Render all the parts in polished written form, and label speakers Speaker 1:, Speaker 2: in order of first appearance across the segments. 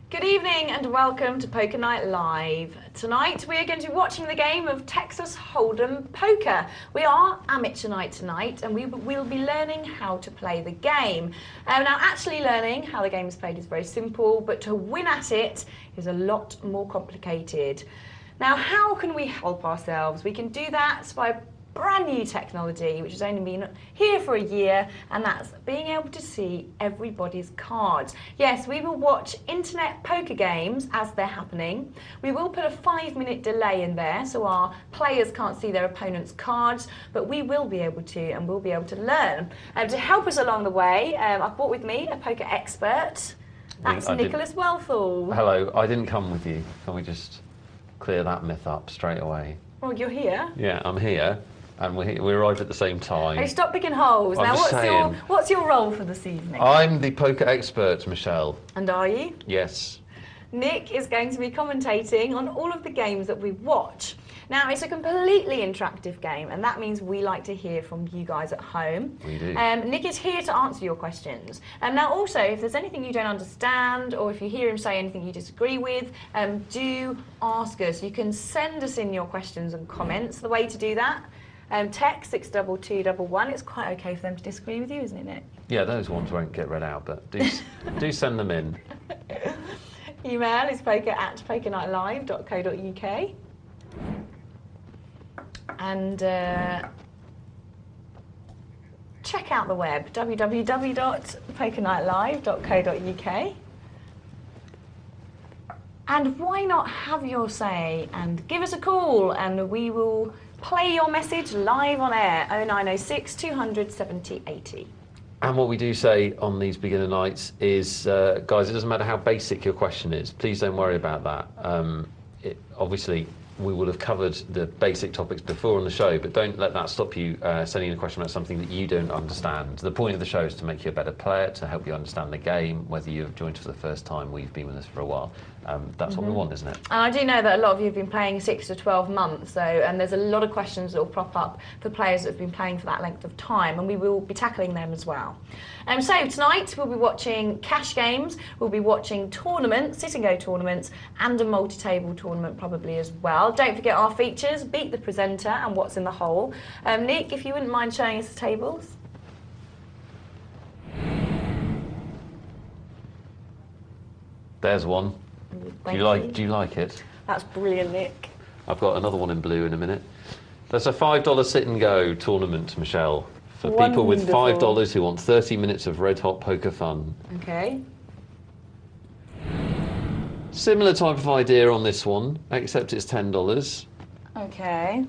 Speaker 1: Good evening and welcome to Poker Night Live. Tonight we are going to be watching the game of Texas Hold'em Poker. We are amateur night tonight and we'll be learning how to play the game. Now actually learning how the game is played is very simple, but to win at it is a lot more complicated. Now how can we help ourselves? We can do that by brand new technology which has only been here for a year, and that's being able to see everybody's cards. Yes, we will watch internet poker games as they're happening. We will put a 5-minute delay in there so our players can't see their opponent's cards, but we will be able to, and we'll be able to learn. To help us along the way, I've brought with me a poker expert. That's Nicholas Wealthall.
Speaker 2: Hello, I didn't come with you. Can we just clear that myth up straight away?
Speaker 1: Oh, you're here?
Speaker 2: Yeah, I'm here. And we arrived at the same time.
Speaker 1: Hey, stop picking holes. Now, what's your role for this evening?
Speaker 2: I'm the poker expert, Michelle.
Speaker 1: And are you?
Speaker 2: Yes.
Speaker 1: Nick is going to be commentating on all of the games that we watch. Now, it's a completely interactive game, and that means we like to hear from you guys at home.
Speaker 2: We do.
Speaker 1: Nick is here to answer your questions. Now, also, if there's anything you don't understand, or if you hear him say anything you disagree with, do ask us. You can send us in your questions and comments. The way to do that, text 62211. It's quite okay for them to disagree with you, isn't it, Nick?
Speaker 2: Yeah, those ones won't get read out, but do send them in.
Speaker 1: Email is poker@pokernightlive.co.uk. And check out the web, www.pokernightlive.co.uk. And why not have your say and give us a call, and we will play your message live on air, 0906 200 70 80.
Speaker 2: And what we do say on these beginner nights is, guys, it doesn't matter how basic your question is, please don't worry about that. Obviously, we will have covered the basic topics before on the show, but don't let that stop you sending in a question about something that you don't understand. The point of the show is to make you a better player, to help you understand the game, whether you've joined us for the first time or you've been with us for a while. That's what we want, isn't it?
Speaker 1: And I do know that a lot of you have been playing 6 to 12 months, and there's a lot of questions that will prop up for players that have been playing for that length of time, and we will be tackling them as well. So tonight we'll be watching cash games, we'll be watching tournaments, sit and go tournaments, and a multi-table tournament probably as well. Don't forget our features, Beat the Presenter and What's in the Hole. Nick, if you wouldn't mind showing us the tables.
Speaker 2: There's one. Do you like it?
Speaker 1: That's brilliant, Nick.
Speaker 2: I've got another one in blue in a minute. There's a $5 sit and go tournament, Michelle, for people with $5 who want 30 minutes of red hot poker fun.
Speaker 1: Okay.
Speaker 2: Similar type of idea on this one, except it's $10.
Speaker 1: Okay.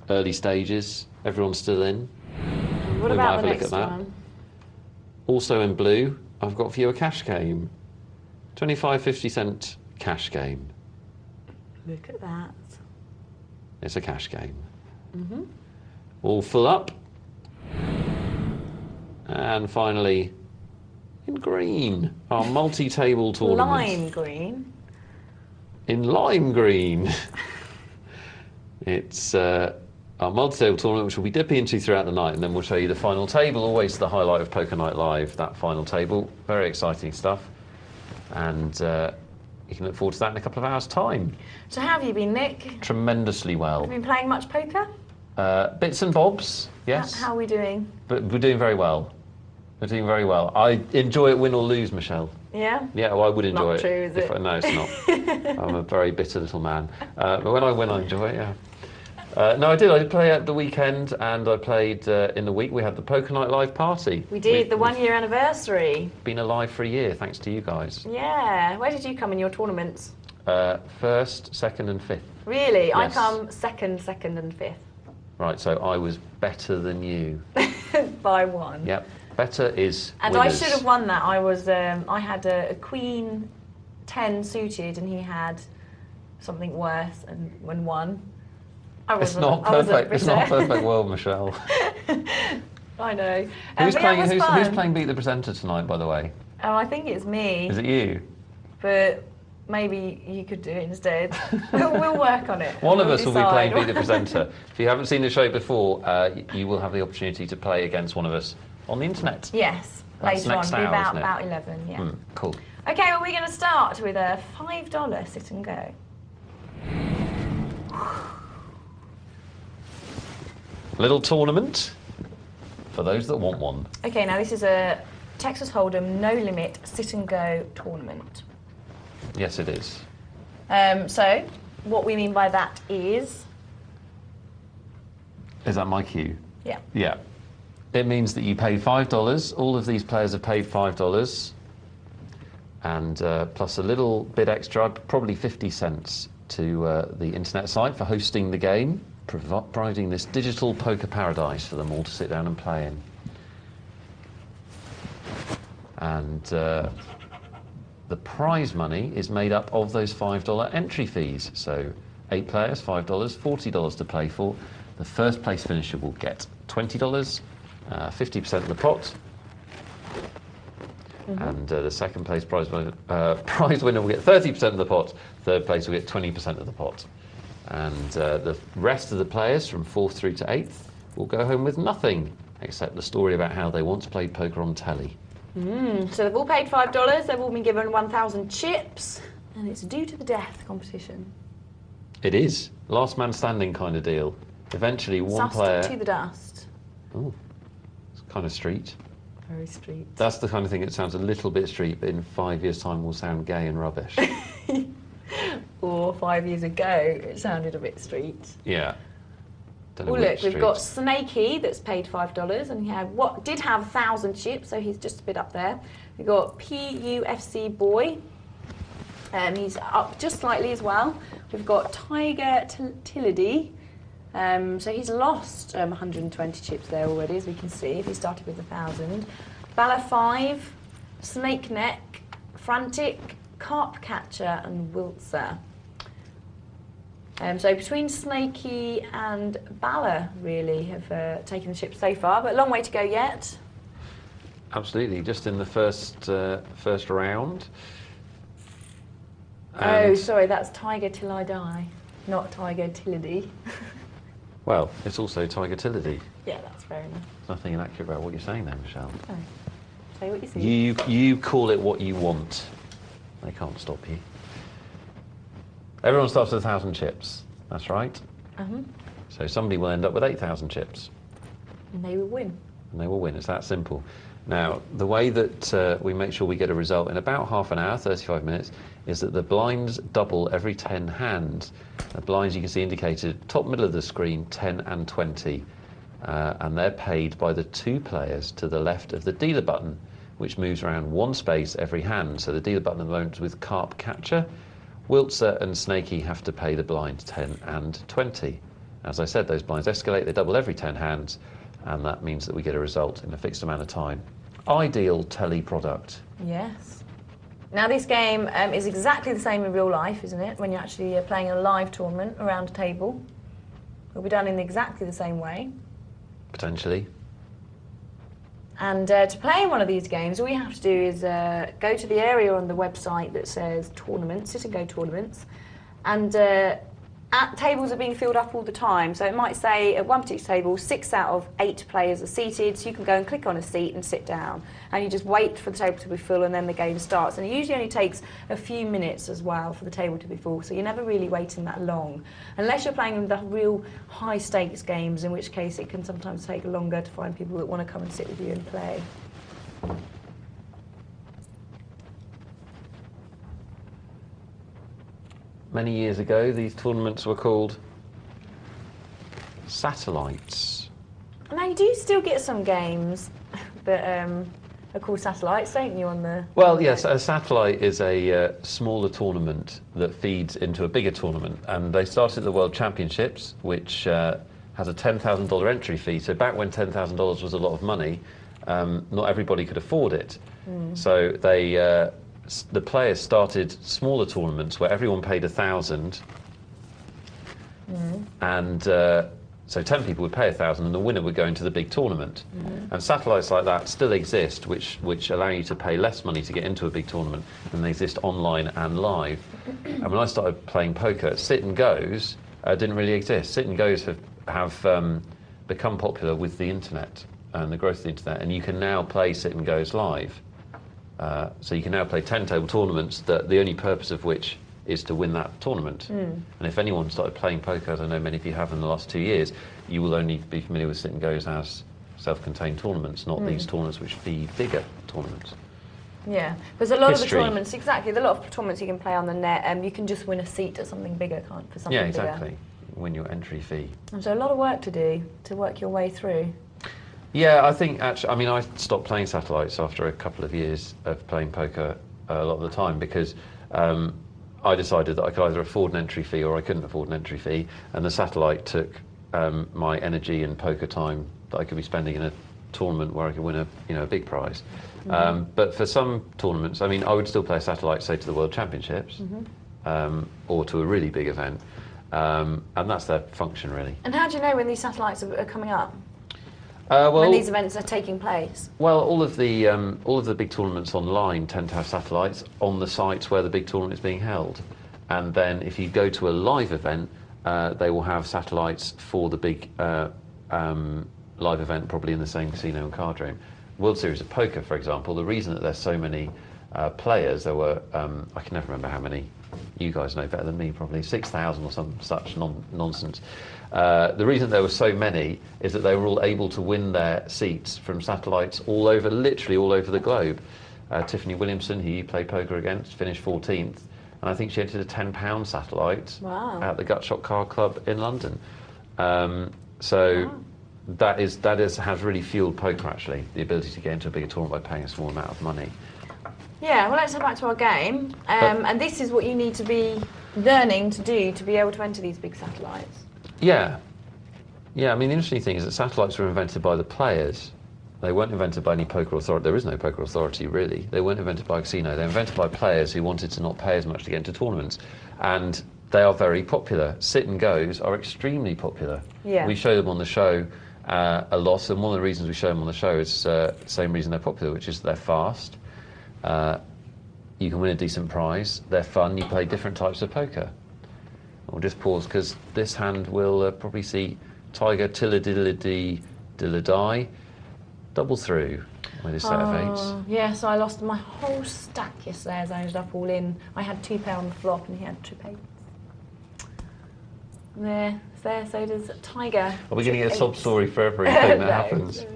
Speaker 2: Early stages, everyone's still in.
Speaker 1: What about the next one?
Speaker 2: Also in blue, I've got for you a cash game. 25-50 cash game.
Speaker 1: Look at that.
Speaker 2: It's a cash game. All full up. And finally, in green, our multi-table tournament.
Speaker 1: Lime green.
Speaker 2: In lime green. It's our multi-table tournament, which we'll be dipping into throughout the night, and then we'll show you the final table, always the highlight of Poker Night Live, that final table. Very exciting stuff. And you can look forward to that in a couple of hours' time.
Speaker 1: So how have you been, Nick?
Speaker 2: Tremendously well.
Speaker 1: Have you been playing much poker?
Speaker 2: Bits and bobs, yes.
Speaker 1: How are we doing?
Speaker 2: But we're doing very well. We're doing very well. I enjoy it, win or lose, Michelle.
Speaker 1: Yeah?
Speaker 2: Yeah, well, I would enjoy
Speaker 1: Not
Speaker 2: it.
Speaker 1: true, is it?
Speaker 2: No, it's not. I'm a very bitter little man. But when I win, I enjoy it, yeah. No, I did. I did play at the weekend, and I played in the week. We had the Poker Night Live party.
Speaker 1: We did, the 1-year anniversary.
Speaker 2: Been alive for a year, thanks to you guys.
Speaker 1: Yeah. Where did you come in your tournaments?
Speaker 2: First, second, and fifth.
Speaker 1: Really?
Speaker 2: Yes.
Speaker 1: I come second, and fifth.
Speaker 2: Right, so I was better than you.
Speaker 1: By one.
Speaker 2: Yep. Better is
Speaker 1: And
Speaker 2: winners.
Speaker 1: I should have won that. I was. I had a Queen 10 suited, and he had something worse, and won.
Speaker 2: It's not perfect. It's not a perfect world, Michelle.
Speaker 1: I know.
Speaker 2: Who's playing Beat the Presenter tonight, by the way?
Speaker 1: Oh, I think it's me.
Speaker 2: Is it you?
Speaker 1: But maybe you could do it instead. We'll work on it.
Speaker 2: One of us will be playing Beat the Presenter. If you haven't seen the show before, you will have the opportunity to play against one of us on the internet.
Speaker 1: Yes.
Speaker 2: That's
Speaker 1: later on,
Speaker 2: next
Speaker 1: it'll be
Speaker 2: hour, isn't it?
Speaker 1: about 11, yeah.
Speaker 2: Cool.
Speaker 1: Okay, well, we're going to start with a $5 sit and go.
Speaker 2: Little tournament for those that want one.
Speaker 1: Okay, now this is a Texas Hold'em no limit sit and go tournament.
Speaker 2: Yes, it is.
Speaker 1: So, what we mean by that is...
Speaker 2: Is that my cue?
Speaker 1: Yeah.
Speaker 2: Yeah. It means that you pay $5. All of these players have paid $5. And plus a little bit extra, probably 50 cents to the internet site for hosting the game, providing this digital poker paradise for them all to sit down and play in. And the prize money is made up of those $5 entry fees. So 8 players, $5, $40 to play for. The first place finisher will get $20, 50% of the pot. And the second place prize winner will get 30% of the pot. Third place will get 20% of the pot. And the rest of the players from 4th through to 8th will go home with nothing except the story about how they once played poker on telly.
Speaker 1: So they've all paid $5, they've all been given 1,000 chips, and it's due to the death competition.
Speaker 2: It is. Last man standing kind of deal. Eventually one
Speaker 1: Sussed
Speaker 2: player...
Speaker 1: to the dust.
Speaker 2: Oh, it's kind of street.
Speaker 1: Very street.
Speaker 2: That's the kind of thing that sounds a little bit street, but in 5 years' time will sound gay and rubbish.
Speaker 1: Or 5 years ago, it sounded a bit street.
Speaker 2: Yeah. Don't know
Speaker 1: Oh
Speaker 2: which
Speaker 1: look, we've
Speaker 2: street.
Speaker 1: got Snakey that's paid $5, and he did have 1,000 chips, so he's just a bit up there. We've got PUFC Boy, he's up just slightly as well. We've got Tiger Tillady, so he's lost 120 chips there already, as we can see, if he started with 1,000. Bala 5, Snake Neck, Frantic, Carp Catcher, and Wiltzer. So between Snakey and Bala really have taken the chips so far, but a long way to go yet.
Speaker 2: Absolutely, just in the first round.
Speaker 1: Oh,
Speaker 2: And,
Speaker 1: sorry, that's Tiger Till I Die, not Tiger Tillady.
Speaker 2: well, it's also Tiger Tillady.
Speaker 1: Yeah, that's fair enough.
Speaker 2: There's nothing inaccurate about what you're saying there, Michelle.
Speaker 1: Oh. Say what you see.
Speaker 2: You call it what you want. They can't stop you. Everyone starts with 1,000 chips. That's right. So somebody will end up with 8,000 chips.
Speaker 1: And they will win.
Speaker 2: And they will win. It's that simple. Now, the way that we make sure we get a result in about half an hour, 35 minutes, is that the blinds double every 10 hands. The blinds you can see indicated top middle of the screen, 10 and 20. And they're paid by the 2 players to the left of the dealer button, which moves around 1 space every hand. So the dealer button at the moment is with Carp Catcher. Wiltzer and Snakey have to pay the blinds 10 and 20. As I said, those blinds escalate, they double every 10 hands, and that means that we get a result in a fixed amount of time. Ideal telly product.
Speaker 1: Yes. Now this game is exactly the same in real life, isn't it? When you're actually playing a live tournament around a table. It'll be done in exactly the same way.
Speaker 2: Potentially.
Speaker 1: And to play one of these games, all you have to do is go to the area on the website that says tournaments, sit and go tournaments, and tables are being filled up all the time. So it might say at one particular table, 6 out of 8 players are seated, so you can go and click on a seat and sit down. And you just wait for the table to be full, and then the game starts. And it usually only takes a few minutes as well for the table to be full, so you're never really waiting that long. Unless you're playing the real high stakes games, in which case it can sometimes take longer to find people that want to come and sit with you and play.
Speaker 2: Many years ago, these tournaments were called satellites.
Speaker 1: Now you do still get some games that are called satellites, don't you, on the...
Speaker 2: Well, yes, a satellite is a smaller tournament that feeds into a bigger tournament. And they started the World Championships, which has a $10,000 entry fee. So back when $10,000 was a lot of money, not everybody could afford it. So they... the players started smaller tournaments where everyone paid 1,000, and so 10 people would pay 1,000, and the winner would go into the big tournament. And satellites like that still exist, which allow you to pay less money to get into a big tournament, and they exist online and live. And when I started playing poker, sit and goes didn't really exist. Sit and goes have become popular with the internet. and the growth of the internet, and you can now play sit and goes live. So you can now play 10 table tournaments, that the only purpose of which is to win that tournament. And if anyone started playing poker, as I know many of you have in the last 2 years, you will only be familiar with sit and goes as self-contained tournaments, not these tournaments which be bigger tournaments.
Speaker 1: Yeah, there's a lot
Speaker 2: History.
Speaker 1: of the tournaments, exactly, there's a lot of tournaments you can play on the net, and you can just win a seat at something bigger, can't for something
Speaker 2: Yeah,
Speaker 1: bigger.
Speaker 2: exactly. Win your entry fee.
Speaker 1: And so a lot of work to do to work your way through.
Speaker 2: Yeah, I think actually, I mean, I stopped playing satellites after a couple of years of playing poker a lot of the time, because I decided that I could either afford an entry fee or I couldn't afford an entry fee, and the satellite took my energy and poker time that I could be spending in a tournament where I could win a big prize. But for some tournaments, I mean, I would still play a satellite, say to the World Championships, or to a really big event, and that's their function really.
Speaker 1: And how do you know when these satellites are coming up?
Speaker 2: Well,
Speaker 1: when these events are taking place?
Speaker 2: Well, all of the big tournaments online tend to have satellites on the sites where the big tournament is being held, and then if you go to a live event, they will have satellites for the big live event, probably in the same casino and card room. World Series of Poker, for example, the reason that there's so many players, there were I can never remember how many. You guys know better than me, probably 6,000 or some such nonsense. The reason there were so many is that they were all able to win their seats from satellites all over, literally all over the globe. Tiffany Williamson, who you play poker against, finished 14th, and I think she entered a £10 satellite at the Gutshot Card Club in London. That has really fueled poker, actually, the ability to get into a bigger tournament by paying a small amount of money.
Speaker 1: Yeah, well, let's go back to our game. And this is what you need to be learning to do to be able to enter these big satellites.
Speaker 2: Yeah. Yeah, I mean, the interesting thing is that satellites were invented by the players. They weren't invented by any poker authority. There is no poker authority, really. They weren't invented by a casino. They were invented by players who wanted to not pay as much to get into tournaments. And they are very popular. Sit and goes are extremely popular.
Speaker 1: Yeah.
Speaker 2: We show them on the show a lot, and one of the reasons we show them on the show is the same reason they're popular, which is they're fast. You can win a decent prize. They're fun. You play different types of poker. I'll just pause because this hand will probably see Tiger Tilla-Dilla-Dee Dilla-Die double through with his set of eights.
Speaker 1: Yeah, so I lost my whole stack yesterday as I ended up all in. I had 2 pair on the flop and he had 2 eights. There, so does Tiger.
Speaker 2: Are we going to get a sob story for everything that happens?
Speaker 1: No.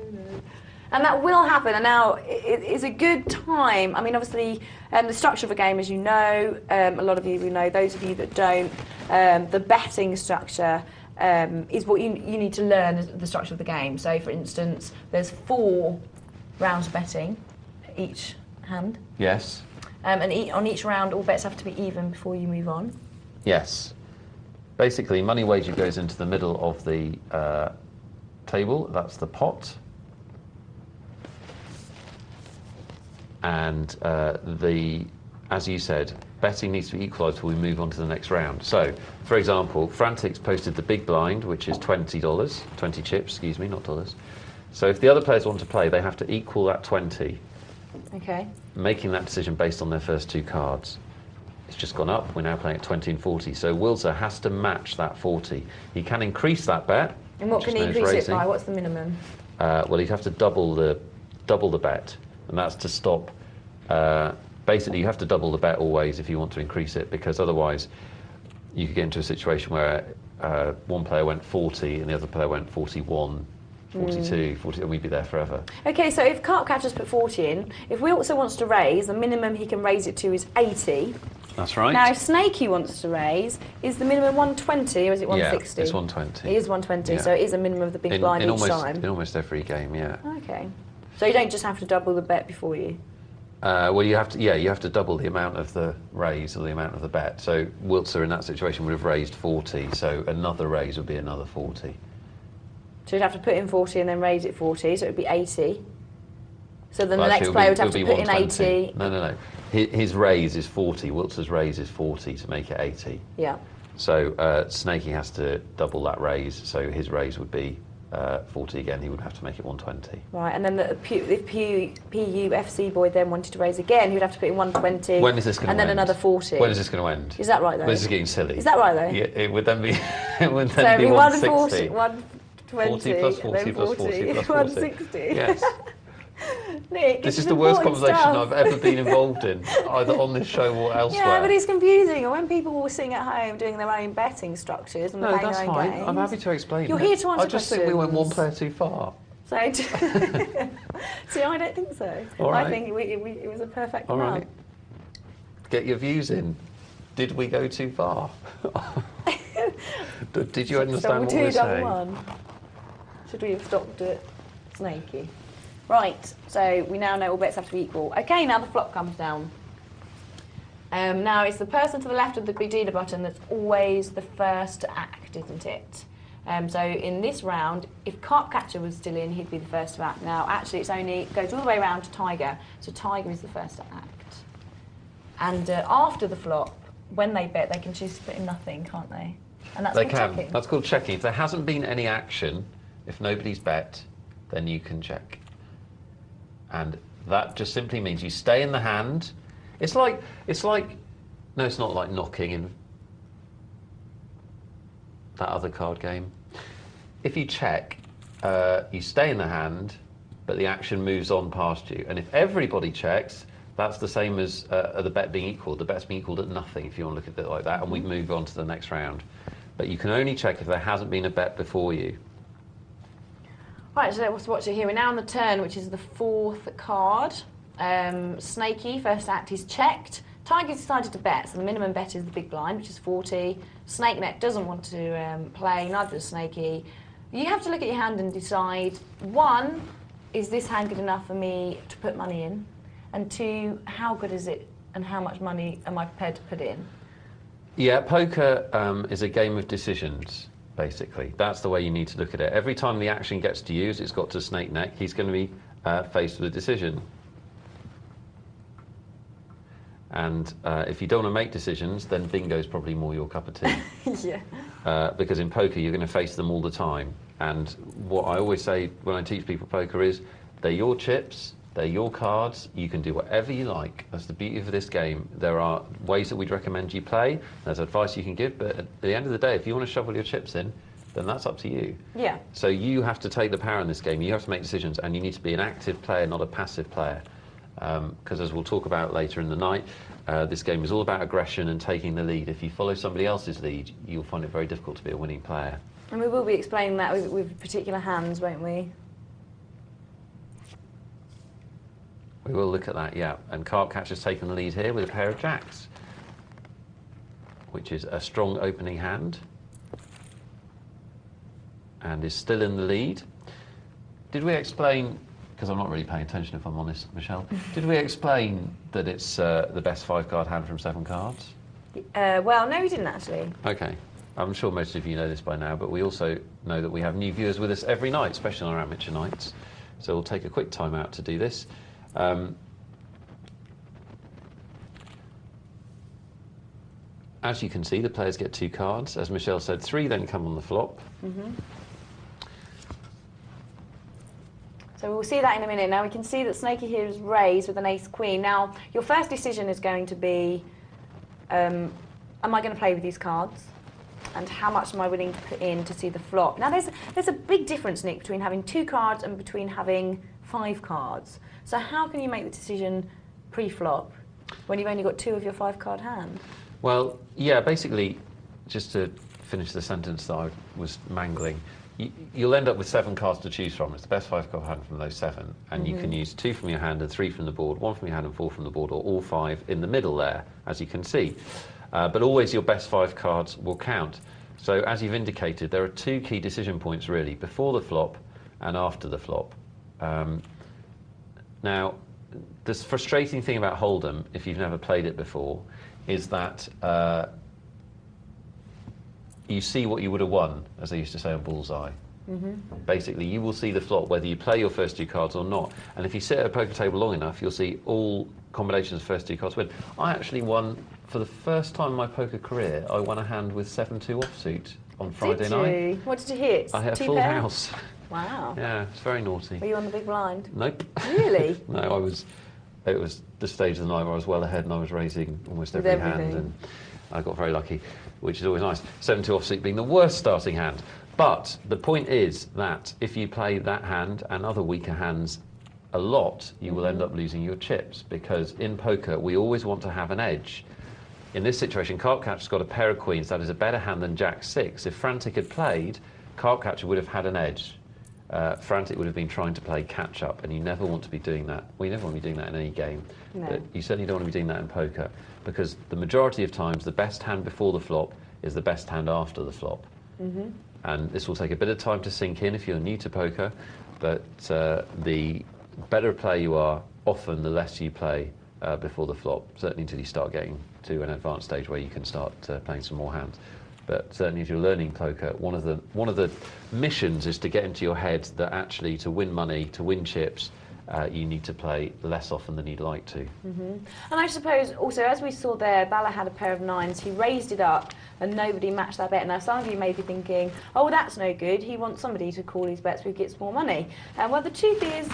Speaker 1: And that will happen, and now it's a good time. I mean, obviously, the structure of a game, as you know, a lot of you will know, those of you that don't, the betting structure is what you need to learn, the structure of the game. So, for instance, there's 4 rounds of betting each hand.
Speaker 2: Yes.
Speaker 1: And on each round, all bets have to be even before you move on.
Speaker 2: Yes. Basically, money wager goes into the middle of the table. That's the pot. And as you said, betting needs to be equalised before we move on to the next round. So, for example, Frantics posted the big blind, which is $20, 20 chips, excuse me, not dollars. So if the other players want to play, they have to equal that 20.
Speaker 1: Okay.
Speaker 2: Making that decision based on their first 2 cards. It's just gone up. We're now playing at 20 and 40. So Wiltshire has to match that 40. He can increase that bet.
Speaker 1: And what can he increase it by? What's the minimum?
Speaker 2: Well, he'd have to double the bet. And that's to stop, basically you have to double the bet always if you want to increase it, because otherwise you could get into a situation where one player went 40 and the other player went 41, 42, 40, and we'd be there forever. Okay,
Speaker 1: so if Cartcatcher's put 40 in, if Will also wants to raise, the minimum he can raise it to is 80.
Speaker 2: That's right.
Speaker 1: Now, if Snakey wants to raise, is the minimum 120 or is it 160?
Speaker 2: Yeah, it's 120.
Speaker 1: It is 120, yeah. So it is a minimum of the big blind each time.
Speaker 2: In almost every game, yeah.
Speaker 1: Okay. So you don't just have to double the bet before you?
Speaker 2: Well, you have to double the amount of the raise or the amount of the bet. So Wiltshire in that situation would have raised 40, so another raise would be another 40.
Speaker 1: So you'd have to put in 40 and then raise it 40, so it would be 80. So then the next player would have to put in 80.
Speaker 2: No. His raise is 40, Wiltshire's raise is 40 to make it 80.
Speaker 1: Yeah.
Speaker 2: So Snakey has to double that raise, so his raise would be 40 again, he would have to make it 120.
Speaker 1: Right, and then if PUFC boy then wanted to raise again, he would have to put in 120.
Speaker 2: When is this going to end?
Speaker 1: And then another 40.
Speaker 2: When is this going to end?
Speaker 1: Is that right, though?
Speaker 2: This is getting silly.
Speaker 1: Is that right, though?
Speaker 2: Yeah, it would then be, it would then
Speaker 1: so
Speaker 2: be 160.
Speaker 1: 20,
Speaker 2: 40 plus 40
Speaker 1: then
Speaker 2: plus 40 plus 40.
Speaker 1: 160.
Speaker 2: Yes.
Speaker 1: Nick,
Speaker 2: This
Speaker 1: it's
Speaker 2: is the worst
Speaker 1: important
Speaker 2: conversation
Speaker 1: stuff.
Speaker 2: I've ever been involved in, either on this show or elsewhere.
Speaker 1: Yeah, but it's confusing. And when people were sitting at home doing their own betting structures and
Speaker 2: No,
Speaker 1: playing
Speaker 2: that's
Speaker 1: their own
Speaker 2: fine.
Speaker 1: games,
Speaker 2: I'm happy to explain.
Speaker 1: You're here to answer
Speaker 2: I just think we went one player too far.
Speaker 1: So, see, I don't think so.
Speaker 2: All right.
Speaker 1: I think it was a perfect
Speaker 2: All
Speaker 1: run.
Speaker 2: right. Get your views in. Did we go too far? Did you understand what we're saying?
Speaker 1: One. Should we have stopped at snaky? Right, so we now know all bets have to be equal. Okay, now the flop comes down. Now it's the person to the left of the big dealer button that's always the first to act, isn't it? So in this round, if Carp Catcher was still in, he'd be the first to act. Now, actually, it goes all the way around to Tiger, so Tiger is the first to act. And after the flop, when they bet, they can choose to put in nothing, can't they? And that's called checking.
Speaker 2: That's called checking. If there hasn't been any action, if nobody's bet, then you can check. And that just simply means you stay in the hand. It's like, no, it's not like knocking in that other card game. If you check, you stay in the hand, but the action moves on past you. And if everybody checks, that's the same as the bet being equal. The bet's being equaled at nothing, if you want to look at it like that, and we move on to the next round. But you can only check if there hasn't been a bet before you.
Speaker 1: Right, so let's watch it here. We're now on the turn, which is the fourth card. Snaky, first act, is checked. Tiger's decided to bet, so the minimum bet is the big blind, which is 40. Snake Neck doesn't want to play, neither does Snaky. You have to look at your hand and decide, one, is this hand good enough for me to put money in? And two, how good is it and how much money am I prepared to put in? Yeah,
Speaker 2: poker is a game of decisions, basically. That's the way you need to look at it. Every time the action gets to use, it's got to Snake Neck, he's going to be faced with a decision. And if you don't want to make decisions, then bingo's probably more your cup of tea.
Speaker 1: Yeah.
Speaker 2: Because in poker, you're going to face them all the time. And what I always say when I teach people poker is, they're your chips, they're your cards, you can do whatever you like. That's the beauty of this game. There are ways that we'd recommend you play, there's advice you can give, but at the end of the day, if you want to shovel your chips in, then that's up to you.
Speaker 1: Yeah.
Speaker 2: So you have to take the power in this game, you have to make decisions, and you need to be an active player, not a passive player. Because as we'll talk about later in the night, this game is all about aggression and taking the lead. If you follow somebody else's lead, you'll find it very difficult to be a winning player.
Speaker 1: And we will be explaining that with particular hands, won't we?
Speaker 2: We will look at that, yeah. And Carp Catcher's taken the lead here with a pair of jacks, which is a strong opening hand, and is still in the lead. Did we explain, because I'm not really paying attention if I'm honest, Michelle, did we explain that it's the best 5-card hand from 7 cards?
Speaker 1: Well, no, we didn't actually.
Speaker 2: Okay. I'm sure most of you know this by now, but we also know that we have new viewers with us every night, especially on our amateur nights. So we'll take a quick time out to do this. As you can see, the players get 2 cards. As Michelle said, 3 then come on the flop.
Speaker 1: So we'll see that in a minute. Now we can see that Snaky here is raised with an ace-queen. Now, your first decision is going to be, am I going to play with these cards? And how much am I willing to put in to see the flop? Now, there's a big difference, Nick, between having 2 cards and between having 5 cards. So how can you make the decision pre-flop when you've only got 2 of your 5-card hand?
Speaker 2: Well, yeah, basically, just to finish the sentence that I was mangling, you'll end up with 7 cards to choose from. It's the best 5-card hand from those 7, and you can use 2 from your hand and 3 from the board, 1 from your hand and 4 from the board, or all 5 in the middle there, as you can see. But always your best 5 cards will count. So as you've indicated, there are 2 key decision points really, before the flop and after the flop. Now, the frustrating thing about Hold'em, if you've never played it before, is that you see what you would have won, as they used to say on Bullseye. Basically, you will see the flop whether you play your first 2 cards or not. And if you sit at a poker table long enough, you'll see all combinations of first 2 cards win. I actually won, for the first time in my poker career, I won a hand with 7-2 offsuit on Friday night.
Speaker 1: What did you hit?
Speaker 2: I hit a
Speaker 1: 2
Speaker 2: full
Speaker 1: pair?
Speaker 2: house.
Speaker 1: Wow.
Speaker 2: Yeah, it's very naughty.
Speaker 1: Were you on the big blind?
Speaker 2: Nope.
Speaker 1: Really?
Speaker 2: No, it was the stage of the night where I was well ahead and I was raising almost
Speaker 1: With
Speaker 2: every
Speaker 1: everything.
Speaker 2: hand, and I got very lucky, which is always nice. 7-2 offsuit being the worst starting hand. But the point is that if you play that hand and other weaker hands a lot, you will end up losing your chips, because in poker we always want to have an edge. In this situation, Cardcatcher's got a pair of queens. That is a better hand than Jack 6. If Frantic had played, Cardcatcher would have had an edge. Frantic would have been trying to play catch-up, and you never want to be doing that. Well, you never want to be doing that in any game.
Speaker 1: No.
Speaker 2: But you certainly don't want to be doing that in poker, because the majority of times the best hand before the flop is the best hand after the flop. And this will take a bit of time to sink in if you're new to poker, but the better a player you are, often the less you play before the flop, certainly until you start getting to an advanced stage where you can start playing some more hands. But certainly if you're learning poker, one of the missions is to get into your head that actually to win money, to win chips, you need to play less often than you'd like to.
Speaker 1: And I suppose also, as we saw there, Bala had a pair of 9s, he raised it up and nobody matched that bet. Now some of you may be thinking, oh, well, that's no good, he wants somebody to call his bets so he gets more money. Well, the truth is,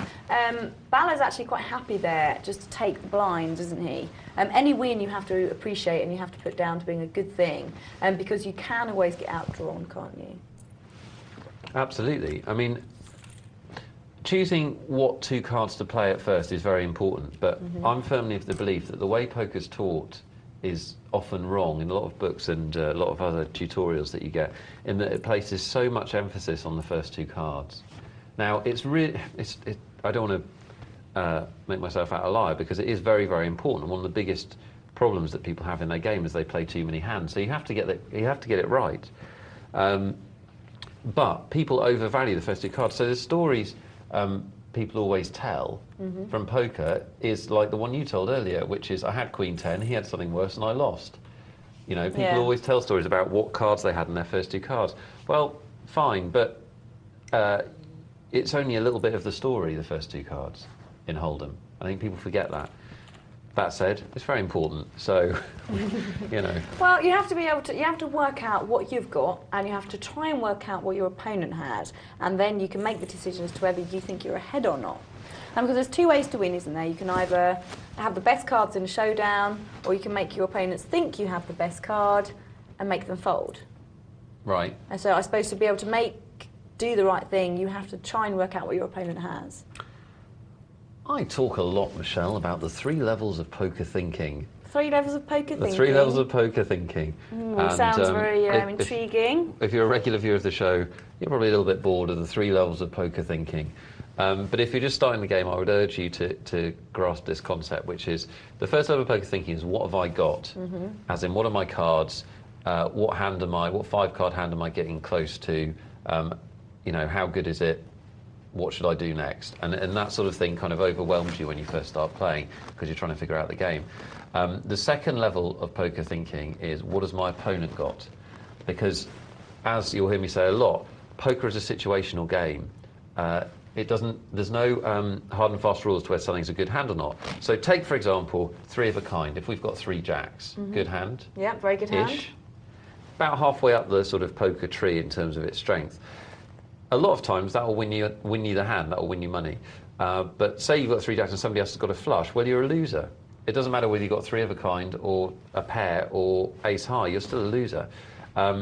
Speaker 1: Bala's actually quite happy there just to take the blinds, isn't he? Any win you have to appreciate and you have to put down to being a good thing, because you can always get outdrawn, can't you?
Speaker 2: Absolutely. I mean, choosing what 2 cards to play at first is very important, but I'm firmly of the belief that the way poker's taught is often wrong in a lot of books and a lot of other tutorials that you get, in that it places so much emphasis on the first 2 cards. Now, it's really, I don't want to make myself out a liar, because it is very, very important. One of the biggest problems that people have in their game is they play too many hands, so you have to get it right. But people overvalue the first 2 cards. So the stories people always tell from poker is like the one you told earlier, which is I had Queen 10, he had something worse, and I lost. You know, people always tell stories about what cards they had in their first 2 cards. Well, fine, but it's only a little bit of the story, the first 2 cards in Hold'em. I think people forget that. That said, it's very important, so, you know.
Speaker 1: Well, you have to be able to, you have to work out what you've got, and you have to try and work out what your opponent has, and then you can make the decision as to whether you think you're ahead or not. And because there's 2 ways to win, isn't there? You can either have the best cards in a showdown, or you can make your opponents think you have the best card and make them fold.
Speaker 2: Right.
Speaker 1: And so I suppose to be able to do the right thing, you have to try and work out what your opponent has.
Speaker 2: I talk a lot, Michelle, about the 3 levels of poker thinking.
Speaker 1: 3 levels of poker thinking?
Speaker 2: The 3 levels of poker thinking.
Speaker 1: Sounds very intriguing.
Speaker 2: If you're a regular viewer of the show, you're probably a little bit bored of the 3 levels of poker thinking. But if you're just starting the game, I would urge you to grasp this concept, which is the first level of poker thinking is what have I got? As in, what are my cards? What 5-card hand am I getting close to? You know, how good is it? What should I do next? And that sort of thing kind of overwhelms you when you first start playing, because you're trying to figure out the game. The second level of poker thinking is, what has my opponent got? Because, as you'll hear me say a lot, poker is a situational game. There's no hard and fast rules to whether something's a good hand or not. So take, for example, 3 of a kind. If we've got 3 jacks, good hand.
Speaker 1: Yeah, very good hand.
Speaker 2: About halfway up the sort of poker tree in terms of its strength. A lot of times that will win you the hand, that will win you money. But say you've got 3 jacks and somebody else has got a flush, well, you're a loser. It doesn't matter whether you've got 3 of a kind or a pair or ace high, you're still a loser.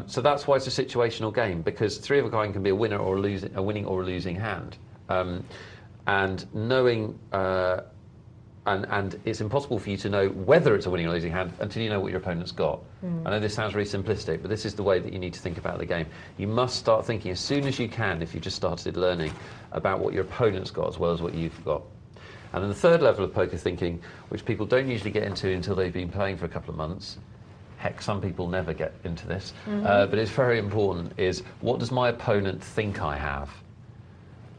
Speaker 2: So that's why it's a situational game, because 3 of a kind can be a winner or a winning or a losing hand. And knowing, and it's impossible for you to know whether it's a winning or losing hand until you know what your opponent's got. I know this sounds very simplistic, but this is the way that you need to think about the game. You must start thinking as soon as you can, if you've just started learning, about what your opponent's got as well as what you've got. And then the third level of poker thinking, which people don't usually get into until they've been playing for a couple of months, heck, some people never get into this, but it's very important, is what does my opponent think I have?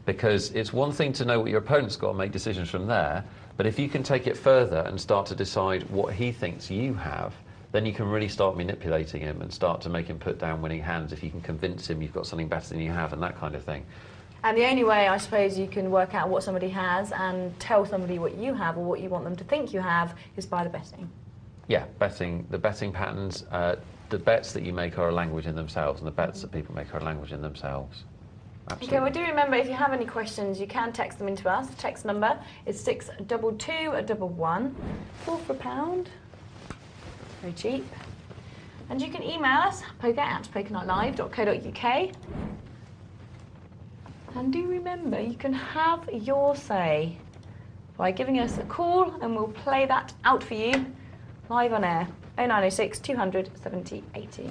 Speaker 2: Because it's one thing to know what your opponent's got and make decisions from there, but if you can take it further and start to decide what he thinks you have, then you can really start manipulating him and start to make him put down winning hands if you can convince him you've got something better than you have and that kind of thing.
Speaker 1: And the only way, I suppose, you can work out what somebody has and tell somebody what you have or what you want them to think you have is by the betting. Yeah,
Speaker 2: betting, the betting patterns, the bets that you make are a language in themselves, and the bets that people make are a language in themselves. Absolutely.
Speaker 1: Okay, well, do remember, if you have any questions, you can text them into us. The text number is 62211, 4 for £1. Very cheap. And you can email us, poker@pokernightlive.co.uk. And do remember, you can have your say by giving us a call and we'll play that out for you live on air. 0906 200 70 80.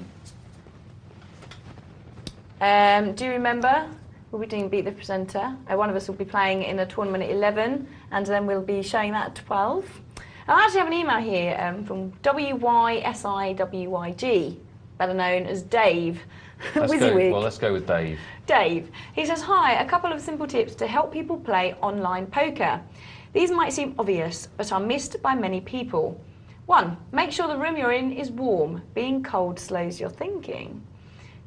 Speaker 1: Do remember, we'll be doing Beat the Presenter. One of us will be playing in a tournament at 11 and then we'll be showing that at 12. I actually have an email here from WYSIWYG, better known as Dave.
Speaker 2: Let's go with Dave.
Speaker 1: Dave. He says, hi, a couple of simple tips to help people play online poker. These might seem obvious, but are missed by many people. 1. Make sure the room you're in is warm. Being cold slows your thinking.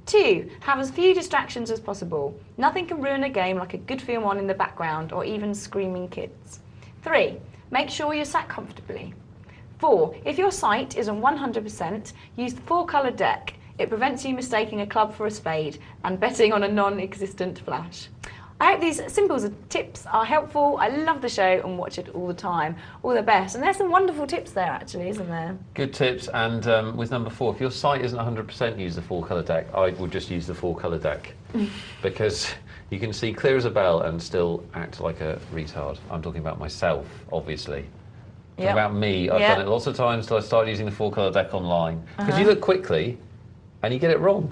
Speaker 1: 2. Have as few distractions as possible. Nothing can ruin a game like a good film on in the background or even screaming kids. 3. Make sure you're sat comfortably. 4. If your sight isn't 100%, use the 4-colour deck. It prevents you mistaking a club for a spade and betting on a non-existent flash. I hope these simple tips are helpful. I love the show and watch it all the time. All the best. And there's some wonderful tips there, actually, isn't there?
Speaker 2: Good tips. And with number 4, if your sight isn't 100%, use the 4-colour deck. I would just use the 4-colour deck because you can see clear as a bell and still act like a retard. I'm talking about myself, obviously. Talking about me. I've done it lots of times till I started using the 4-colour deck online. Because you look quickly and you get it wrong.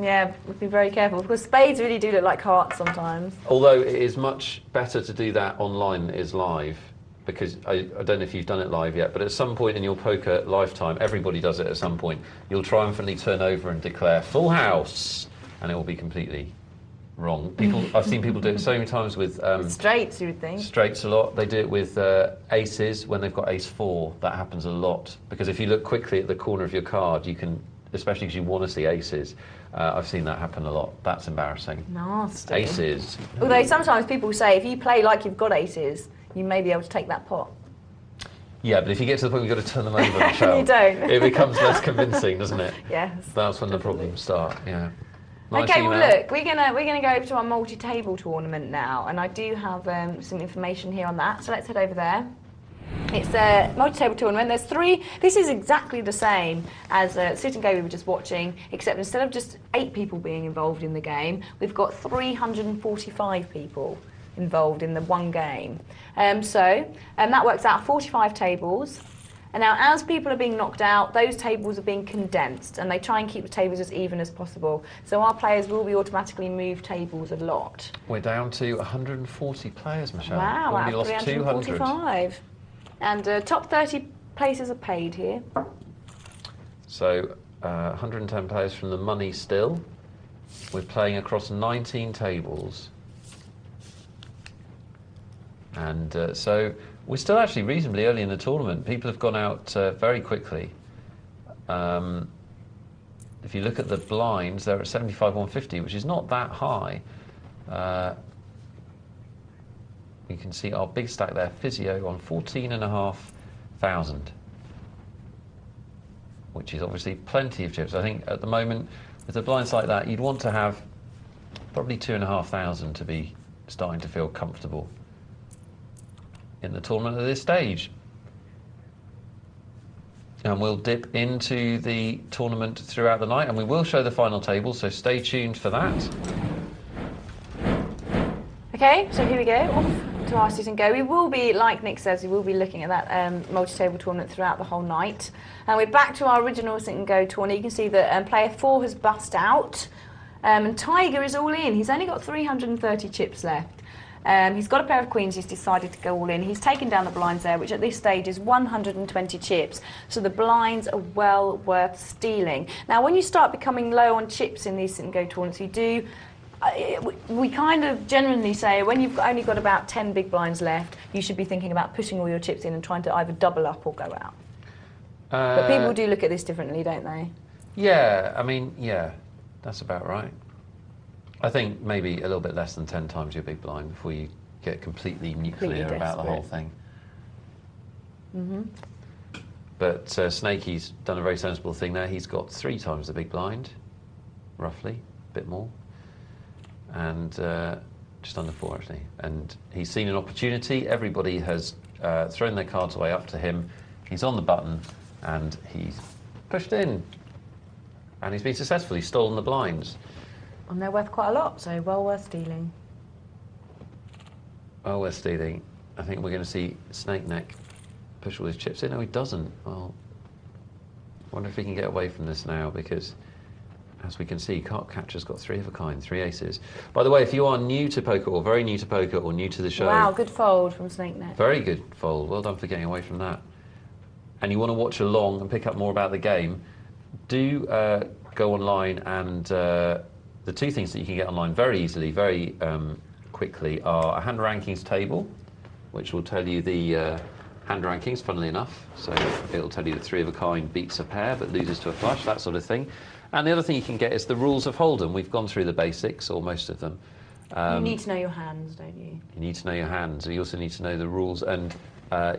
Speaker 1: Yeah, be very careful because spades really do look like hearts sometimes.
Speaker 2: Although it is much better to do that online than it is live, because I don't know if you've done it live yet, but at some point in your poker lifetime, everybody does it at some point, you'll triumphantly turn over and declare full house, and it will be completely wrong. I've seen people do it so many times with
Speaker 1: straights, you would think.
Speaker 2: Straights a lot. They do it with aces when they've got ace 4. That happens a lot because if you look quickly at the corner of your card, you can, especially because you want to see aces. I've seen that happen a lot. That's embarrassing.
Speaker 1: Nasty.
Speaker 2: Aces.
Speaker 1: Although sometimes people say if you play like you've got aces, you may be able to take that pot.
Speaker 2: Yeah, but if you get to the point where you've got to turn them over, Michelle,
Speaker 1: you don't.
Speaker 2: It becomes less convincing, doesn't it?
Speaker 1: Yes.
Speaker 2: That's when the problems start. Yeah. Nice
Speaker 1: Okay,
Speaker 2: email.
Speaker 1: well look, we're gonna go over to our multi-table tournament now, and I do have some information here on that. So let's head over there. It's a multi-table tournament. There's 3. This is exactly the same as Sit and Go we were just watching, except instead of just 8 people being involved in the game, we've got 345 people involved in the one game. That works out 45 tables. And now, as people are being knocked out, those tables are being condensed, and they try and keep the tables as even as possible. So our players will be automatically moved tables a lot.
Speaker 2: We're down to 140 players, Michelle.
Speaker 1: Wow,
Speaker 2: Already
Speaker 1: out of
Speaker 2: lost
Speaker 1: 345. And top 30 places are paid here.
Speaker 2: So 110 players from the money still. We're playing across 19 tables. And so we're still actually reasonably early in the tournament. People have gone out very quickly. If you look at the blinds, they're at 75-150, which is not that high. You can see our big stack there, Physio, on 14,500, which is obviously plenty of chips. I think at the moment, with the blinds like that, you'd want to have probably 2,500 to be starting to feel comfortable in the tournament at this stage. And we'll dip into the tournament throughout the night, and we will show the final table, so stay tuned for that.
Speaker 1: Okay, so here we go, off to our Sit and Go. We will be, like Nick says, we will be looking at that multi-table tournament throughout the whole night. And we're back to our original Sit and Go tournament. You can see that player 4 has bust out, and Tiger is all in. He's only got 330 chips left. He's got a pair of queens. He's decided to go all in. He's taken down the blinds there, which at this stage is 120 chips. So the blinds are well worth stealing. Now, when you start becoming low on chips in these Sit and Go tournaments, you do. We kind of generally say when you've only got about 10 big blinds left, you should be thinking about putting all your chips in and trying to either double up or go out. But people do look at this differently, don't they?
Speaker 2: Yeah, I mean, yeah, that's about right. I think maybe a little bit less than 10 times your big blind before you get completely nuclear about the whole thing.
Speaker 1: Mm-hmm.
Speaker 2: But Snakey's done a very sensible thing there. He's got 3 times the big blind, roughly, a bit more. And just under 4 actually, and he's seen an opportunity. Everybody has thrown their cards away up to him. He's on the button and he's pushed in, and he's been successful. He's stolen the blinds,
Speaker 1: and they're worth quite a lot, so well worth stealing.
Speaker 2: Oh, we're stealing. I think we're going to see Snake Neck push all his chips in. No, he doesn't. Well, I wonder if he can get away from this now, because as we can see, Card Catcher's got 3 of a kind, 3 aces. By the way, if you are new to poker, or very new to poker, or new to the show...
Speaker 1: Wow, good fold from Snake Neck.
Speaker 2: Very good fold. Well done for getting away from that. And you want to watch along and pick up more about the game, do go online, and the 2 things that you can get online very easily, very quickly, are a hand rankings table, which will tell you the hand rankings, funnily enough. So it'll tell you that 3 of a kind beats a pair but loses to a flush, that sort of thing. And the other thing you can get is the rules of Hold'em. We've gone through the basics, or most of them.
Speaker 1: You need to know your hands, don't you?
Speaker 2: You need to know your hands. You also need to know the rules, and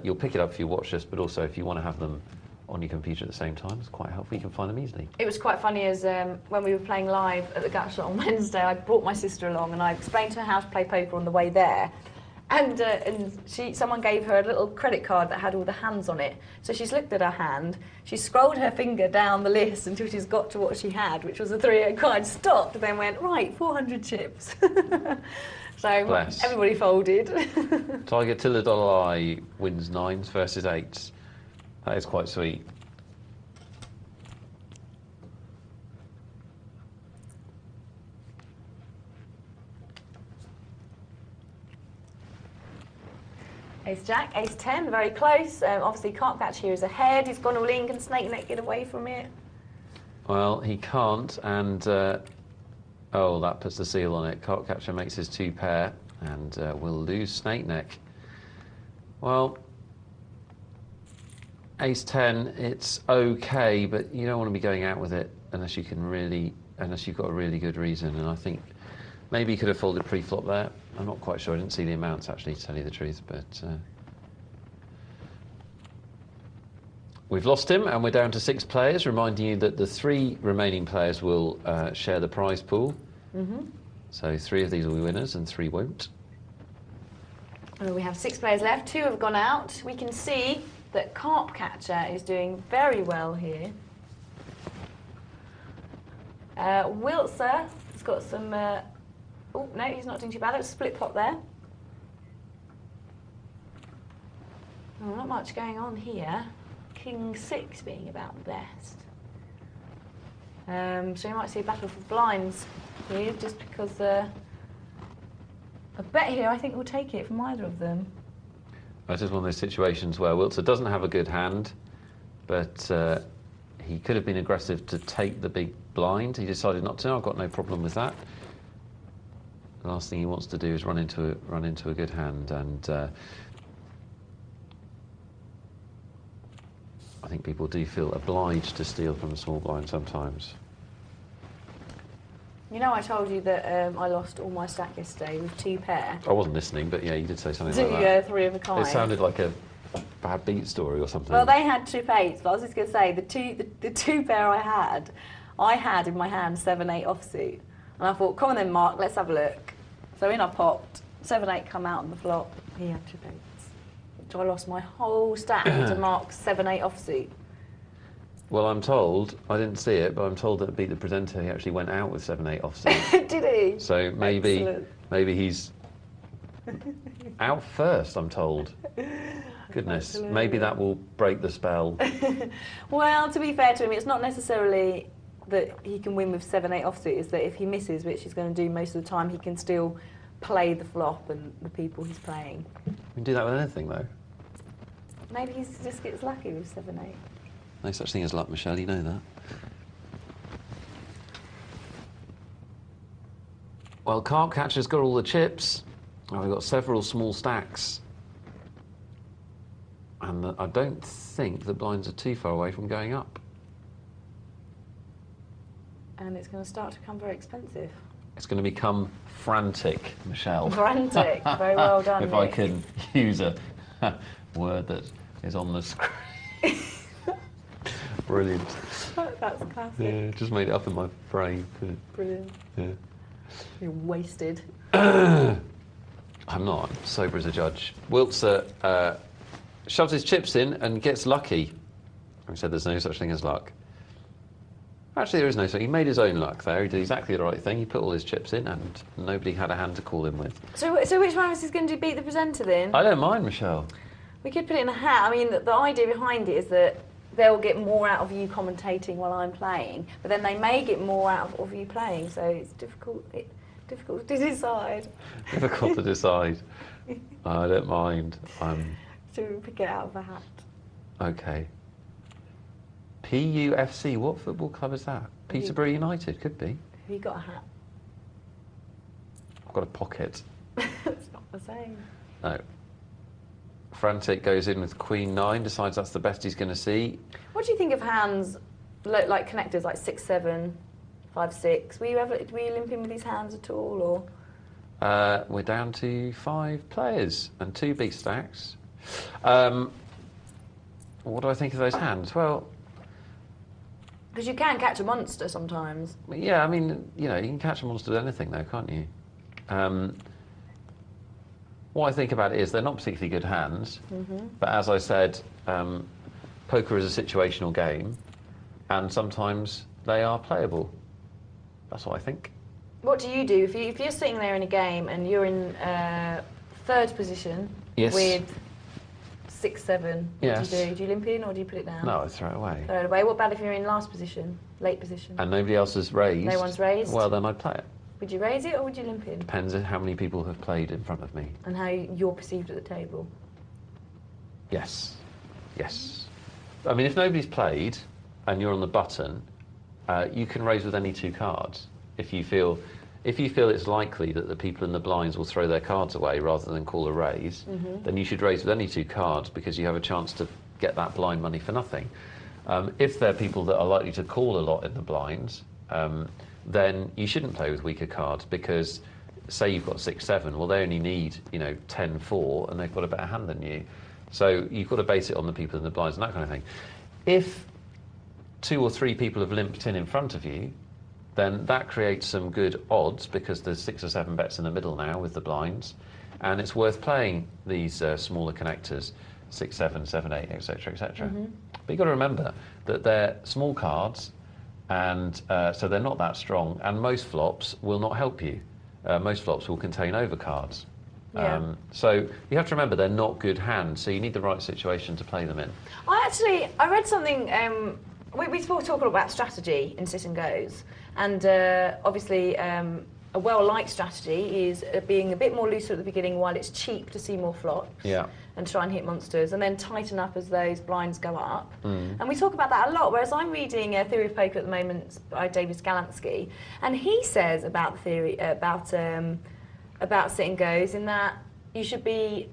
Speaker 2: you'll pick it up if you watch this, but also if you want to have them on your computer at the same time, it's quite helpful. You can find them easily.
Speaker 1: It was quite funny as when we were playing live at the Gat Shot on Wednesday, I brought my sister along and I explained to her how to play poker on the way there. And someone gave her a little credit card that had all the hands on it. So she's looked at her hand, she scrolled her finger down the list until she's got to what she had, which was a 3-8 card, stopped, and then went, right, 400 chips. So
Speaker 2: Bless.
Speaker 1: Everybody folded.
Speaker 2: Tiger Tiller Dollar I wins 9s versus 8s. That is quite sweet.
Speaker 1: Ace Jack, Ace 10, very close. Obviously Card Catcher here is ahead. He's gone all in. Can Snake Neck get away from it?
Speaker 2: Well, he can't, and oh, that puts the seal on it. Card Catcher makes his 2 pair, and will lose Snake Neck. Well, Ace 10, it's okay, but you don't want to be going out with it unless you can really, unless you've got a really good reason. And I think maybe he could have folded pre-flop there. I'm not quite sure. I didn't see the amounts actually, to tell you the truth, but we've lost him, and we're down to 6 players. Reminding you that the 3 remaining players will share the prize pool. So 3 of these will be winners, and 3 won't.
Speaker 1: We have 6 players left. 2 have gone out. We can see that Card Catcher is doing very well here. Wiltzer has got some... oh, no, he's not doing too bad. It was a split pot there. Oh, not much going on here. King 6 being about the best. So you might see a battle for blinds here, just because a bet here I think will take it from either of them.
Speaker 2: This is one of those situations where Wiltzer doesn't have a good hand, but he could have been aggressive to take the big blind. He decided not to. I've got no problem with that. The last thing he wants to do is run into a good hand, and I think people do feel obliged to steal from a small blind sometimes.
Speaker 1: You know, I told you that I lost all my stack yesterday with 2 pair.
Speaker 2: I wasn't listening, but yeah, you did say something like that.
Speaker 1: Yeah, 3 of a kind.
Speaker 2: It sounded like a bad beat story or something.
Speaker 1: Well, they had 2 8s, but I was just going to say the 2 pair I had in my hand 7-8 offsuit, and I thought, come on then, Mark, let's have a look. So in I popped, 7-8 come out on the flop. He had 2 8s, so I lost my whole stack to Mark's 7-8 offsuit.
Speaker 2: Well, I'm told, I didn't see it, but I'm told that Beat the Presenter, he actually went out with 7-8 offsuit.
Speaker 1: Did he?
Speaker 2: So maybe he's out first, I'm told. Goodness,
Speaker 1: Absolutely.
Speaker 2: Maybe that will break the spell.
Speaker 1: Well, to be fair to him, it's not necessarily that he can win with 7-8 offsuit, it's that if he misses, which he's going to do most of the time, he can still play the flop and the people he's playing.
Speaker 2: You can do that with anything, though.
Speaker 1: Maybe he just gets lucky with 7-8.
Speaker 2: No such thing as luck, Michelle, you know that. Well, Card Catcher's got all the chips. We've got several small stacks. And I don't think the blinds are too far away from going up.
Speaker 1: And it's going to start to become very expensive.
Speaker 2: It's going to become frantic, Michelle.
Speaker 1: Frantic. Very well done,
Speaker 2: If
Speaker 1: Nick.
Speaker 2: I can use a word that is on the screen. Brilliant.
Speaker 1: That's classic.
Speaker 2: Yeah, just made it up in my brain.
Speaker 1: Brilliant.
Speaker 2: Yeah.
Speaker 1: You're wasted.
Speaker 2: I'm not. I'm sober as a judge. Wiltzer shoves his chips in and gets lucky. I said there's no such thing as luck. Actually, there is no. So he made his own luck there. He did exactly the right thing. He put all his chips in, and nobody had a hand to call him with.
Speaker 1: So which one of us is going to beat the presenter then?
Speaker 2: I don't mind, Michelle.
Speaker 1: We could put it in a hat. I mean, the idea behind it is that they'll get more out of you commentating while I'm playing, but then they may get more out of you playing. So it's difficult to decide.
Speaker 2: Difficult to decide. I don't mind.
Speaker 1: So we pick it out of a hat.
Speaker 2: Okay. PUFC, what football club is that? Peterborough United, could be.
Speaker 1: Have you got a hat?
Speaker 2: I've got a pocket.
Speaker 1: It's not the same.
Speaker 2: No. Frantic goes in with Queen 9, decides that's the best he's going to see.
Speaker 1: What do you think of hands like connectors like 6-7, 5-6? Were you limping with these hands at all, or?
Speaker 2: We're down to 5 players and 2 big stacks. What do I think of those hands? Well,
Speaker 1: because you can catch a monster sometimes.
Speaker 2: yeah, I mean, you know, you can catch a monster with anything, though, can't you? What I think about it is they're not particularly good hands, but as I said, poker is a situational game, and sometimes they are playable. That's what I think.
Speaker 1: What do you do if you're sitting there in a game and you're in third position with 6-7? What do you do? Do you limp in or do you put it down?
Speaker 2: No, I throw it away.
Speaker 1: Throw it away. What about if you're in last position, late position?
Speaker 2: And nobody else has raised.
Speaker 1: No one's raised?
Speaker 2: Well, then I'd play it.
Speaker 1: Would you raise it or would you limp in?
Speaker 2: Depends on how many people have played in front of me.
Speaker 1: And how you're perceived at the table?
Speaker 2: Yes. Yes. I mean, if nobody's played and you're on the button, you can raise with any 2 cards. If you feel it's likely that the people in the blinds will throw their cards away rather than call a raise, then you should raise with any 2 cards because you have a chance to get that blind money for nothing. If they're people that are likely to call a lot in the blinds, then you shouldn't play with weaker cards because, say you've got 6-7, well, they only need 10-4 and they've got a better hand than you. So you've got to base it on the people in the blinds and that kind of thing. If 2 or 3 people have limped in front of you, then that creates some good odds because there's 6 or 7 bets in the middle now with the blinds, and it's worth playing these smaller connectors, 6-7, 7-8, etc., etc. But you've got to remember that they're small cards, and so they're not that strong, and most flops will not help you. Most flops will contain overcards.
Speaker 1: Yeah.
Speaker 2: So you have to remember they're not good hands, so you need the right situation to play them in.
Speaker 1: I read something, we talk a lot about strategy in sit and goes, and obviously a well-liked strategy is being a bit more looser at the beginning while it's cheap to see more flops.
Speaker 2: Yeah.
Speaker 1: And try and hit monsters, and then tighten up as those blinds go up. And we talk about that a lot, whereas I'm reading a Theory of Poker at the moment by David Skalansky, and he says about the theory, about sit and goes, in that you should be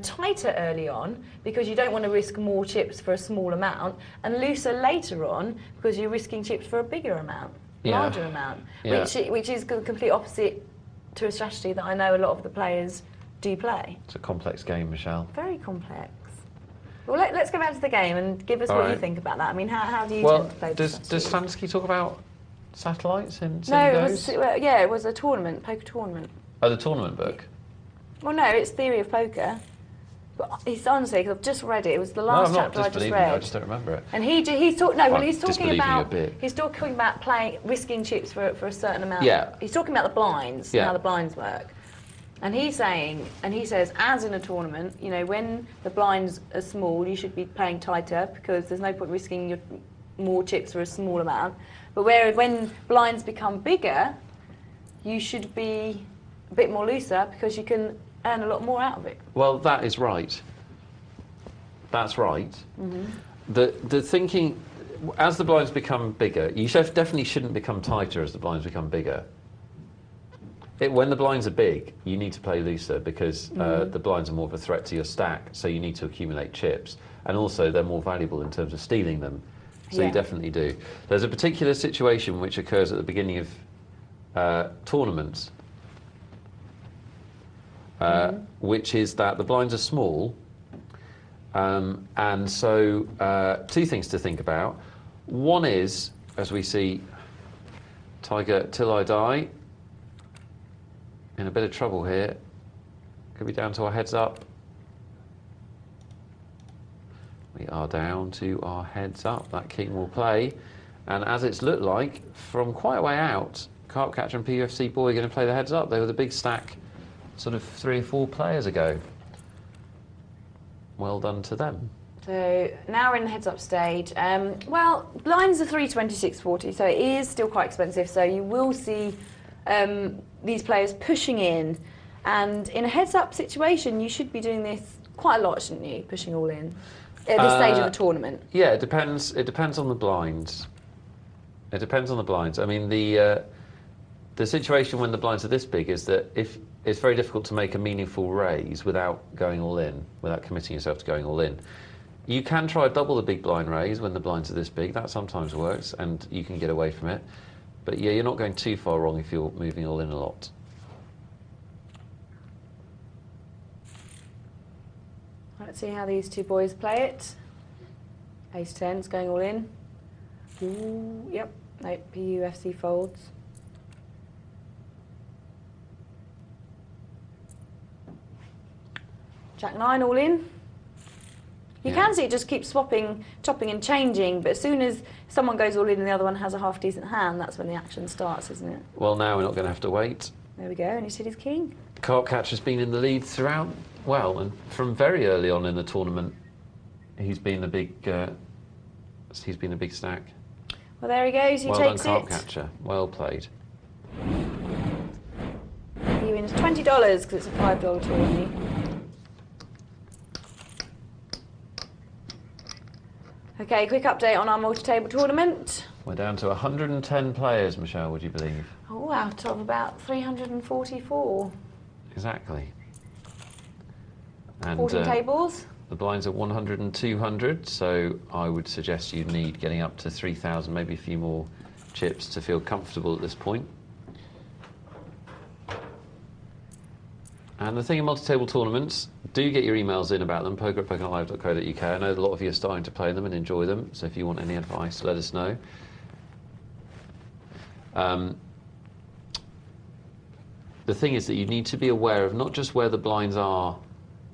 Speaker 1: tighter early on because you don't want to risk more chips for a small amount, and looser later on because you're risking chips for a bigger amount, larger amount, which is the complete opposite to a strategy that I know a lot of the players do play.
Speaker 2: It's a complex game, Michelle.
Speaker 1: Very complex. Well, let's go back to the game and give us what you think about that. I mean, how do you tend to play the strategy?
Speaker 2: Does Slansky talk about satellites in
Speaker 1: No, it was a tournament, poker tournament.
Speaker 2: Oh, the tournament book?
Speaker 1: Well, no, it's Theory of Poker. But it's honestly, because I've just read it. It was the last chapter I just read.
Speaker 2: I just don't remember it.
Speaker 1: And he's talking about playing, risking chips for a certain amount.
Speaker 2: Yeah.
Speaker 1: He's talking about the blinds, and how the blinds work. And he says, as in a tournament, when the blinds are small, you should be playing tighter because there's no point risking more chips for a small amount. But when blinds become bigger, you should be a bit more looser because you can earn a lot more out of it.
Speaker 2: Well, that is right. That's right. The thinking, as the blinds become bigger, you definitely shouldn't become tighter as the blinds become bigger. When the blinds are big, you need to play looser because the blinds are more of a threat to your stack, so you need to accumulate chips. And also, they're more valuable in terms of stealing them. So you definitely do. There's a particular situation which occurs at the beginning of tournaments, which is that the blinds are small. And so 2 things to think about. One is, as we see Tiger Till I Die, in a bit of trouble here. Could be down to our heads up. We are down to our heads up. That king will play. And as it's looked like, from quite a way out, Carpcatcher and PUFC Boy are going to play the heads up. They were the big stack sort of 3 or 4 players ago. Well done to them.
Speaker 1: So now we're in the heads up stage. Well, blinds are 326.40, so it is still quite expensive. So you will see these players pushing in. And in a heads up situation, you should be doing this quite a lot, shouldn't you? Pushing all in at this stage of the tournament.
Speaker 2: Yeah, it depends. It depends on the blinds. It depends on the blinds. I mean, the situation when the blinds are this big is that if it's very difficult to make a meaningful raise without going all in, without committing yourself to going all in. You can try double the big blind raise when the blinds are this big. That sometimes works, and you can get away from it. But yeah, you're not going too far wrong if you're moving all in a lot.
Speaker 1: Let's see how these two boys play it. Ace 10's going all in. Ooh, yep. No, PUFC folds. Jack 9 all in. You can see it just keeps swapping, topping and changing, but as soon as someone goes all in and the other one has a half decent hand, that's when the action starts, isn't it?
Speaker 2: Well, now we're not going to have to wait.
Speaker 1: There we go, and he's hit his king.
Speaker 2: Carpcatcher's been in the lead throughout, well, and from very early on in the tournament, he's been the big stack.
Speaker 1: Well, there he goes, he takes it.
Speaker 2: Well done, Carpcatcher. Well played.
Speaker 1: He wins $20 because it's a $5 tournament. Okay, quick update on our multi-table tournament.
Speaker 2: We're down to 110 players, Michelle, would you believe?
Speaker 1: Oh, out of about 344.
Speaker 2: Exactly. And
Speaker 1: 14 tables.
Speaker 2: the blinds are 100 and 200, so I would suggest you need getting up to 3,000, maybe a few more chips to feel comfortable at this point. And the thing in multi-table tournaments, do get your emails in about them, poker@pokerlive.co.uk. I know a lot of you are starting to play them and enjoy them, so if you want any advice, let us know. The thing is that you need to be aware of not just where the blinds are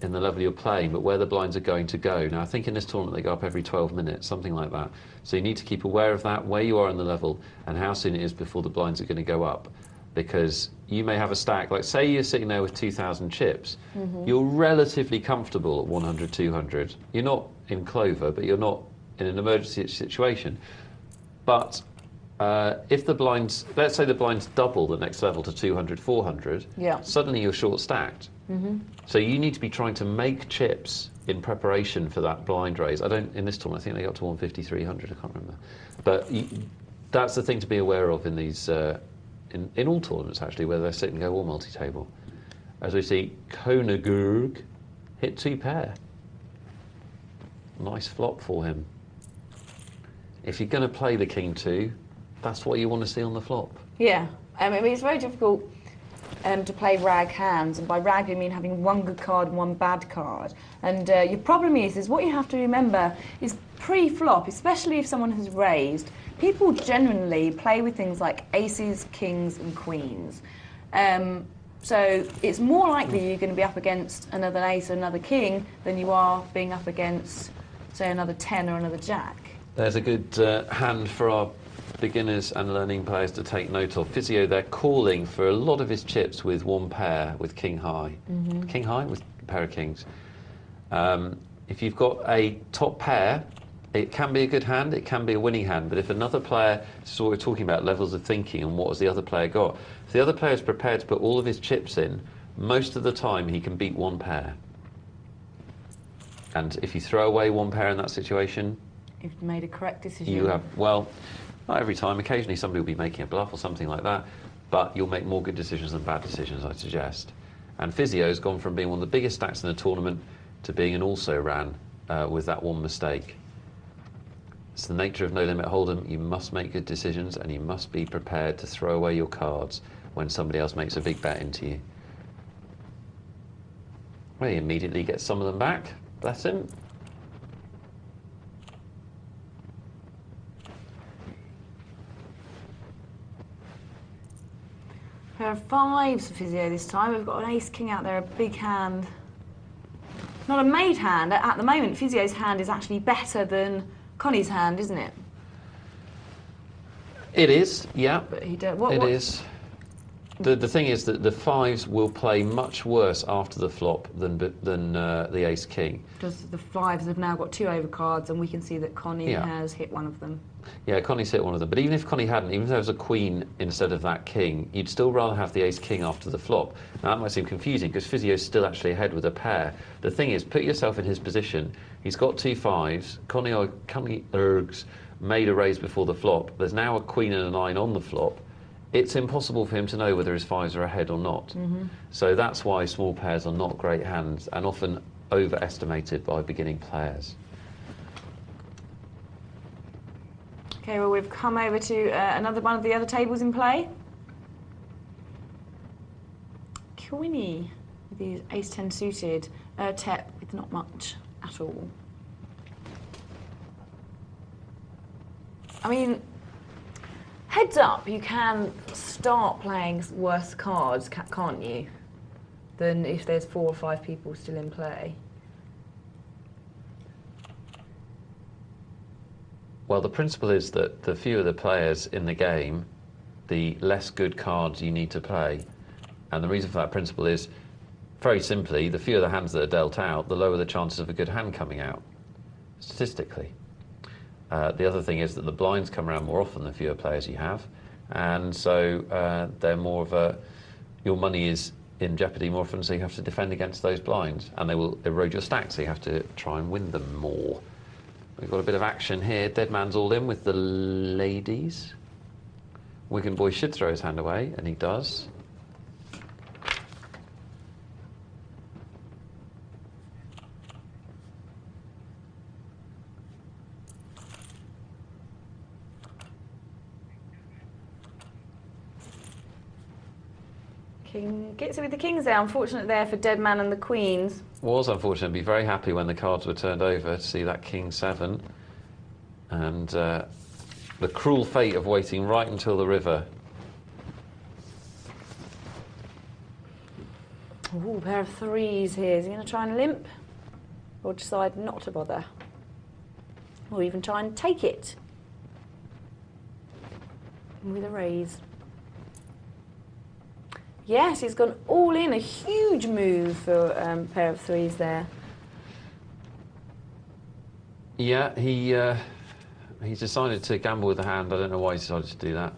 Speaker 2: in the level you're playing, but where the blinds are going to go. Now, I think in this tournament they go up every 12 minutes, something like that. So you need to keep aware of that, where you are in the level, and how soon it is before the blinds are going to go up. Because you may have a stack, like say you're sitting there with 2,000 chips, you're relatively comfortable at 100, 200. You're not in clover, but you're not in an emergency situation. But if the blinds, let's say the blinds double the next level to 200, 400, suddenly you're short stacked. So you need to be trying to make chips in preparation for that blind raise. In this tournament, I think they got to 150, 300, I can't remember. But that's the thing to be aware of in these, in all tournaments actually, whether they're sit and go or multi-table. As we see, Konagurg hit 2 pair. Nice flop for him. If you're going to play the king 2, that's what you want to see on the flop. Yeah,
Speaker 1: I mean it's very difficult to play rag hands, and by rag I mean having one good card and one bad card. And your problem is what you have to remember is pre-flop, especially if someone has raised, people generally play with things like aces, kings and queens. So it's more likely you're going to be up against another ace or another king than you are being up against, say, another 10 or another jack.
Speaker 2: There's a good hand for our beginners and learning players to take note of. Physio, they're calling for a lot of his chips with 1 pair, with king high. King high with a pair of kings. If you've got a top pair, it can be a good hand, it can be a winning hand, but if another player, this is what we're talking about, levels of thinking and what has the other player got. If the other player is prepared to put all of his chips in, most of the time he can beat 1 pair. And if you throw away 1 pair in that situation,
Speaker 1: you've made a correct decision.
Speaker 2: You have, well, not every time. Occasionally somebody will be making a bluff or something like that, but you'll make more good decisions than bad decisions, I'd suggest. And Physio's gone from being one of the biggest stacks in the tournament to being an also-ran with that 1 mistake. It's the nature of No Limit Hold'em. You must make good decisions and you must be prepared to throw away your cards when somebody else makes a big bet into you. Well, he immediately gets some of them back. Bless him.
Speaker 1: Pair of 5s for Physio this time. We've got an ace king out there, a big hand. Not a made hand. At the moment, Physio's hand is actually better than Connie's hand, isn't it?
Speaker 2: It is, yeah.
Speaker 1: But he don't.
Speaker 2: It is. The thing is that the 5s will play much worse after the flop than the ace king.
Speaker 1: Because the 5s have now got 2 overcards, and we can see that Connie has hit one of them.
Speaker 2: Yeah, Connie's hit one of them. But even if Connie hadn't, even if there was a queen instead of that king, you'd still rather have the ace king after the flop. Now that might seem confusing because Physio's still actually ahead with a pair. The thing is, put yourself in his position. He's got 2 5s. Connie Ergs made a raise before the flop. There's now a queen and a 9 on the flop. It's impossible for him to know whether his 5s are ahead or not. So that's why small pairs are not great hands and often overestimated by beginning players.
Speaker 1: Okay, well, we've come over to another one of the other tables in play. Queenie with his ace-10 suited. Tep with not much at all. I mean, heads up, you can start playing worse cards, can't you? Than if there's 4 or 5 people still in play.
Speaker 2: Well, the principle is that the fewer the players in the game, the less good cards you need to play. And the reason for that principle is, very simply, the fewer the hands that are dealt out, the lower the chances of a good hand coming out, statistically. The other thing is that the blinds come around more often the fewer players you have. And so they're more of a, your money is in jeopardy more often, so you have to defend against those blinds. And they will erode your stack, so you have to try and win them more. We've got a bit of action here. Dead man's all in with the ladies. Wigan boy should throw his hand away, and he does.
Speaker 1: King gets it with the kings there. Unfortunate there for dead man and the queens.
Speaker 2: Was unfortunate. Be very happy when the cards were turned over to see that king 7, and the cruel fate of waiting right until the river.
Speaker 1: Ooh, pair of 3s here. Is he going to try and limp, or decide not to bother, or even try and take it with a raise? Yes, he's gone all in. A huge move for a pair of 3s there.
Speaker 2: Yeah, he's decided to gamble with the hand. I don't know why he decided to do that.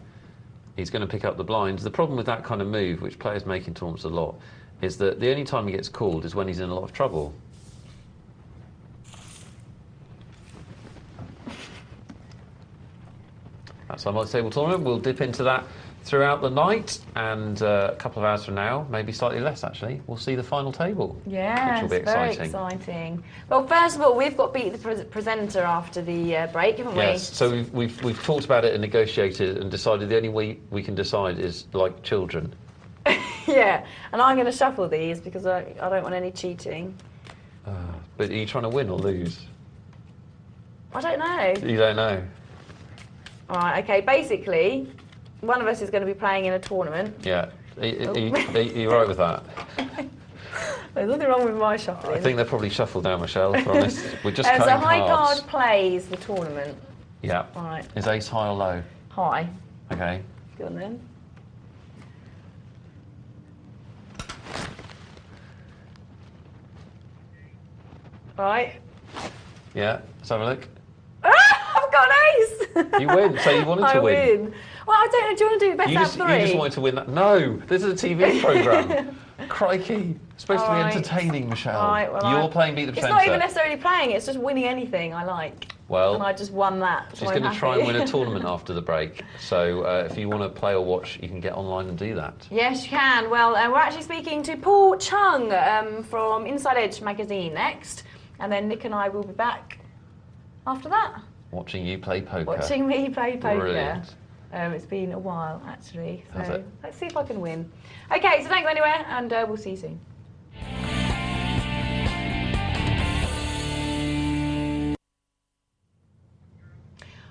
Speaker 2: He's going to pick up the blinds. The problem with that kind of move, which players make in tournaments a lot, is that the only time he gets called is when he's in a lot of trouble. That's our multi-table tournament. We'll dip into that throughout the night, and a couple of hours from now, maybe slightly less actually, we'll see the final table.
Speaker 1: Yes,
Speaker 2: which will be
Speaker 1: very exciting. Well, first of all, we've got beat the presenter after the break, haven't we?
Speaker 2: Yes, so we've talked about it and negotiated and decided the only way we can decide is like children.
Speaker 1: Yeah, and I'm going to shuffle these because I don't want any cheating.
Speaker 2: But are you trying to win or lose?
Speaker 1: I don't know.
Speaker 2: You don't know?
Speaker 1: All right, okay, basically, one of us is going to be playing in a tournament.
Speaker 2: Yeah. Are you right with that?
Speaker 1: There's nothing wrong with my shuffling.
Speaker 2: I think they're probably shuffled down, Michelle, to be honest. We're just cutting
Speaker 1: so high
Speaker 2: cards.
Speaker 1: card plays the tournament.
Speaker 2: Yeah.
Speaker 1: All right.
Speaker 2: Is ace high or low?
Speaker 1: High.
Speaker 2: Okay.
Speaker 1: Go on then. Right.
Speaker 2: Yeah, let's have a look.
Speaker 1: I've got an ace!
Speaker 2: You win, so you wanted to win.
Speaker 1: I win. Well, I don't know, do you want to do best out of 3?
Speaker 2: You just wanted to win that. No, this is a TV programme. Crikey. It's supposed to be entertaining, Michelle.
Speaker 1: Right, well,
Speaker 2: you're playing Beat the Presenter.
Speaker 1: It's not even necessarily playing, it's just winning anything I like.
Speaker 2: Well,
Speaker 1: and I just won that.
Speaker 2: She's going to try and win a tournament after the break. So if you want to play or watch, you can get online and do that.
Speaker 1: Yes, you can. Well, we're actually speaking to Paul Chung from Inside Edge magazine next. And then Nick and I will be back after that.
Speaker 2: Watching you play poker.
Speaker 1: Watching me play poker.
Speaker 2: Brilliant.
Speaker 1: It's been a while, actually. So let's see if I can win. Okay, so don't go anywhere, and we'll see you soon.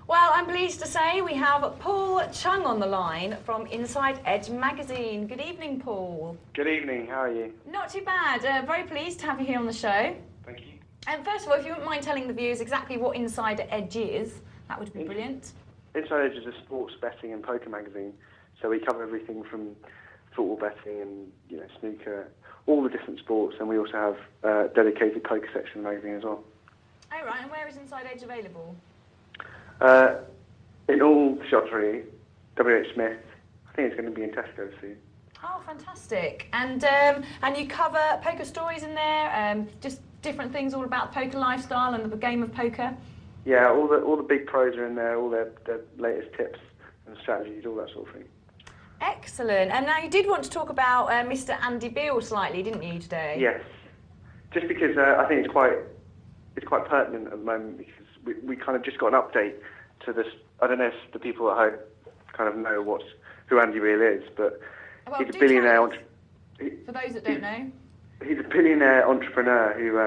Speaker 1: Well, I'm pleased to say we have Paul Chung on the line from Inside Edge magazine. Good evening, Paul.
Speaker 3: Good evening, how are you?
Speaker 1: Not too bad. Very pleased to have you here on the show.
Speaker 3: Thank you.
Speaker 1: And first of all, if you wouldn't mind telling the viewers exactly what Inside Edge is, that would be brilliant.
Speaker 3: Inside Edge is a sports betting and poker magazine, so we cover everything from football betting and snooker, all the different sports, and we also have a dedicated poker section of the magazine as well.
Speaker 1: Oh right, and where is Inside Edge available?
Speaker 3: In all shops really. WH Smith. I think it's going to be in Tesco soon.
Speaker 1: Oh, fantastic! And you cover poker stories in there, just different things all about poker lifestyle and the game of poker.
Speaker 3: Yeah, all the big pros are in there, all their latest tips and strategies, all that sort of thing.
Speaker 1: Excellent. And now you did want to talk about Mr. Andy Beale slightly, didn't you, today?
Speaker 3: Yes. Just because I think it's quite pertinent at the moment, because we kind of just got an update to this. I don't know if the people at home kind of know who Andy Beale is, but he's a billionaire.
Speaker 1: For those that don't know.
Speaker 3: He's a billionaire entrepreneur who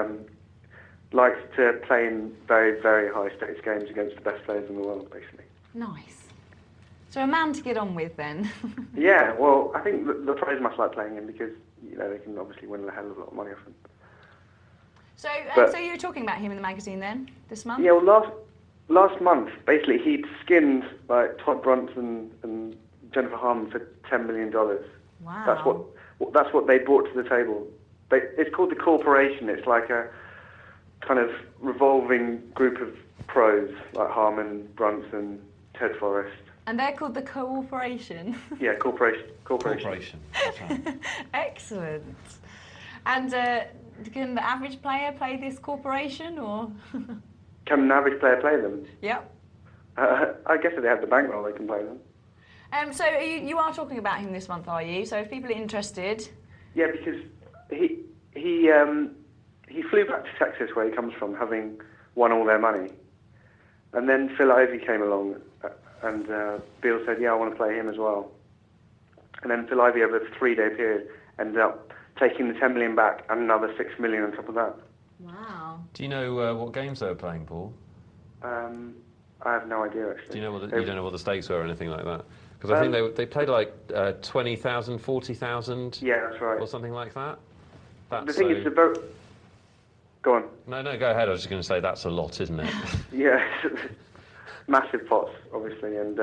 Speaker 3: likes to play in very, very high stakes games against the best players in the world, basically.
Speaker 1: Nice. So a man to get on with then.
Speaker 3: Yeah, well, I think the pros must like playing him because they can obviously win a hell of a lot of money off him.
Speaker 1: So, so you were talking about him in the magazine then this month?
Speaker 3: Yeah, well, last month basically he'd skinned like Todd Brunson and Jennifer Harmon for $10 million.
Speaker 1: Wow.
Speaker 3: That's what they brought to the table. It's called the Corporation. It's like a kind of revolving group of pros like Harmon, Brunson, Ted Forrest.
Speaker 1: And they're called the Corporation.
Speaker 3: Yeah, Corporation.
Speaker 2: That's right.
Speaker 1: Excellent. And can the average player play this Corporation, or?
Speaker 3: Can an average player play them?
Speaker 1: Yep.
Speaker 3: I guess if they have the bankroll, they can play them.
Speaker 1: So you are talking about him this month, are you? So if people are interested.
Speaker 3: Yeah, because he flew back to Texas, where he comes from, having won all their money, and then Phil Ivey came along. And Beale said, yeah, I want to play him as well. And then Phil Ivey, over a 3-day period, ended up taking the $10 million back and another $6 million on top of that.
Speaker 1: Wow.
Speaker 2: Do you know what games they were playing, Paul?
Speaker 3: I have no idea, actually.
Speaker 2: Do you know you don't know what the stakes were or anything like that? Because I think they played like 20,000, 40,000.
Speaker 3: Yeah, that's right.
Speaker 2: Or something like that.
Speaker 3: The thing is, go on.
Speaker 2: No, go ahead. I was just going to say that's a lot, isn't it?
Speaker 3: Yeah. Massive pots, obviously, and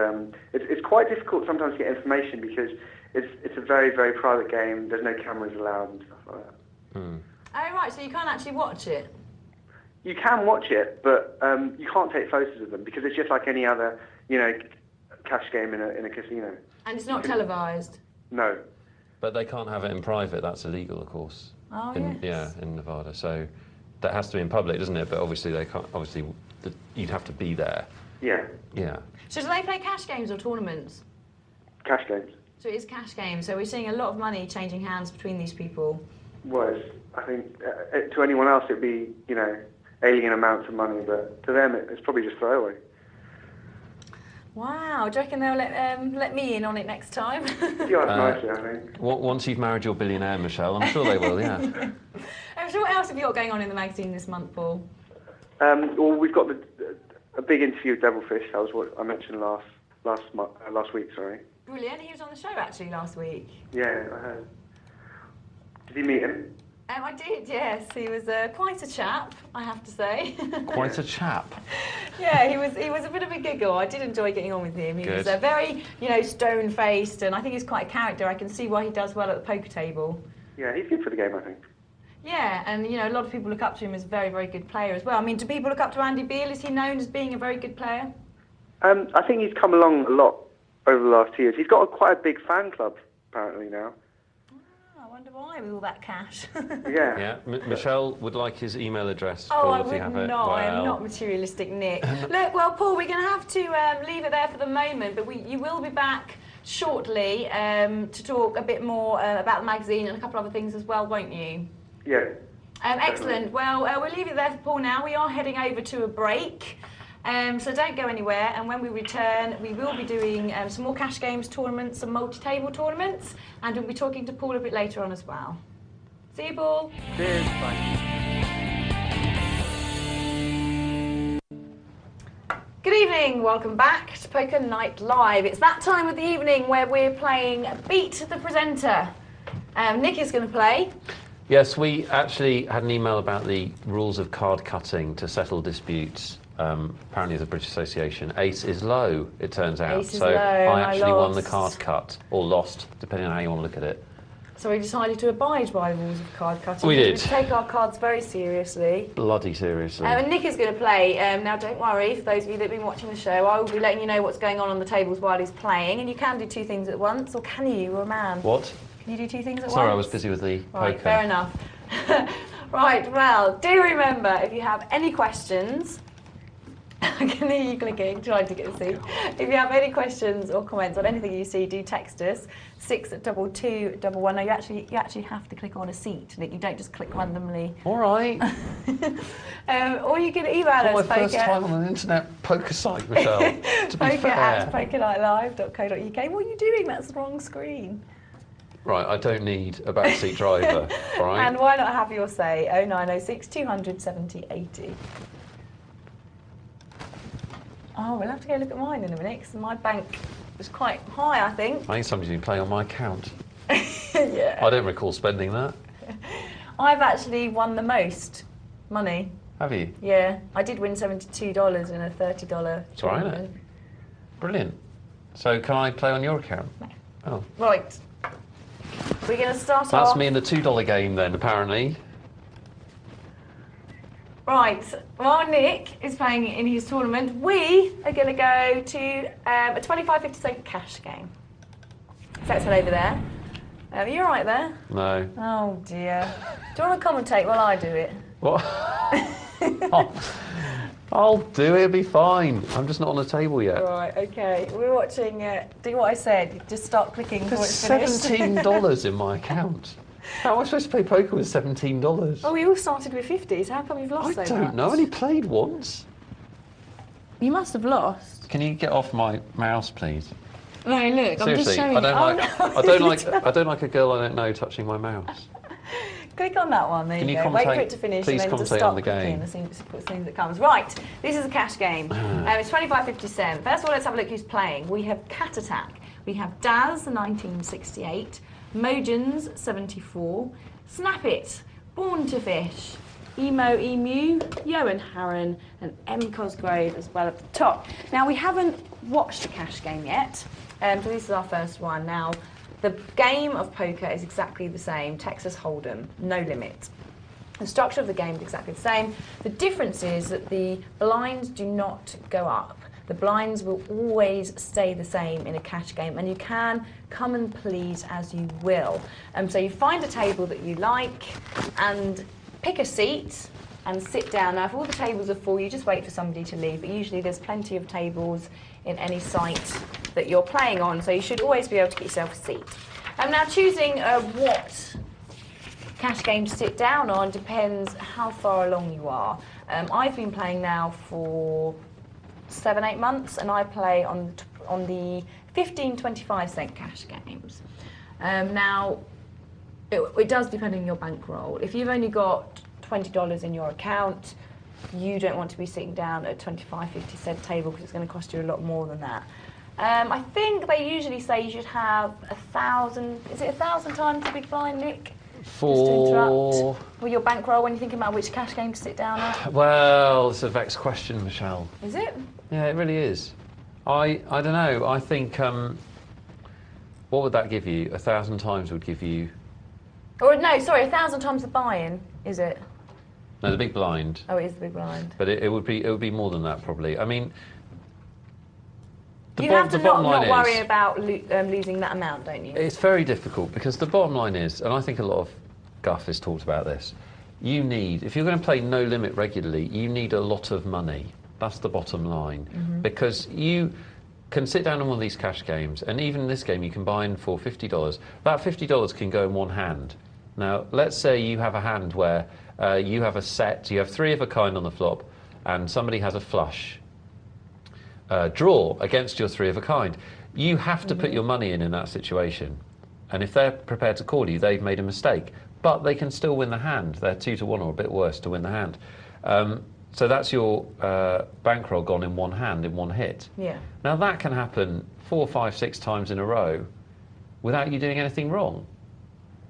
Speaker 3: it's quite difficult sometimes to get information because it's a very, very private game. There's no cameras allowed and stuff like that.
Speaker 2: Hmm.
Speaker 1: Oh right, so you can't actually watch it.
Speaker 3: You can watch it, but you can't take photos of them because it's just like any other, cash game in a casino.
Speaker 1: And it's not televised.
Speaker 3: No.
Speaker 2: But they can't have it in private. That's illegal, of course.
Speaker 1: Oh
Speaker 2: yes.
Speaker 1: yes.
Speaker 2: Yeah, in Nevada. So that has to be in public, doesn't it? But obviously they can't. Obviously, you'd have to be there.
Speaker 3: Yeah.
Speaker 2: Yeah.
Speaker 1: So do they play cash games or tournaments?
Speaker 3: Cash games.
Speaker 1: So it is cash games. So we're seeing a lot of money changing hands between these people.
Speaker 3: Was I think to anyone else it'd be alien amounts of money, but to them it's probably just throwaway.
Speaker 1: Wow, do you reckon they'll let me in on it next time?
Speaker 3: Yeah, that's nice, I think.
Speaker 2: Once you've married your billionaire, Michelle, I'm sure they will. Yeah.
Speaker 1: So what else have you got going on in the magazine this month, Paul?
Speaker 3: Well, we've got a big interview with Devilfish. That was what I mentioned last week. Sorry.
Speaker 1: Brilliant. He was on the show actually last week.
Speaker 3: Yeah, I heard. Did you meet him?
Speaker 1: I did, yes. He was quite a chap, I have to say.
Speaker 2: Quite a chap.
Speaker 1: Yeah, he was a bit of a giggle. I did enjoy getting on with him. He was very, stone-faced, and I think he's quite a character. I can see why he does well at the poker table.
Speaker 3: Yeah, he's good for the game, I think.
Speaker 1: Yeah, and a lot of people look up to him as a very, very good player as well. I mean, do people look up to Andy Beale? Is he known as being a very good player?
Speaker 3: I think he's come along a lot over the last 2 years. He's got quite a big fan club, apparently, now.
Speaker 1: I wonder why, with all that cash.
Speaker 3: Yeah.
Speaker 2: Michelle would like his email address.
Speaker 1: Oh,
Speaker 2: Paul,
Speaker 1: I
Speaker 2: if you
Speaker 1: would
Speaker 2: have it.
Speaker 1: not.
Speaker 2: Well.
Speaker 1: I am not materialistic, Nick. Look, well, Paul, we're going to have to leave it there for the moment, but you will be back shortly to talk a bit more about the magazine and a couple other things as well, won't you?
Speaker 3: Yeah.
Speaker 1: Excellent. Well, we'll leave it there for Paul now. We are heading over to a break. So don't go anywhere, and when we return we will be doing some more cash games tournaments, some multi-table tournaments, and we'll be talking to Paul a bit later on as well. See you, Paul.
Speaker 3: Cheers. Bye.
Speaker 1: Good evening, welcome back to Poker Night Live. It's that time of the evening where we're playing Beat the Presenter. Nick is going to play.
Speaker 2: Yes, we actually had an email about the rules of card cutting to settle disputes. apparently the British Association. Ace is low, it turns out.
Speaker 1: Ace is
Speaker 2: so
Speaker 1: low,
Speaker 2: I actually won the
Speaker 1: lost.
Speaker 2: card cut, or lost, depending on how you want to look at it.
Speaker 1: So we decided to abide by the rules of card cutting.
Speaker 2: We did.
Speaker 1: We take our cards very seriously.
Speaker 2: Bloody seriously.
Speaker 1: And Nick is going to play. Now, don't worry, for those of you that have been watching the show, I will be letting you know what's going on the tables while he's playing. And you can do 2 things at once, or can you? You're a man.
Speaker 2: What?
Speaker 1: Can you do 2 things at once?
Speaker 2: Sorry, I was busy with the
Speaker 1: Right,
Speaker 2: poker.
Speaker 1: fair enough. Right, well, do remember, if you have any questions, I can hear you clicking, trying to get a seat. If you have any questions or comments on anything you see, do text us, 62211. No, you actually have to click on a seat, Nick. You don't just click randomly.
Speaker 2: All right.
Speaker 1: Or you can email
Speaker 2: My
Speaker 1: us,
Speaker 2: first time on an internet poker site, Michelle, to be fair.
Speaker 1: poker@pokernightlive.co.uk. What are you doing? That's the wrong screen.
Speaker 2: Right, I don't need a backseat driver, all right?
Speaker 1: And why not have your say? 0906 200 70 80. Oh, we'll have to go look at mine in a minute, because my bank was quite high, I think.
Speaker 2: I think somebody's been playing on my account.
Speaker 1: Yeah.
Speaker 2: I don't recall spending that.
Speaker 1: I've actually won the most money.
Speaker 2: Have you?
Speaker 1: Yeah, I did win $72 in a $30
Speaker 2: It's all right, isn't it? Brilliant. So can I play on your account?
Speaker 1: No.
Speaker 2: Oh.
Speaker 1: Right. We're going to start
Speaker 2: That's
Speaker 1: off.
Speaker 2: me in the $2 game then, apparently.
Speaker 1: Right, while Nick is playing in his tournament, we are going to go to a 25-50 cent cash game. So let's head over there. Are you all right there?
Speaker 2: No.
Speaker 1: Oh dear. Do you want to commentate while I do it?
Speaker 2: What? I'll do it, it'll be fine. I'm just not on the table yet.
Speaker 1: Right, okay. We're watching, do what I said, just start clicking before
Speaker 2: There's
Speaker 1: it's finished.
Speaker 2: $17 in my account. How am I supposed to play poker with $17?
Speaker 1: Oh, we all started with 50s. How come you've lost so
Speaker 2: I
Speaker 1: much?
Speaker 2: don't know, I only played once.
Speaker 1: You must have lost.
Speaker 2: Can you get off my mouse, please?
Speaker 1: No, look, I'm just
Speaker 2: Seriously,
Speaker 1: showing
Speaker 2: I don't
Speaker 1: you.
Speaker 2: like.
Speaker 1: Oh, no.
Speaker 2: I don't like a girl I don't know touching my mouse.
Speaker 1: Click on that one, there
Speaker 2: Can
Speaker 1: you
Speaker 2: you
Speaker 1: go. Wait for
Speaker 2: commentate-
Speaker 1: it to finish
Speaker 2: please
Speaker 1: and then just
Speaker 2: commentate
Speaker 1: start
Speaker 2: on the
Speaker 1: clicking
Speaker 2: game.
Speaker 1: as soon as it comes. Right, this is a cash game. It's 25-50 cent. First of all, let's have a look who's playing. We have Cat Attack. We have Daz, 1968. Mojans, 74. Snap It, Born to Fish. Emo Emu, Johan Harron, and M. Cosgrove as well at the top. Now, we haven't watched the cash game yet, so this is our first one. Now, the game of poker is exactly the same, Texas Hold'em, no limit. The structure of the game is exactly the same. The difference is that the blinds do not go up. The blinds will always stay the same in a cash game, and you can come and please as you will. So you find a table that you like and pick a seat and sit down. Now, if all the tables are full, you just wait for somebody to leave, but usually there's plenty of tables in any site that you're playing on, so you should always be able to get yourself a seat. Now, choosing what cash game to sit down on depends how far along you are. I've been playing now for 7-8 months, and I play on the 15-25 cent cash games. Now, it does depend on your bankroll. If you've only got $20 in your account, you don't want to be sitting down at a 25-50 cent table because it's going to cost you a lot more than that. I think they usually say you should have 1,000. Is it 1,000 times the big blind, Nick? Just to interrupt. For your bankroll when you're thinking about which cash game to sit down at?
Speaker 2: Well, it's a vexed question, Michelle.
Speaker 1: Is it?
Speaker 2: Yeah, it really is. I don't know. I think what would that give you? 1,000 times would give you.
Speaker 1: Or no, sorry, 1,000 times the buy-in. Is it?
Speaker 2: No, the big blind.
Speaker 1: Oh, it is the big blind.
Speaker 2: But it would be more than that probably. I mean,
Speaker 1: You have to not
Speaker 2: line
Speaker 1: worry
Speaker 2: is,
Speaker 1: about losing that amount, don't you?
Speaker 2: It's very difficult because the bottom line is, and I think a lot of guff has talked about this. You need, if you're going to play no limit regularly, you need a lot of money. That's the bottom line, because you can sit down on one of these cash games, and even in this game you can buy in for $50. That $50 can go in one hand. Now, let's say you have a hand where you have a set, you have 3 of a kind on the flop, and somebody has a flush draw against your 3 of a kind. You have to put your money in that situation, and if they're prepared to call you, they've made a mistake. But they can still win the hand. They're 2-1 or a bit worse to win the hand. So that's your bankroll gone in one hand, in one hit.
Speaker 1: Yeah.
Speaker 2: Now that can happen 4, 5, 6 times in a row without you doing anything wrong.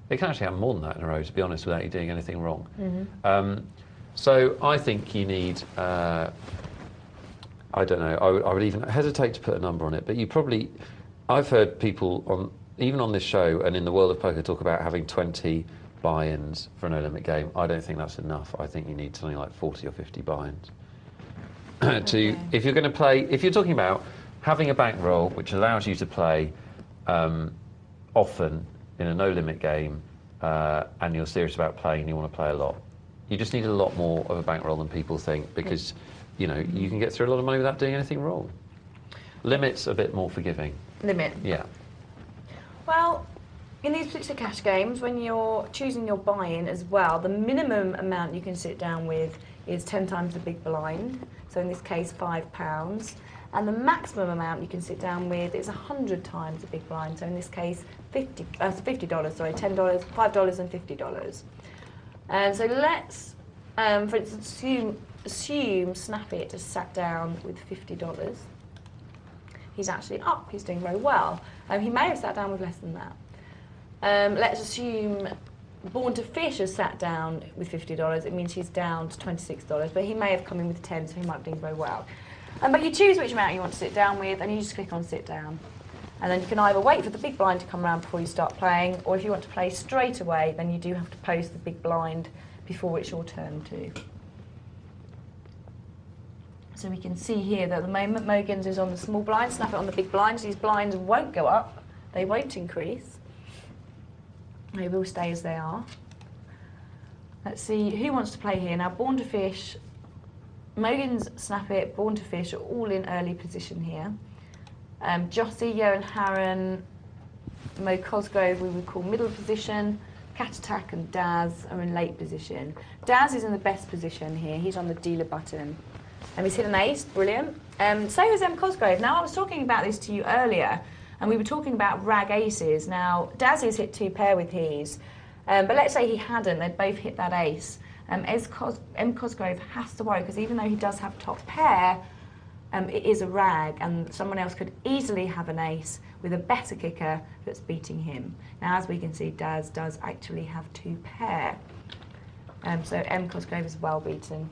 Speaker 2: It can actually happen more than that in a row, to be honest, without you doing anything wrong. So I think you need I don't know. I would even hesitate to put a number on it. But you probably, I've heard people even on this show and in the world of poker talk about having 20 buy-ins for a no limit game. I don't think that's enough. I think you need something like 40 or 50 buy-ins.
Speaker 1: Okay.
Speaker 2: If you're going to play, if you're talking about having a bankroll which allows you to play often in a no limit game, and you're serious about playing and you want to play a lot, you just need a lot more of a bankroll than people think, because you know you can get through a lot of money without doing anything wrong. Limit's a bit more forgiving.
Speaker 1: Limit.
Speaker 2: Yeah.
Speaker 1: Well, in these particular cash games, when you're choosing your buy-in as well, the minimum amount you can sit down with is 10 times the big blind. So in this case, £5. And the maximum amount you can sit down with is 100 times the big blind. So in this case, $50, sorry, $10, $5 and $50. And so let's, for instance, assume Snap-It has sat down with $50. He's actually up, he's doing very well. He may have sat down with less than that. Let's assume Born to Fish has sat down with $50. It means he's down to $26, but he may have come in with 10, so he might be doing very well. But you choose which amount you want to sit down with, and you just click on sit down. And then you can either wait for the big blind to come around before you start playing, or if you want to play straight away, then you do have to post the big blind before it's your turn too. So we can see here that at the moment Mogans is on the small blind, Snap It on the big blinds. These blinds won't go up, they won't increase. They will stay as they are. Let's see who wants to play here. Now Born to Fish, Mogans, Snap It, Born to Fish are all in early position here. Jossie, Johan Harron, Mo Cosgrove we would call middle position. Cat Attack and Daz are in late position. Daz is in the best position here. He's on the dealer button. He's hit an ace, brilliant. So is Cosgrove. Now I was talking about this to you earlier, and we were talking about rag aces. Now Daz has hit 2 pair with his, but let's say he hadn't, they'd both hit that ace. Cosgrove has to worry, because even though he does have top pair, it is a rag, and someone else could easily have an ace with a better kicker that's beating him. Now, as we can see, Daz does actually have 2 pair. So Cosgrove is well beaten.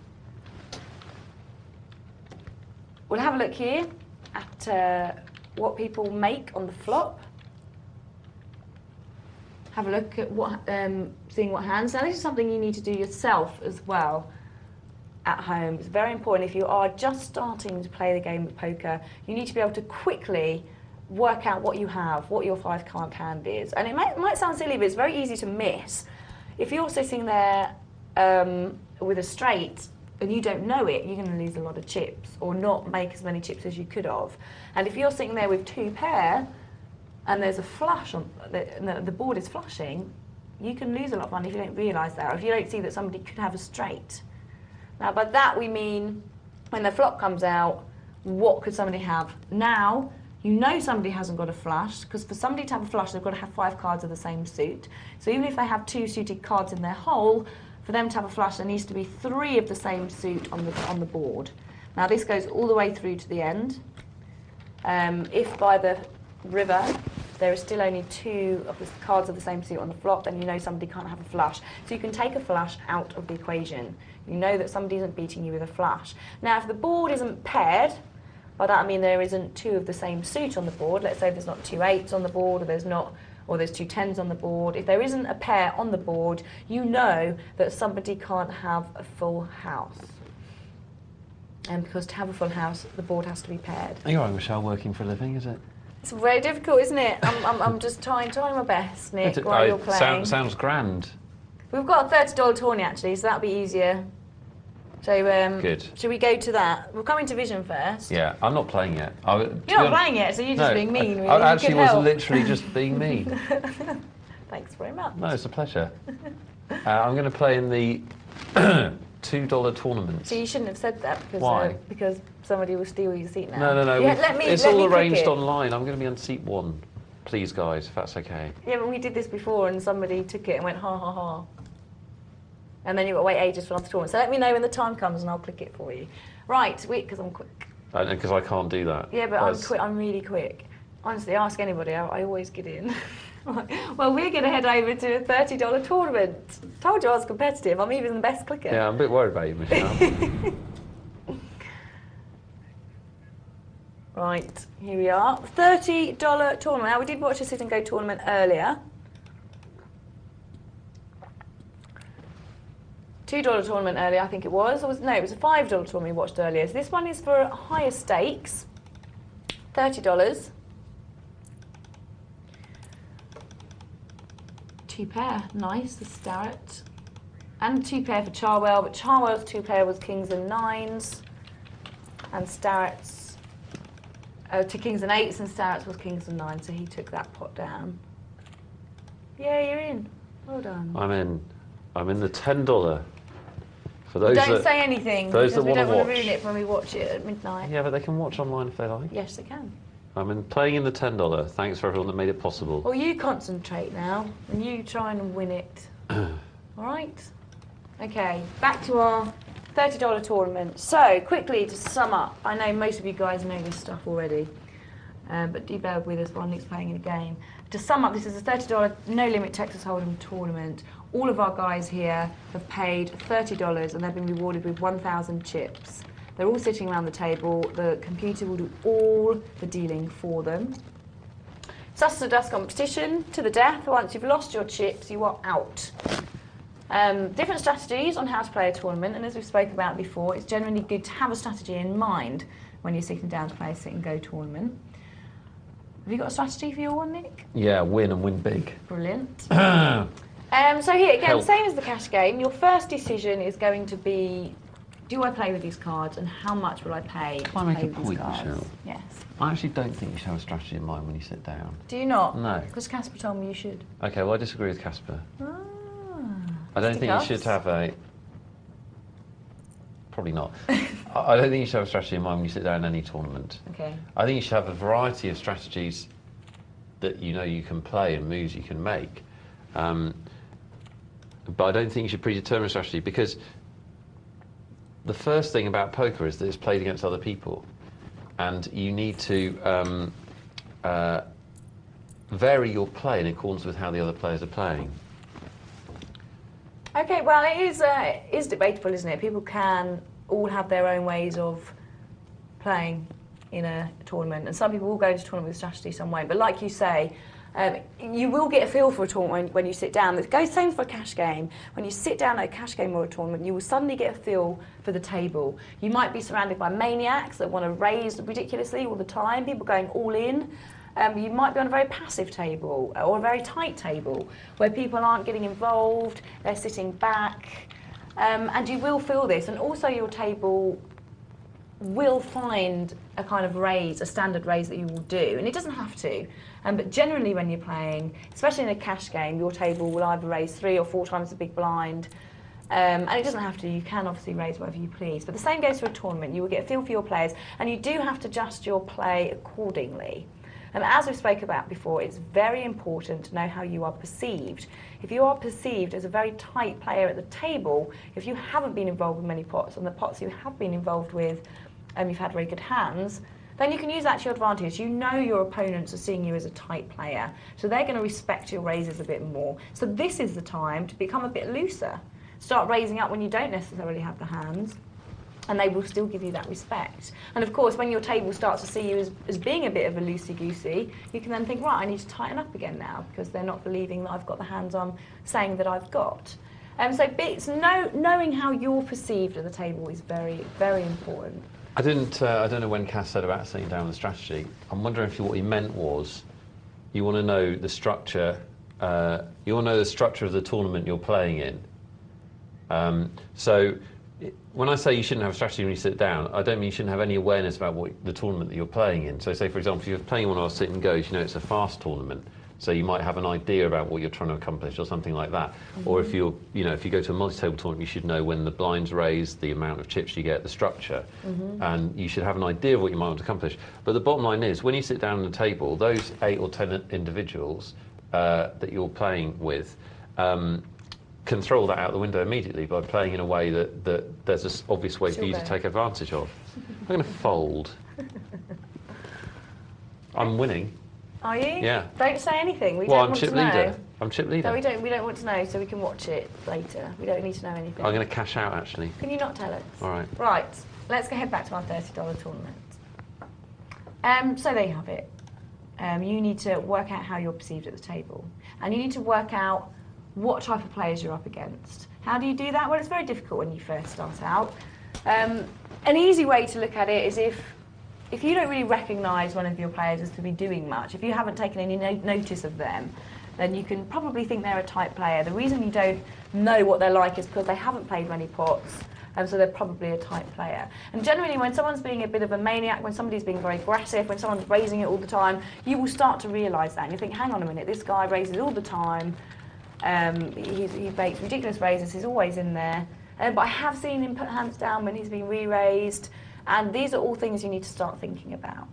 Speaker 1: We'll have a look here at what people make on the flop. Have a look at what, seeing what hands. Now, this is something you need to do yourself as well at home. It's very important if you are just starting to play the game of poker. You need to be able to quickly work out what you have, what your 5-card hand is. And it might sound silly, but it's very easy to miss. If you're sitting there with a straight and you don't know it, you're going to lose a lot of chips or not make as many chips as you could have. And if you're sitting there with 2 pair and there's a flush on the board is flushing, you can lose a lot of money if you don't realise that, or if you don't see that somebody could have a straight. Now, by that we mean when the flop comes out, what could somebody have? Now, you know somebody hasn't got a flush, because for somebody to have a flush, they've got to have 5 cards of the same suit. So even if they have 2 suited cards in their hole, for them to have a flush, there needs to be 3 of the same suit on the board. Now, this goes all the way through to the end. If by the river there is still only 2 of the cards of the same suit on the flop, then you know somebody can't have a flush. So you can take a flush out of the equation. You know that somebody isn't beating you with a flush. Now, if the board isn't paired, by that I mean there isn't 2 of the same suit on the board. Let's say there's not 2 8s on the board, or there's 2 10s on the board. If there isn't a pair on the board, you know that somebody can't have a full house. And because to have a full house, the board has to be paired.
Speaker 2: You're right, Michelle, working for a living, is it?
Speaker 1: It's very difficult, isn't it? I'm just trying my best, Nick, while you're playing.
Speaker 2: Sounds grand.
Speaker 1: We've got a $30 tourney, actually, so that'll be easier. So,
Speaker 2: good.
Speaker 1: Should we go to that? We're coming to Vision first.
Speaker 2: Yeah, I'm not playing yet.
Speaker 1: You're not playing yet, so you're just being mean, really.
Speaker 2: I actually was literally just being mean.
Speaker 1: Thanks very much.
Speaker 2: No, it's a pleasure. I'm going to play in the $2 tournament.
Speaker 1: So you shouldn't have said that, because
Speaker 2: why?
Speaker 1: Because somebody will steal your seat now.
Speaker 2: No.
Speaker 1: Yeah,
Speaker 2: it's all arranged online. I'm going to be on seat 1. Please, guys, if that's okay.
Speaker 1: Yeah, but we did this before, and somebody took it and went ha ha ha. And then you've got to wait ages for another tournament. So let me know when the time comes and I'll click it for you. Right, because I'm quick.
Speaker 2: Because I can't do that.
Speaker 1: Yeah, but I'm quick. I'm really quick. Honestly, ask anybody. I always get in. Well, we're going to head over to a $30 tournament. Told you I was competitive. I'm even the best clicker.
Speaker 2: Yeah, I'm a bit worried about you, Michelle.
Speaker 1: Right, here we are. $30 tournament. Now, we did watch a sit and go tournament earlier. $2 tournament earlier, I think it was. No, it was a $5 tournament we watched earlier. So this one is for higher stakes. $30. 2 pair. Nice, the Starrett. And 2 pair for Charwell, but Charwell's 2 pair was kings and nines. And Starrett's to kings and eights, and Starrett's was kings and nines, so he took that pot down. Yeah, you're in. Well done.
Speaker 2: I'm in the $10. For those
Speaker 1: don't say anything,
Speaker 2: those
Speaker 1: because
Speaker 2: that
Speaker 1: we don't want to
Speaker 2: watch.
Speaker 1: ruin it when we watch it at midnight.
Speaker 2: Yeah, but they can watch online if they like.
Speaker 1: Yes, they can.
Speaker 2: I'm playing in the $10. Thanks for everyone that made it possible.
Speaker 1: Well, you concentrate now, and you try and win it. All right? Okay, back to our $30 tournament. So, quickly to sum up, I know most of you guys know this stuff already, but do bear with us while Nick's playing in a game. To sum up, this is a $30 no-limit Texas Hold'em tournament. All of our guys here have paid $30 and they've been rewarded with 1,000 chips. They're all sitting around the table. The computer will do all the dealing for them. It's us to dust competition to the death. Once you've lost your chips, you are out. Different strategies on how to play a tournament, and as we've spoken about before, it's generally good to have a strategy in mind when you're sitting down to play a sit and go tournament. Have you got a strategy for your one, Nick?
Speaker 2: Yeah, win and win big.
Speaker 1: Brilliant. So here, again,
Speaker 2: Help.
Speaker 1: same as the cash game, your first decision is going to be, do I play with these cards and how much will I pay to
Speaker 2: Can I make
Speaker 1: play
Speaker 2: a
Speaker 1: with these
Speaker 2: point,
Speaker 1: cards?
Speaker 2: Michelle?
Speaker 1: Yes.
Speaker 2: I actually don't think you should have a strategy in mind when you sit down.
Speaker 1: Do you not?
Speaker 2: No.
Speaker 1: Because Casper told me you should.
Speaker 2: Okay, well I disagree with Casper.
Speaker 1: Ah,
Speaker 2: I don't think you should have a... Probably not. I don't think you should have a strategy in mind when you sit down in any tournament.
Speaker 1: Okay.
Speaker 2: I think you should have a variety of strategies that you know you can play and moves you can make. But I don't think you should predetermine a strategy, because the first thing about poker is that it's played against other people. And you need to vary your play in accordance with how the other players are playing.
Speaker 1: Okay, well, it is debatable, isn't it? People can all have their own ways of playing in a tournament, and some people will go to a tournament with strategy some way. But like you say, you will get a feel for a tournament when you sit down. It goes same for a cash game. When you sit down at a cash game or a tournament, you will suddenly get a feel for the table. You might be surrounded by maniacs that want to raise ridiculously all the time, people going all in. You might be on a very passive table or a very tight table where people aren't getting involved, they're sitting back, and you will feel this. And also your table will find a kind of raise, a standard raise that you will do, and it doesn't have to, but generally when you're playing, especially in a cash game, your table will either raise 3 or 4 times the big blind, and it doesn't have to. You can obviously raise whatever you please, but the same goes for a tournament. You will get a feel for your players, and you do have to adjust your play accordingly. And as we've spoken about before, it's very important to know how you are perceived. If you are perceived as a very tight player at the table, if you haven't been involved with many pots, and the pots you have been involved with, you've had very good hands, then you can use that to your advantage. You know your opponents are seeing you as a tight player, so they're going to respect your raises a bit more. So this is the time to become a bit looser. Start raising up when you don't necessarily have the hands, and they will still give you that respect. And of course, when your table starts to see you as being a bit of a loosey-goosey, you can then think, right, I need to tighten up again now, because they're not believing that I've got the hands I'm saying that I've got. So knowing how you're perceived at the table is very, very important.
Speaker 2: I don't know when Cass said about sitting down with a strategy. I'm wondering if what he meant was you want to know the structure. You want to know the structure of the tournament you're playing in. So when I say you shouldn't have a strategy when you sit down, I don't mean you shouldn't have any awareness about what the tournament that you're playing in. So say, for example, if you're playing one of our sit and goes, you know it's a fast tournament. So you might have an idea about what you're trying to accomplish or something like that. Mm-hmm. Or if if you go to a multi-table tournament, you should know when the blinds raise, the amount of chips you get, the structure. Mm-hmm. And you should have an idea of what you might want to accomplish. But the bottom line is, when you sit down at the table, those 8 or 10 individuals that you're playing with can throw all that out the window immediately by playing in a way that there's an obvious way for you to take advantage of. I'm going to fold. I'm winning.
Speaker 1: Are you?
Speaker 2: Yeah.
Speaker 1: Don't say anything. We
Speaker 2: well,
Speaker 1: don't
Speaker 2: I'm
Speaker 1: want
Speaker 2: chip
Speaker 1: to know.
Speaker 2: leader. I'm chip leader.
Speaker 1: No, we don't want to know, so we can watch it later. We don't need to know anything.
Speaker 2: I'm going to cash out, actually.
Speaker 1: Can you not tell us?
Speaker 2: All right.
Speaker 1: Right. Let's go head back to our $30 tournament. So there you have it. You need to work out how you're perceived at the table. And you need to work out what type of players you're up against. How do you do that? Well, it's very difficult when you first start out. An easy way to look at it is if you don't really recognise one of your players as to be doing much, if you haven't taken any notice of them, then you can probably think they're a type player. The reason you don't know what they're like is because they haven't played many pots, so they're probably a type player. And generally when someone's being a bit of a maniac, when somebody's being very aggressive, when someone's raising it all the time, you will start to realise that. And you think, hang on a minute, this guy raises all the time, he makes ridiculous raises, he's always in there. But I have seen him put hands down when he's been re-raised, and these are all things you need to start thinking about.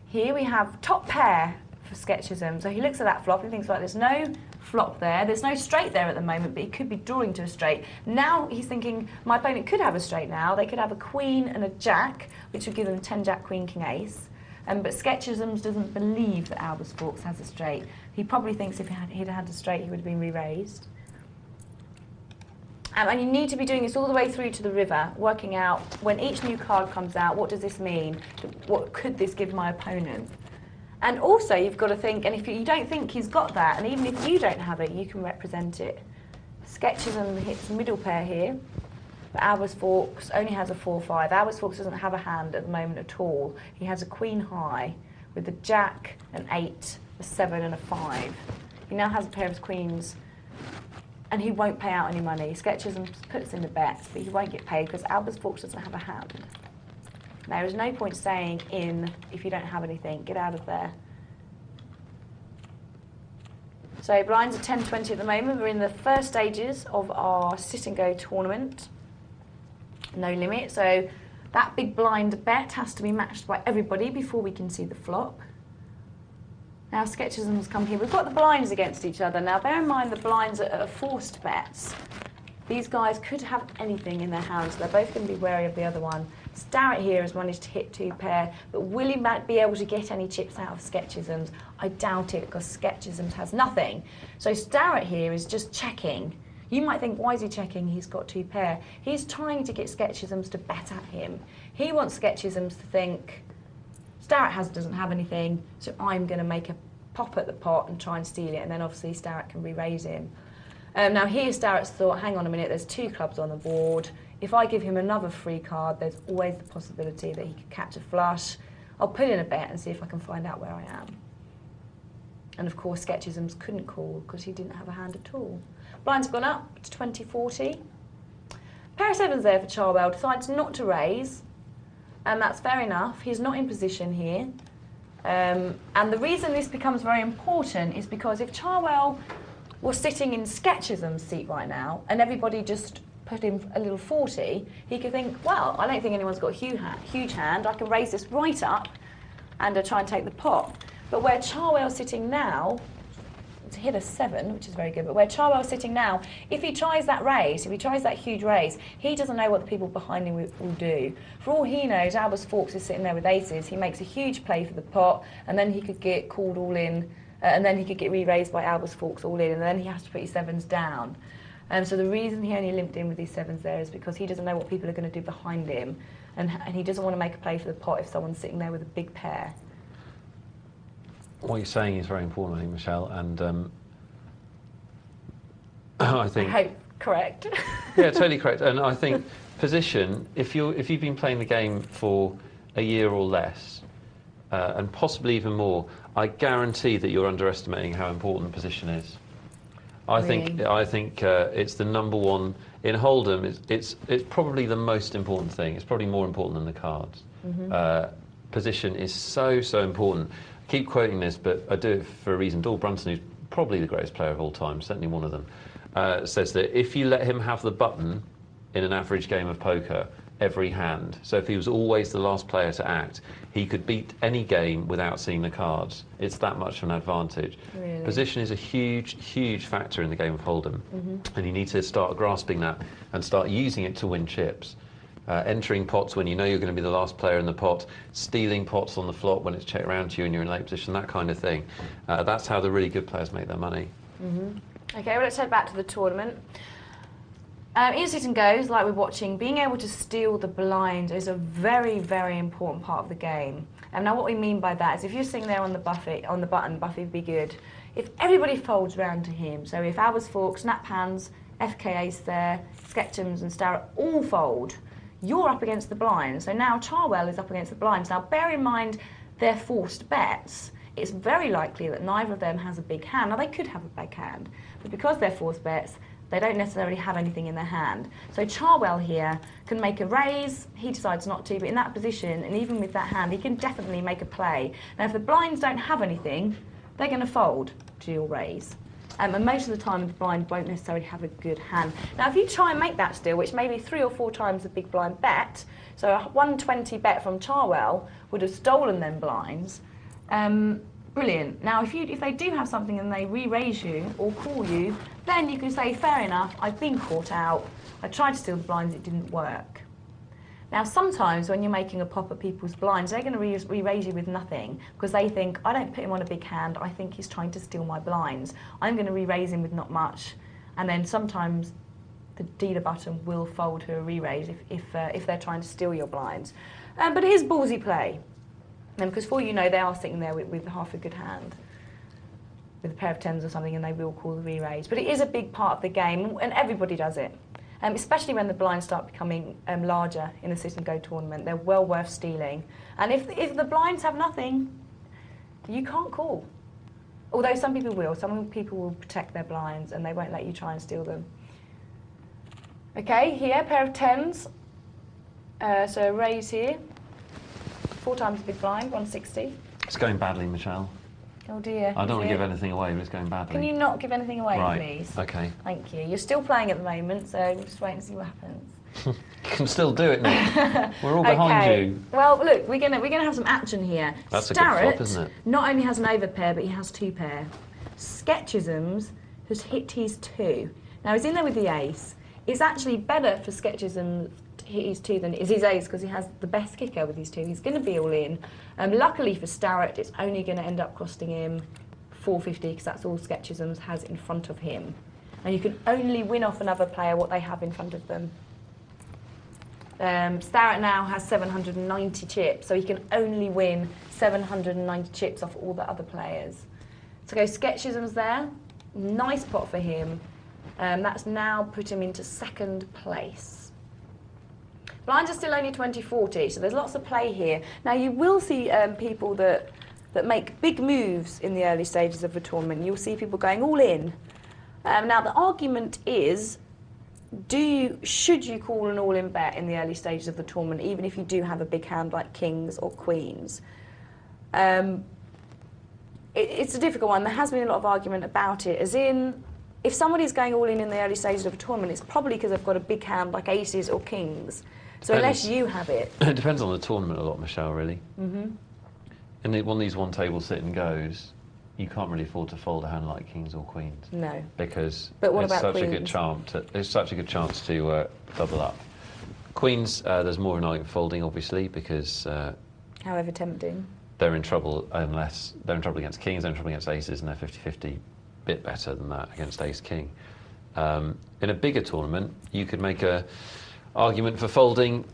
Speaker 1: Here we have top pair for Sketchism. So he looks at that flop and thinks, like, there's no flop there, there's no straight there at the moment, but he could be drawing to a straight. Now he's thinking, my opponent could have a straight now, they could have a queen and a jack, which would give them 10 jack, queen, king, ace. But Sketchism doesn't believe that Albus Fawkes has a straight. He probably thinks if he'd had a straight, he would have been re-raised. And you need to be doing this all the way through to the river, working out when each new card comes out, what does this mean? What could this give my opponent? And also you've got to think, and if you don't think he's got that, and even if you don't have it, you can represent it. Sketchism hits middle pair here, but Albus Fawkes only has a 4-5. Albus Fawkes doesn't have a hand at the moment at all. He has a queen high with a jack, an 8, a 7 and a 5. He now has a pair of queens, and he won't pay out any money. Sketchism puts in the bets, but he won't get paid because Albus Fawkes doesn't have a hand. There is no point saying in if you don't have anything. Get out of there. So blinds are 10-20 at the moment. We're in the first stages of our sit and go tournament. No limit. So that big blind bet has to be matched by everybody before we can see the flop. Now Sketchism's come here. We've got the blinds against each other. Now bear in mind the blinds are forced bets. These guys could have anything in their hands. They're both going to be wary of the other one. Starrett here has managed to hit 2 pair, but will he be able to get any chips out of Sketchism's? I doubt it, because Sketchism's has nothing. So Starrett here is just checking. You might think, why is he checking? He's got 2 pair. He's trying to get Sketchism's to bet at him. He wants Sketchism's to think, Starrett doesn't have anything, so I'm going to make a pop at the pot and try and steal it, and then obviously Starrett can re-raise him. Now here Starrett's thought, hang on a minute, there's 2 clubs on the board. If I give him another free card, there's always the possibility that he could catch a flush. I'll put in a bet and see if I can find out where I am. And of course Sketchism's couldn't call because he didn't have a hand at all. Blinds have gone up to 20-40. Pair of 7s there for Charwell, decides not to raise, and that's fair enough. He's not in position here. And the reason this becomes very important is because if Charwell was sitting in Sketchism's seat right now and everybody just put in a little 40, he could think, well, I don't think anyone's got a huge hand, I can raise this right up and try and take the pot. But where Charwell's sitting now, to hit a 7, which is very good, but where Charwell's sitting now, if he tries that raise, if he tries that huge raise, he doesn't know what the people behind him will do. For all he knows, Albus Fawkes is sitting there with aces, he makes a huge play for the pot, and then he could get called all in, and then he could get re-raised by Albus Fawkes all in, and then he has to put his 7s down. So the reason he only limped in with these 7s there is because he doesn't know what people are going to do behind him, and he doesn't want to make a play for the pot if someone's sitting there with a big pair.
Speaker 2: What you're saying is very important, I think, Michelle, and I think...
Speaker 1: I hope correct.
Speaker 2: Yeah, totally correct. And I think position, if you've been playing the game for a year or less, and possibly even more, I guarantee that you're underestimating how important position is. I think it's the #1 in Hold'em. It's probably the most important thing. It's probably more important than the cards. Position is so important. I keep quoting this, but I do it for a reason. Dahl Brunson, who's probably the greatest player of all time, certainly one of them, says that if you let him have the button in an average game of poker, every hand, so if he was always the last player to act, he could beat any game without seeing the cards. It's that much of an advantage.
Speaker 1: Really?
Speaker 2: Position is a huge factor in the game of Hold'em, and you need to start grasping that and start using it to win chips. Entering pots when you know you're going to be the last player in the pot, stealing pots on the flop when it's checked around to you and you're in late position, that kind of thing. That's how the really good players make their money.
Speaker 1: Okay, well, let's head back to the tournament. In sit and goes, like we're watching, being able to steal the blind is a very, very important part of the game. And now what we mean by that is if you're sitting there on the button, Buffy would be good. If everybody folds round to him, so if Albus Forks, Nap Hands, FKA's there, Sketchums and Starrett all fold, you're up against the blinds. So now Charwell is up against the blinds. Now bear in mind they're forced bets. It's very likely that neither of them has a big hand. Now they could have a big hand, but because they're forced bets, they don't necessarily have anything in their hand. So Charwell here can make a raise, he decides not to, but in that position, and even with that hand, he can definitely make a play. Now if the blinds don't have anything, they're going to fold to your raise. And most of the time the blind won't necessarily have a good hand. Now if you try and make that steal, which may be 3 or 4 times the big blind bet, so a 120 bet from Charwell would have stolen them blinds, brilliant. Now, if they do have something and they re-raise you or call you, then you can say, fair enough, I've been caught out. I tried to steal the blinds, it didn't work. Now, sometimes when you're making a pop at people's blinds, they're going to re-raise you with nothing because they think, I don't put him on a big hand, I think he's trying to steal my blinds. I'm going to re-raise him with not much. And then sometimes the dealer button will fold to a re-raise if they're trying to steal your blinds. But it is ballsy play. Because for all you know, they are sitting there with half a good hand, with a pair of 10s or something, and they will call the re-raise. But it is a big part of the game, and everybody does it. Especially when the blinds start becoming larger in a sit and go tournament. They're well worth stealing. And if the blinds have nothing, you can't call. Although some people will. Some people will protect their blinds, and they won't let you try and steal them. Okay, here, pair of 10s. So a raise here. 4 times the big blind, 160.
Speaker 2: It's going badly, Michelle.
Speaker 1: Oh dear.
Speaker 2: I don't want to give anything away, but it's going badly.
Speaker 1: Can you not give anything away,
Speaker 2: right.
Speaker 1: please?
Speaker 2: Okay.
Speaker 1: Thank you. You're still playing at the moment, so we'll just wait and see what happens.
Speaker 2: You can still do it, Nick. We're all behind you.
Speaker 1: Well, look, we're gonna have some action here.
Speaker 2: That's
Speaker 1: Starrett
Speaker 2: a good flop, isn't it?
Speaker 1: Not only has an overpair, but he has 2 pair. Sketchisms has hit his 2. Now he's in there with the ace. It's actually better for Sketchisms to hit his 2 than it is his ace because he has the best kicker with his 2. He's going to be all in. Luckily for Starrett, it's only going to end up costing him 450 because that's all Sketchisms has in front of him. And you can only win off another player what they have in front of them. Starrett now has 790 chips, so he can only win 790 chips off all the other players. So go Sketchisms there. Nice pot for him. That's now put him into 2nd place. Blinds are still only 20-40, so there's lots of play here. Now you will see people that make big moves in the early stages of a tournament. You'll see people going all in. Now the argument is, should you call an all-in bet in the early stages of the tournament, even if you do have a big hand like kings or queens? It's a difficult one. There has been a lot of argument about it, as in, if somebody's going all in the early stages of a tournament, it's probably because they've got a big hand like aces or kings. So unless you have it...
Speaker 2: It depends on the tournament a lot, Michelle, really. Mm-hmm. In one of these one-table sit-and-goes, you can't really afford to fold a hand like kings or queens. No. Because it's such a good chance to double up. Queens, there's more of an argument for folding, obviously, because...
Speaker 1: however tempting.
Speaker 2: They're in trouble unless... They're in trouble against kings, they're in trouble against aces, and they're 50-50. Bit better than that against ace-king. In a bigger tournament, you could make a argument for folding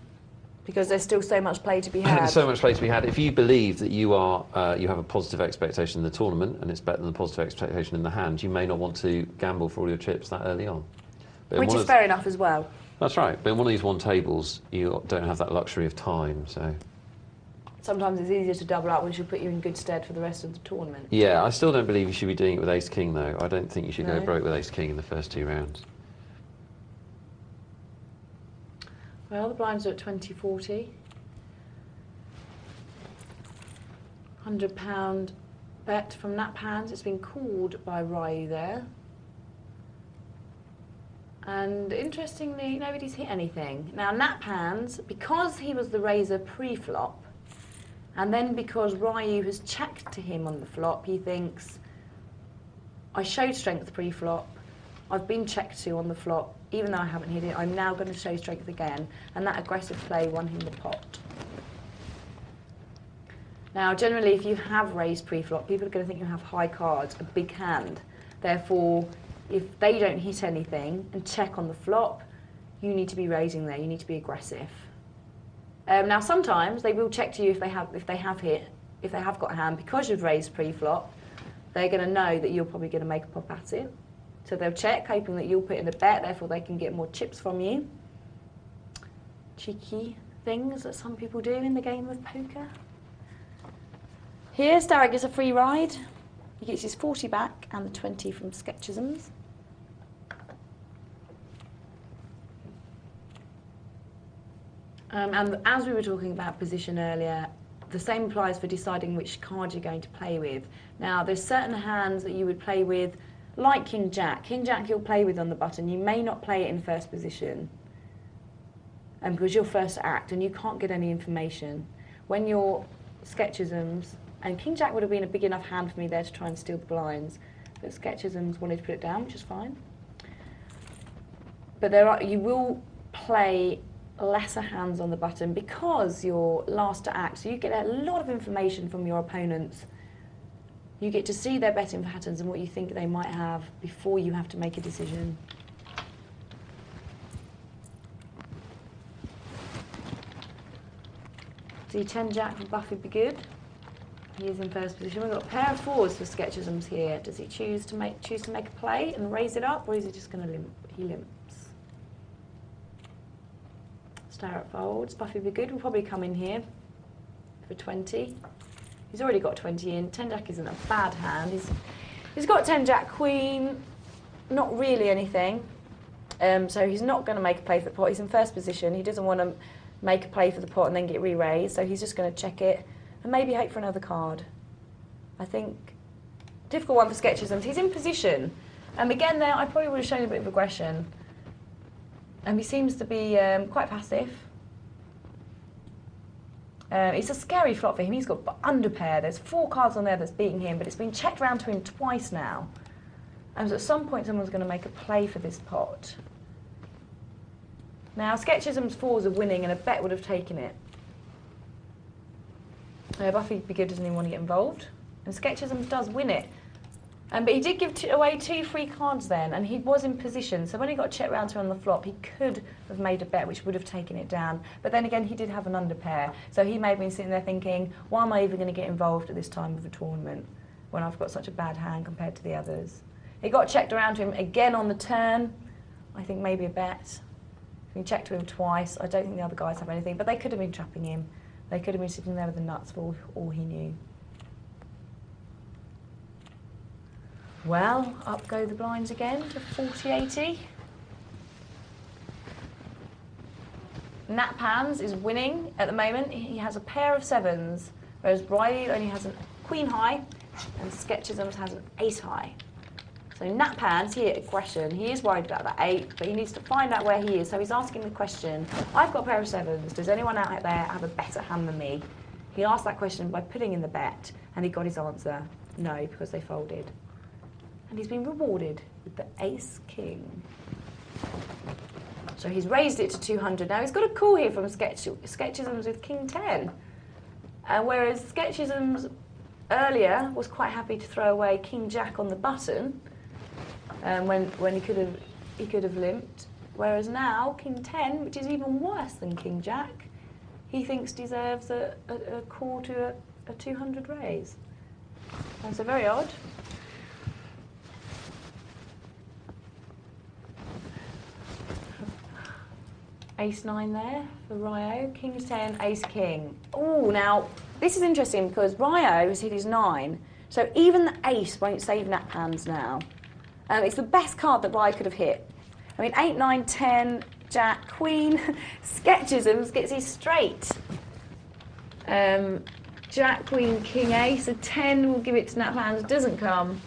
Speaker 1: because there's still so much play to be had.
Speaker 2: So much play to be had. If you believe that you have a positive expectation in the tournament and it's better than the positive expectation in the hand, you may not want to gamble for all your chips that early on. But
Speaker 1: which is fair enough as well.
Speaker 2: That's right. But in one of these one tables, you don't have that luxury of time. So.
Speaker 1: Sometimes it's easier to double up, which will put you in good stead for the rest of the tournament.
Speaker 2: Yeah, I still don't believe you should be doing it with ace-king, though. I don't think you should go broke with ace-king in the first 2 rounds.
Speaker 1: Well, the blinds are at 20-40. £100 bet from Nap Hands. It's been called by Ryu there. And interestingly, nobody's hit anything. Now, Nap Hands, because he was the raiser pre-flop, and then because Ryu has checked to him on the flop, he thinks, I showed strength pre-flop, I've been checked to on the flop, even though I haven't hit it, I'm now going to show strength again. And that aggressive play won him the pot. Now, generally, if you have raised pre-flop, people are going to think you have high cards, a big hand. Therefore, if they don't hit anything and check on the flop, you need to be raising there. You need to be aggressive. Now sometimes they will check to you if they have got a hand because you've raised pre-flop. They're going to know that you're probably going to make a pop at it. So they'll check, hoping that you'll put in a bet, therefore they can get more chips from you. Cheeky things that some people do in the game of poker. Here, Starrick gets a free ride. He gets his 40 back and the 20 from Sketchisms. And as we were talking about position earlier, the same applies for deciding which card you're going to play with. Now, there's certain hands that you would play with, like King Jack. King Jack you'll play with on the button. You may not play it in first position because you're first to act and you can't get any information. When you're Sketchisms, and King Jack would have been a big enough hand for me there to try and steal the blinds, but Sketchisms wanted to put it down, which is fine. But you will play lesser hands on the button because you're last to act, so you get a lot of information from your opponents. You get to see their betting patterns and what you think they might have before you have to make a decision. See 10 Jack for Buffy be good. He is in first position. We've got a pair of fours for Sketchisms here. Does he choose to make a play and raise it up, or is he just going to limp? He limps. Starrick folds. Buffy be good. Will probably come in here for 20. He's already got 20 in. 10 Jack isn't a bad hand. He's got 10 Jack Queen. Not really anything. So he's not going to make a play for the pot. He's in first position. He doesn't want to make a play for the pot and then get re-raised. So he's just going to check it and maybe hope for another card. I think difficult one for Sketchisms. He's in position. Again, there I probably would have shown a bit of aggression. He seems to be quite passive. It's a scary flop for him. He's got underpair. There's 4 cards on there that's beating him, but it's been checked round to him twice now. And so at some point, someone's going to make a play for this pot. Now, Sketchisms 4s are winning, and a bet would have taken it. Buffy be good, doesn't even want to get involved. And Sketchisms does win it. But he did give away 2 free cards then, and he was in position. So when he got checked round to on the flop, he could have made a bet which would have taken it down. But then again, he did have an underpair. So he may have been sitting there thinking, why am I even going to get involved at this time of the tournament when I've got such a bad hand compared to the others? It got checked around to him again on the turn. I think maybe a bet. It's been checked to him twice. I don't think the other guys have anything, but they could have been trapping him. They could have been sitting there with the nuts for all he knew. Well, up go the blinds again to 40-80. Nat Pans is winning at the moment. He has a pair of 7s, whereas Riley only has a queen high and Sketchisms has an ace high. So Nat Pans, here, aggression. He is worried about that 8, but he needs to find out where he is. So he's asking the question, I've got a pair of 7s. Does anyone out there have a better hand than me? He asked that question by putting in the bet, and he got his answer, no, because they folded. And he's been rewarded with the ace king. So he's raised it to 200. Now he's got a call here from Sketchisms with king 10. Whereas Sketchisms earlier was quite happy to throw away king jack on the button when he could have limped. Whereas now king 10, which is even worse than king jack, he thinks deserves a call to a 200 raise. And so very odd. Ace 9 there for Ryo, king 10, ace king. Oh, now this is interesting because Ryo has hit his 9, so even the ace won't save Nat Pans now. It's the best card that Ryo could have hit. I mean, 8, 9, 10, jack, queen, Sketchisms gets his straight. Jack, queen, king, ace, a 10 will give it to Nat Pans, doesn't come.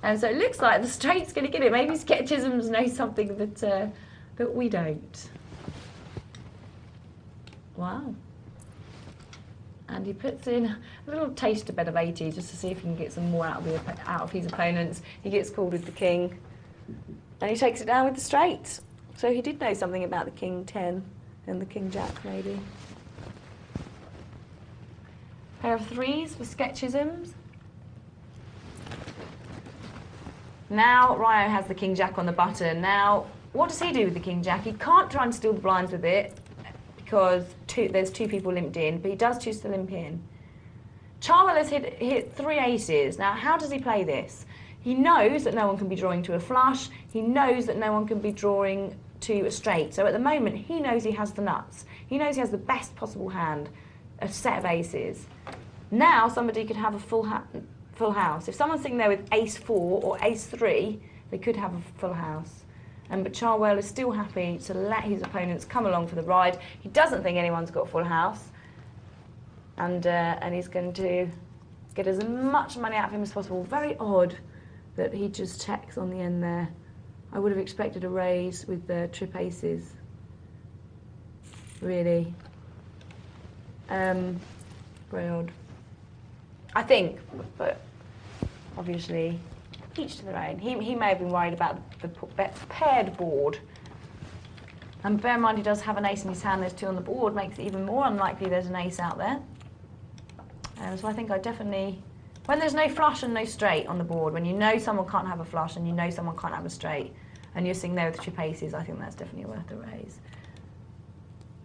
Speaker 1: And so it looks like the straight's going to get it. Maybe Sketchisms know something that we don't. Wow. And he puts in a little taster bet of 80 just to see if he can get some more out of his opponents. He gets called with the king, and he takes it down with the straight. So he did know something about the king 10 and the king jack, maybe. Pair of 3s for Sketchisms. Now Ryo has the king jack on the button. Now what does he do with the king jack? He can't try and steal the blinds with it because there's two people limped in, but he does choose to limp in. Charwell has hit 3 aces. Now, how does he play this? He knows that no one can be drawing to a flush. He knows that no one can be drawing to a straight. So at the moment, he knows he has the nuts. He knows he has the best possible hand, a set of aces. Now, somebody could have a full house. If someone's sitting there with ace 4 or ace 3, they could have a full house. But Charwell is still happy to let his opponents come along for the ride. He doesn't think anyone's got a full house. And he's going to get as much money out of him as possible. Very odd that he just checks on the end there. I would have expected a raise with the trip aces. Really. Very odd. I think, but obviously, each to their own. He may have been worried about the paired board. And bear in mind he does have an ace in his hand, there's 2 on the board, makes it even more unlikely there's an ace out there. So I think I definitely, when there's no flush and no straight on the board, when you know someone can't have a flush and you know someone can't have a straight, and you're sitting there with trip aces, I think that's definitely worth a raise.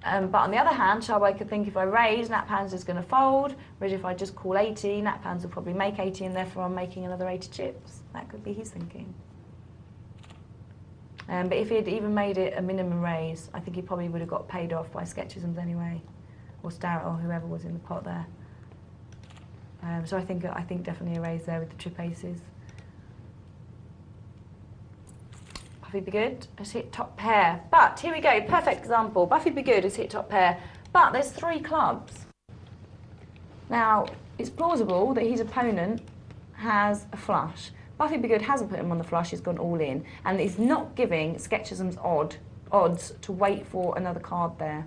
Speaker 1: But on the other hand, Charwell could think if I raise, Nat Pans is going to fold, whereas if I just call 80, Nat Pans will probably make 80 and therefore I'm making another 80 chips. That could be his thinking. But if he had even made it a minimum raise, I think he probably would have got paid off by Sketchisms anyway, or Starrett or whoever was in the pot there. So I think definitely a raise there with the trip aces. Buffy Be Good has hit top pair. But here we go, perfect example. Buffy Be Good has hit top pair, but there's 3 clubs. Now, it's plausible that his opponent has a flush. Buffy Be Good hasn't put him on the flush, he's gone all in, and is not giving Sketchisms odds to wait for another card there.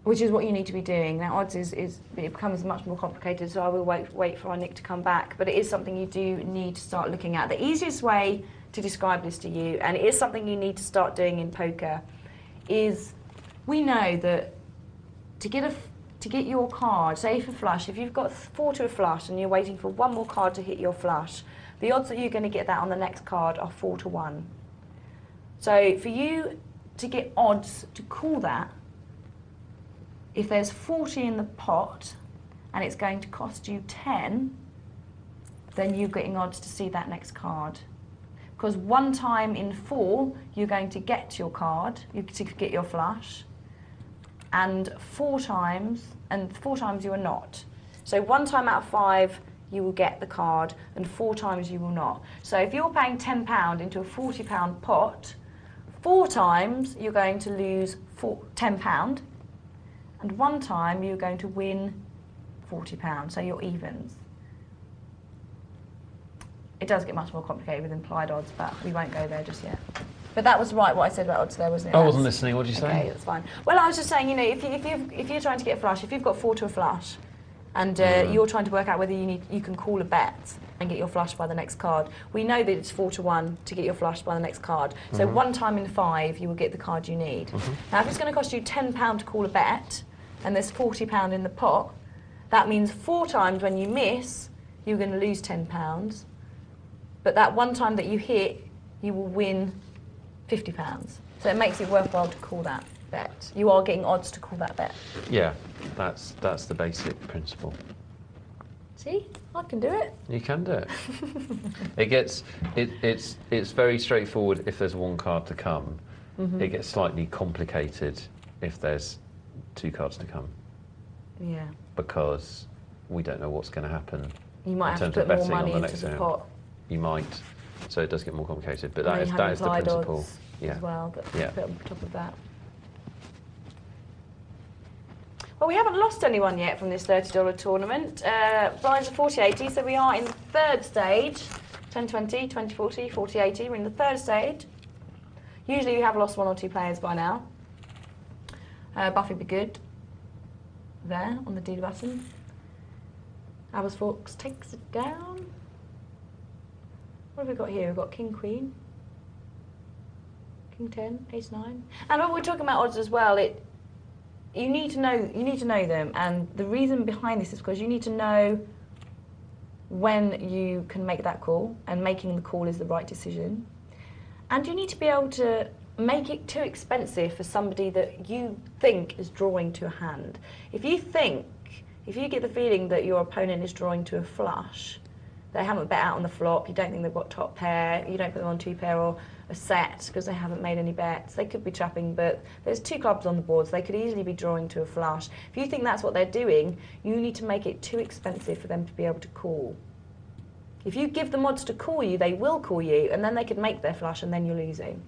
Speaker 1: Which is what you need to be doing. Now, odds it becomes much more complicated, so I will wait for our Nick to come back. But it is something you do need to start looking at. The easiest way to describe this to you, and it is something you need to start doing in poker, is we know that to get your card, say for flush, if you've got 4 to a flush and you're waiting for 1 more card to hit your flush, the odds that you're going to get that on the next card are 4 to 1. So for you to get odds to call that, if there's 40 in the pot and it's going to cost you 10, then you're getting odds to see that next card. Because 1 time in 4, you're going to get your card, to get your flush, and 4 times you are not. So 1 time out of 5, you will get the card, and 4 times you will not. So if you're paying £10 into a £40 pot, 4 times you're going to lose £10, and 1 time you're going to win £40, so you're evens. It does get much more complicated with implied odds, but we won't go there just yet. But that was right, what I said about odds there, wasn't it?
Speaker 2: I wasn't listening, what did you say?
Speaker 1: Okay, that's fine. Well, I was just saying, you know, if you're trying to get a flush, if you've got 4 to a flush, and you're trying to work out whether you can call a bet and get your flush by the next card, we know that it's 4 to 1 to get your flush by the next card. So 1 time in 5, you will get the card you need. Now, if it's going to cost you £10 to call a bet, and there's £40 in the pot, that means 4 times when you miss, you're going to lose £10. But that 1 time that you hit, you will win £50. So it makes it worthwhile to call that bet. You are getting odds to call that bet.
Speaker 2: Yeah, that's the basic principle.
Speaker 1: See, I can do it.
Speaker 2: You can do it. It's very straightforward if there's 1 card to come. It gets slightly complicated if there's 2 cards to come.
Speaker 1: Yeah.
Speaker 2: Because we don't know what's going to happen.
Speaker 1: You might have to put more money into the pot.
Speaker 2: You might. So it does get more complicated, but that is the
Speaker 1: implied
Speaker 2: principle.
Speaker 1: Odds
Speaker 2: yeah.
Speaker 1: As well, that
Speaker 2: yeah.
Speaker 1: put on top of that. Well, we haven't lost anyone yet from this $30 tournament. Blinds are 40-80, so we are in the 3rd stage. 10-20, 20-40, 40-80. We're in the 3rd stage. Usually we have lost 1 or 2 players by now. Buffy Be Good there on the D button. Abba's Fox takes it down. What have we got here? We've got King Queen, King 10, Ace 9. And when we're talking about odds as well, you need to know them, and the reason behind this is because you need to know when you can make that call, and making the call is the right decision. And you need to be able to make it too expensive for somebody that you think is drawing to a hand. If you get the feeling that your opponent is drawing to a flush, they haven't bet out on the flop, you don't think they've got top pair, you don't put them on 2-pair or a set because they haven't made any bets. They could be trapping, but there's 2 clubs on the board, so they could easily be drawing to a flush. If you think that's what they're doing, you need to make it too expensive for them to be able to call. If you give them odds to call you, they will call you, and then they could make their flush, and then you're losing.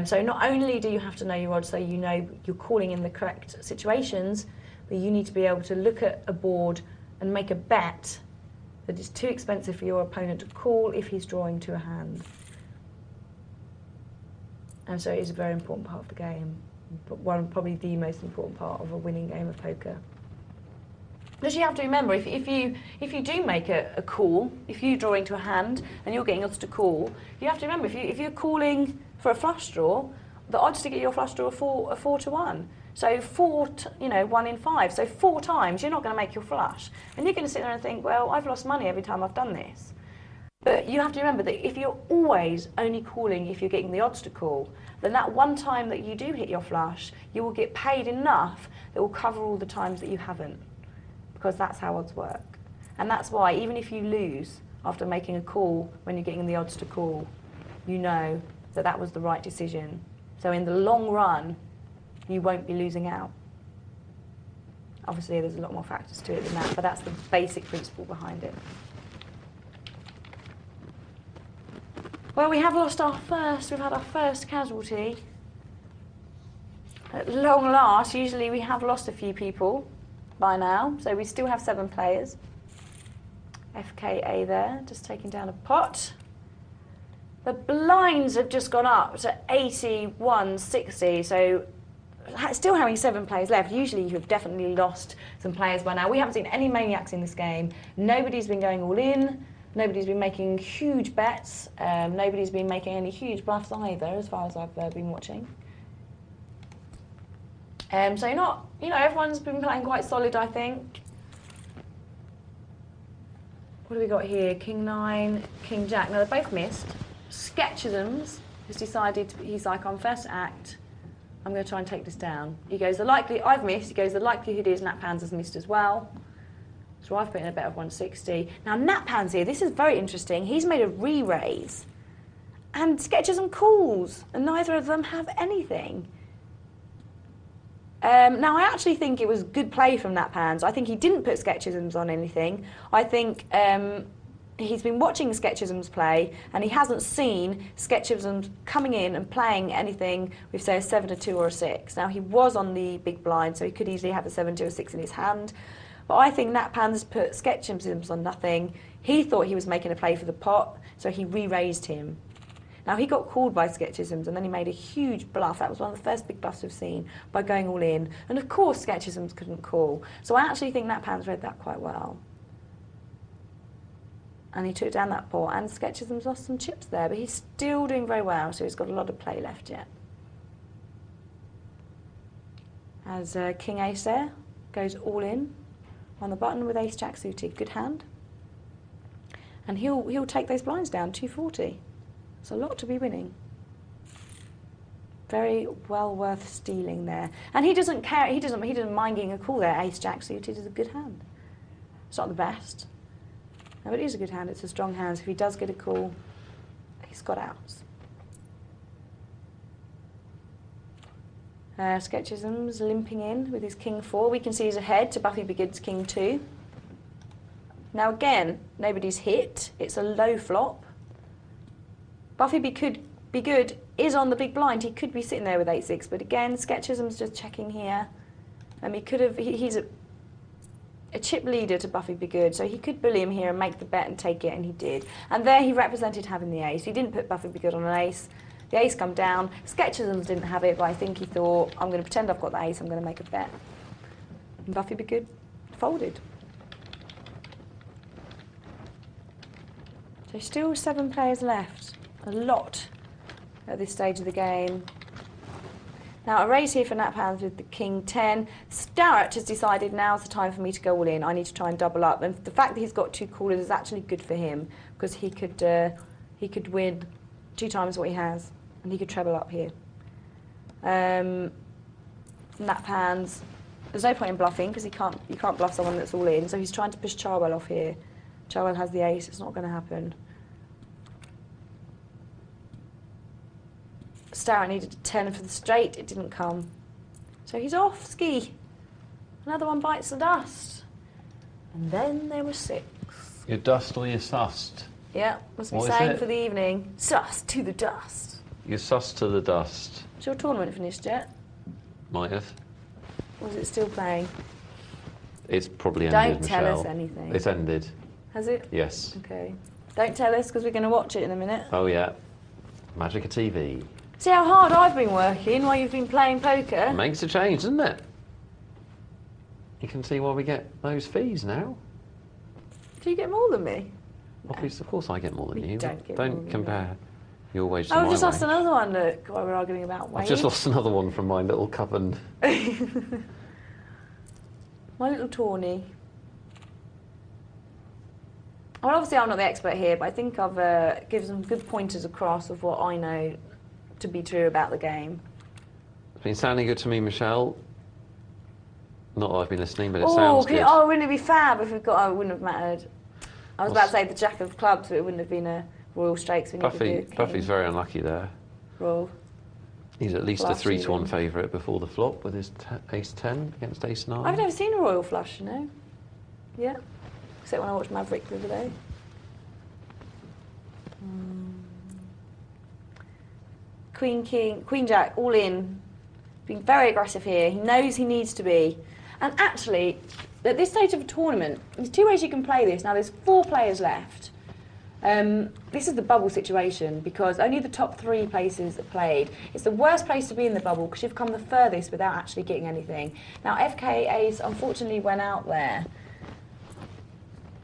Speaker 1: So not only do you have to know your odds so you know you're calling in the correct situations, but you need to be able to look at a board and make a bet that is too expensive for your opponent to call if he's drawing to a hand. And so it is a very important part of the game, but probably the most important part of a winning game of poker. Because you have to remember, if you do make a call, if you're drawing to a hand and you're getting odds to call, you have to remember, if you're calling for a flush draw, the odds to get your flush draw are 4 to 1. So 1 in 5. So 4 times you're not going to make your flush. And you're going to sit there and think, well, I've lost money every time I've done this. But you have to remember that if you're always only calling if you're getting the odds to call, then that one time that you do hit your flush, you will get paid enough that will cover all the times that you haven't. Because that's how odds work. And that's why, even if you lose after making a call when you're getting the odds to call, you know that that was the right decision. So in the long run, you won't be losing out. Obviously, there's a lot more factors to it than that, but that's the basic principle behind it. Well, we have lost we've had our first casualty. At long last, usually we have lost a few people by now, so we still have 7 players. FKA there, just taking down a pot. The blinds have just gone up to 81.60, so still having 7 players left. Usually you have definitely lost some players by now. We haven't seen any maniacs in this game. Nobody's been going all in. Nobody's been making huge bets. Nobody's been making any huge bluffs either, as far as I've been watching. So everyone's been playing quite solid, I think. What have we got here? King 9, King Jack. Now, they're both missed. Sketchisms has decided, he's like, on first act, I'm going to try and take this down. He goes, I've missed. He goes, the likelihood is Nat Pans has missed as well. So I've put in a bet of 160. Now, Nat Pans here, this is very interesting. He's made a re-raise. And Sketchism calls, and neither of them have anything. Now, I actually think it was good play from Nat Pans. I think he didn't put Sketchisms on anything. I think he's been watching Sketchisms play, and he hasn't seen Sketchisms coming in and playing anything with, say, a 7, a 2, or a 6. Now, he was on the big blind, so he could easily have a 7, 2, or 6 in his hand. But I think Nat Pans put Sketchisms on nothing. He thought he was making a play for the pot, so he re-raised him. Now, he got called by Sketchisms, and then he made a huge bluff. That was one of the first big bluffs we've seen, by going all in. And of course, Sketchisms couldn't call. So I actually think Nat Pans read that quite well. And he took down that pot, and Sketchisms lost some chips there, but he's still doing very well, so he's got a lot of play left yet. As King Ace there goes all in on the button with Ace Jack suited. Good hand. And he'll take those blinds down, 240. It's a lot to be winning. Very well worth stealing there. And he doesn't care, he doesn't mind getting a call there. Ace Jack suited is a good hand. It's not the best. No, but it is a good hand, it's a strong hand. So if he does get a call, he's got outs. Sketchism's limping in with his King 4. We can see he's ahead to Buffy Begid's King 2. Now again, nobody's hit. It's a low flop. Buffy Begid is on the big blind. He could be sitting there with 8-6, but again, Sketchism's just checking here. He could have. He's a chip leader to Buffy Begid, so he could bully him here and make the bet and take it, and he did. And there he represented having the ace. He didn't put Buffy Begid on an ace. The ace come down. Sketchism's didn't have it, but I think he thought, I'm going to pretend I've got the ace, I'm going to make a bet. And Buffy Begid folded. So still 7 players left. A lot at this stage of the game. Now a raise here for Nat Pans with the King 10. Starrett has decided now's the time for me to go all in. I need to try and double up. And the fact that he's got 2 callers is actually good for him, because he could win 2 times what he has, and he could treble up here. Nap hands. There's no point in bluffing because you can't bluff someone that's all in. So he's trying to push Charwell off here. Charwell has the ace. It's not going to happen. Starrett needed a 10 for the straight. It didn't come. So he's off ski. Another one bites the dust. And then there was 6.
Speaker 2: You're dust or you're sussed?
Speaker 1: Yeah, must be
Speaker 2: What is
Speaker 1: saying
Speaker 2: it?
Speaker 1: for the evening. Sus to the dust.
Speaker 2: You're sussed to the dust.
Speaker 1: Is your tournament finished yet?
Speaker 2: Might have.
Speaker 1: Or is it still playing?
Speaker 2: It's probably ended,
Speaker 1: Don't tell
Speaker 2: Michelle.
Speaker 1: us anything.
Speaker 2: It's ended.
Speaker 1: Has it?
Speaker 2: Yes.
Speaker 1: Okay. Don't tell us because we're going to watch it in a minute.
Speaker 2: Oh yeah. Magic of TV.
Speaker 1: See how hard I've been working while you've been playing poker?
Speaker 2: Makes a change, doesn't it? You can see why we get those fees now.
Speaker 1: Do you get more than me?
Speaker 2: Obviously, of course I get more than
Speaker 1: You
Speaker 2: you.
Speaker 1: don't get more than
Speaker 2: compare your wage to
Speaker 1: Oh,
Speaker 2: my
Speaker 1: I've just lost
Speaker 2: wage.
Speaker 1: another one, look, while we're arguing about wage.
Speaker 2: I've just lost another one from my little coven.
Speaker 1: My little tawny. Well, obviously I'm not the expert here, but I think I've given some good pointers across of what I know to be true about the game.
Speaker 2: It's been sounding good to me, Michelle. Not that I've been listening, but it sounds good.
Speaker 1: Oh, wouldn't it be fab if we've got... Oh, it wouldn't have mattered. I was about to say the Jack of Clubs, but it wouldn't have been a Royal Stakes. We need to do
Speaker 2: Buffy's very unlucky there.
Speaker 1: Royal.
Speaker 2: He's at least
Speaker 1: Flush
Speaker 2: a 3-1
Speaker 1: even.
Speaker 2: favourite before the flop with his ace 10 against ace 9.
Speaker 1: I've never seen a Royal Flush, you know. Yeah. Except when I watched Maverick the other day. Queen, King, Queen Jack, all in. Being very aggressive here. He knows he needs to be. And actually, at this stage of a tournament, there's 2 ways you can play this. Now, there's 4 players left. This is the bubble situation because only the top 3 places are played. It's the worst place to be in the bubble because you've come the furthest without actually getting anything. Now, FK Ace unfortunately went out there.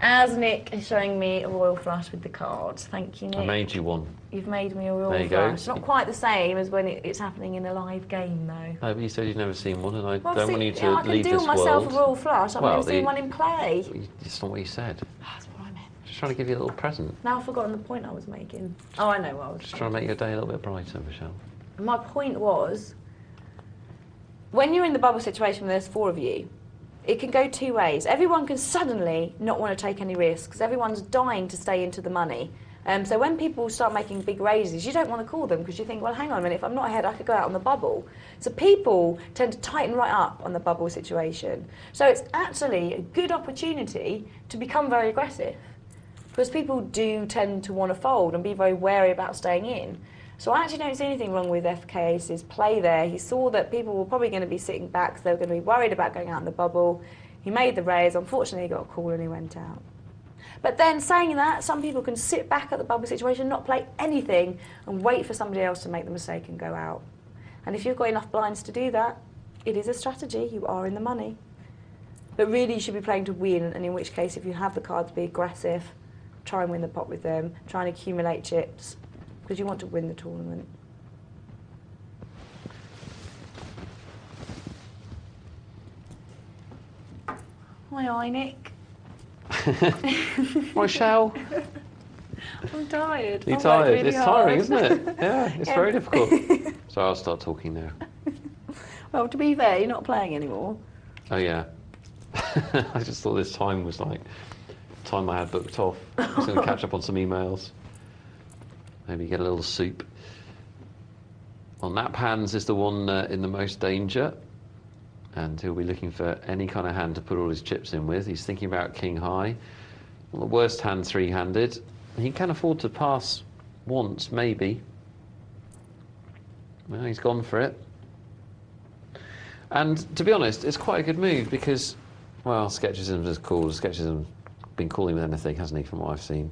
Speaker 1: As Nick is showing me a Royal Flush with the cards. Thank you, Nick.
Speaker 2: I made you one.
Speaker 1: You've made me a Royal
Speaker 2: There you go.
Speaker 1: Flush. Not quite the same as when it's happening in a live game, though.
Speaker 2: No, but you said you'd never seen one, and I
Speaker 1: Well,
Speaker 2: don't
Speaker 1: see,
Speaker 2: want you to
Speaker 1: I can
Speaker 2: leave
Speaker 1: do
Speaker 2: this
Speaker 1: myself
Speaker 2: world.
Speaker 1: a Royal Flush. I've
Speaker 2: Well,
Speaker 1: never seen one in play.
Speaker 2: That's not what you said.
Speaker 1: That's what I meant.
Speaker 2: Just trying to give you a little present.
Speaker 1: Now I've forgotten the point I was making. Oh, I know what I was
Speaker 2: Just trying to make your day a little bit brighter, Michelle.
Speaker 1: My point was, when you're in the bubble situation where there's 4 of you, it can go 2 ways. Everyone can suddenly not want to take any risks. Everyone's dying to stay into the money. So when people start making big raises, you don't want to call them because you think, well, hang on a minute, if I'm not ahead, I could go out on the bubble. So people tend to tighten right up on the bubble situation. So it's actually a good opportunity to become very aggressive because people do tend to want to fold and be very wary about staying in. So I actually don't see anything wrong with FK Ace's play there. He saw that people were probably going to be sitting back, so they were going to be worried about going out in the bubble. He made the raise. Unfortunately, he got a call and he went out. But then saying that, some people can sit back at the bubble situation, not play anything, and wait for somebody else to make the mistake and go out. And if you've got enough blinds to do that, it is a strategy. You are in the money. But really, you should be playing to win, and in which case, if you have the cards, be aggressive, try and win the pot with them, try and accumulate chips, because you want to win the tournament. Hi, Nick.
Speaker 2: Michelle,
Speaker 1: I'm tired.
Speaker 2: you're
Speaker 1: I've worked
Speaker 2: tired.
Speaker 1: really
Speaker 2: It's
Speaker 1: hard.
Speaker 2: tiring, isn't it? Yeah, it's very difficult. So I'll start talking now.
Speaker 1: Well, to be fair, you're not playing anymore.
Speaker 2: Oh yeah. I just thought this time was like time I had booked off. I was going to catch up on some emails. Maybe get a little soup. Well, Nap Hands is the one in the most danger. And he'll be looking for any kind of hand to put all his chips in with. He's thinking about King High. Well, the worst hand 3-handed. He can afford to pass once, maybe. Well, he's gone for it. And to be honest, it's quite a good move because, well, Sketchism is called. Sketchism's been calling with anything, hasn't he, from what I've seen.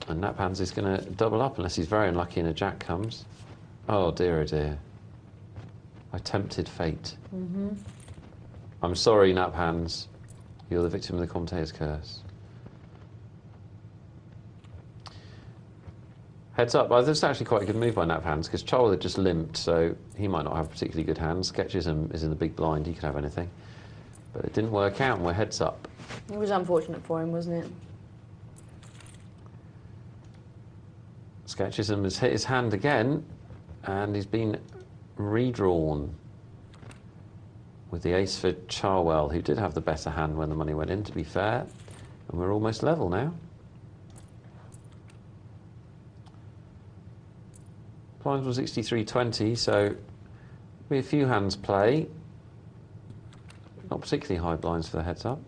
Speaker 2: And Nap Hands is going to double up unless he's very unlucky and a jack comes. Oh dear, oh dear. I tempted fate.
Speaker 1: Mm-hmm.
Speaker 2: I'm sorry, Nap Hands. You're the victim of the commentator's curse. Heads up. Well, that's actually quite a good move by Nap Hands because Charles had just limped, so he might not have particularly good hands. Sketchism is in the big blind. He could have anything. But it didn't work out and we're heads up.
Speaker 1: It was unfortunate for him, wasn't it?
Speaker 2: Sketchism has hit his hand again, and he's been redrawn with the ace for Charwell, who did have the better hand when the money went in, to be fair. And we're almost level now. Blinds was 63.20, so be a few hands play. Not particularly high blinds for the heads up.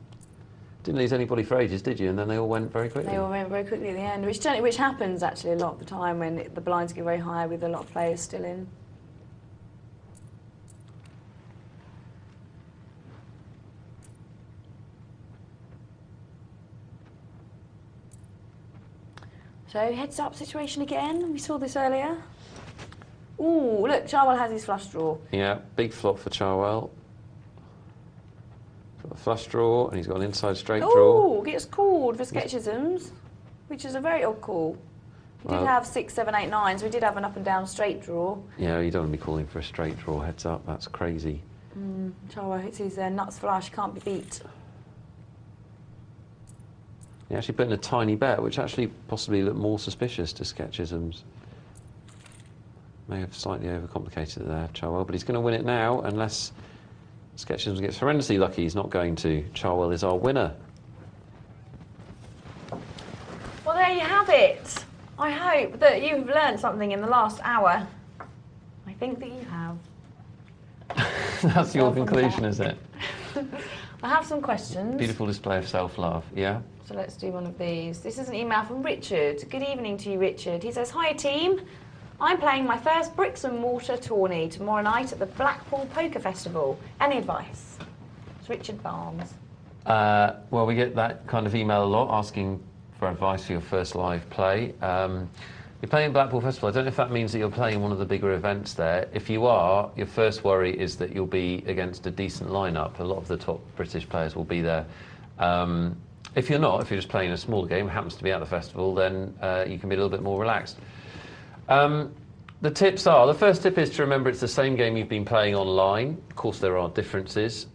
Speaker 2: Didn't lose anybody for ages, did you? And then they all went very quickly.
Speaker 1: They all went very quickly at the end, which happens actually a lot of the time when the blinds get very high with a lot of players still in. So heads up situation again. We saw this earlier. Ooh, look, Charwell has his flush draw.
Speaker 2: Yeah, big flop for Charwell. Got a flush draw, and he's got an inside straight draw.
Speaker 1: Ooh, gets called for Sketchisms, which is a very odd call. We did have 6, 7, 8, 9, so we did have an up and down straight draw.
Speaker 2: Yeah, you don't want to be calling for a straight draw heads up. That's crazy.
Speaker 1: Charwell hits his nuts flush, can't be beat.
Speaker 2: He actually put in a tiny bet, which actually possibly looked more suspicious to Sketchisms. May have slightly overcomplicated it there, Charwell, but he's going to win it now, unless Sketchisms gets horrendously lucky. He's not going to. Charwell is our winner.
Speaker 1: Well, there you have it. I hope that you've learned something in the last hour. I think that you have.
Speaker 2: That's your conclusion, is it?
Speaker 1: I have some questions.
Speaker 2: Beautiful display of self-love, yeah?
Speaker 1: So let's do one of these. This is an email from Richard. Good evening to you, Richard. He says, "Hi team. I'm playing my first bricks and mortar tourney tomorrow night at the Blackpool Poker Festival. Any advice?" It's Richard Barnes.
Speaker 2: Well, we get that kind of email a lot, asking for advice for your first live play. You're playing Blackpool Festival. I don't know if that means that you're playing one of the bigger events there. If you are, your first worry is that you'll be against a decent lineup. A lot of the top British players will be there. If you're not, if you're just playing a smaller game, happens to be at the festival, then you can be a little bit more relaxed. The tips are, the first tip is to remember it's the same game you've been playing online. Of course, there are differences,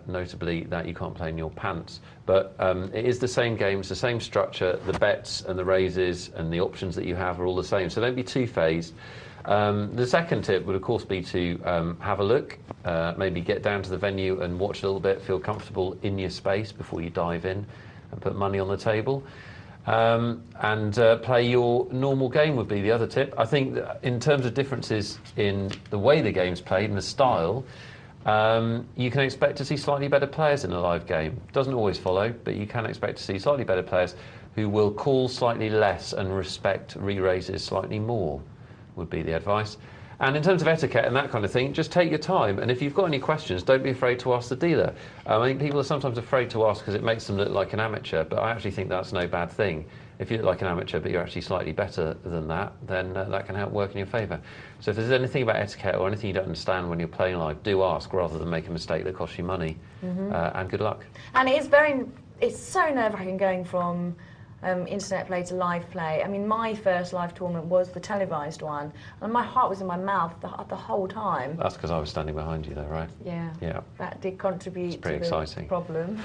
Speaker 2: notably that you can't play in your pants. But it is the same game, it's the same structure. The bets and the raises and the options that you have are all the same. So don't be too phased. The second tip would, of course, be to have a look, maybe get down to the venue and watch a little bit, feel comfortable in your space before you dive in and put money on the table. Play your normal game would be the other tip. I think that in terms of differences in the way the game's played and the style, you can expect to see slightly better players in a live game. Doesn't always follow, but you can expect to see slightly better players who will call slightly less and respect re-raises slightly more, would be the advice. And in terms of etiquette and that kind of thing, just take your time. And if you've got any questions, don't be afraid to ask the dealer. I think people are sometimes afraid to ask because it makes them look like an amateur, but I actually think that's no bad thing. If you look like an amateur, but you're actually slightly better than that, then that can help work in your favour. So if there's anything about etiquette or anything you don't understand when you're playing live, do ask rather than make a mistake that costs you money. And good luck.
Speaker 1: And it's so nerve-wracking going from internet play to live play. I mean, my first live tournament was the televised one, and my heart was in my mouth the whole time.
Speaker 2: That's because I was standing behind you, though, right?
Speaker 1: Yeah.
Speaker 2: Yeah.
Speaker 1: That did contribute to the
Speaker 2: exciting
Speaker 1: problem.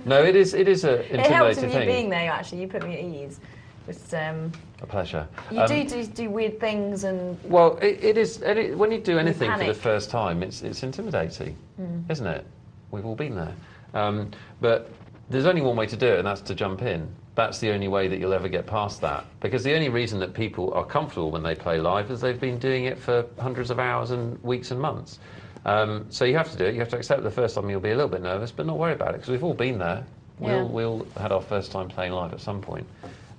Speaker 2: No, it is a intimidating thing.
Speaker 1: It helps with you being there. Actually, you put me at ease. Just,
Speaker 2: a pleasure.
Speaker 1: You do weird things and.
Speaker 2: Well, it is when you do anything for the first time, it's intimidating, isn't it? We've all been there, but there's only one way to do it, and that's to jump in. That's the only way that you'll ever get past that. Because the only reason that people are comfortable when they play live is they've been doing it for hundreds of hours and weeks and months. So you have to do it. You have to accept the first time you'll be a little bit nervous, but not worry about it, because we've all been there.
Speaker 1: Yeah.
Speaker 2: We'll had our first time playing live at some point.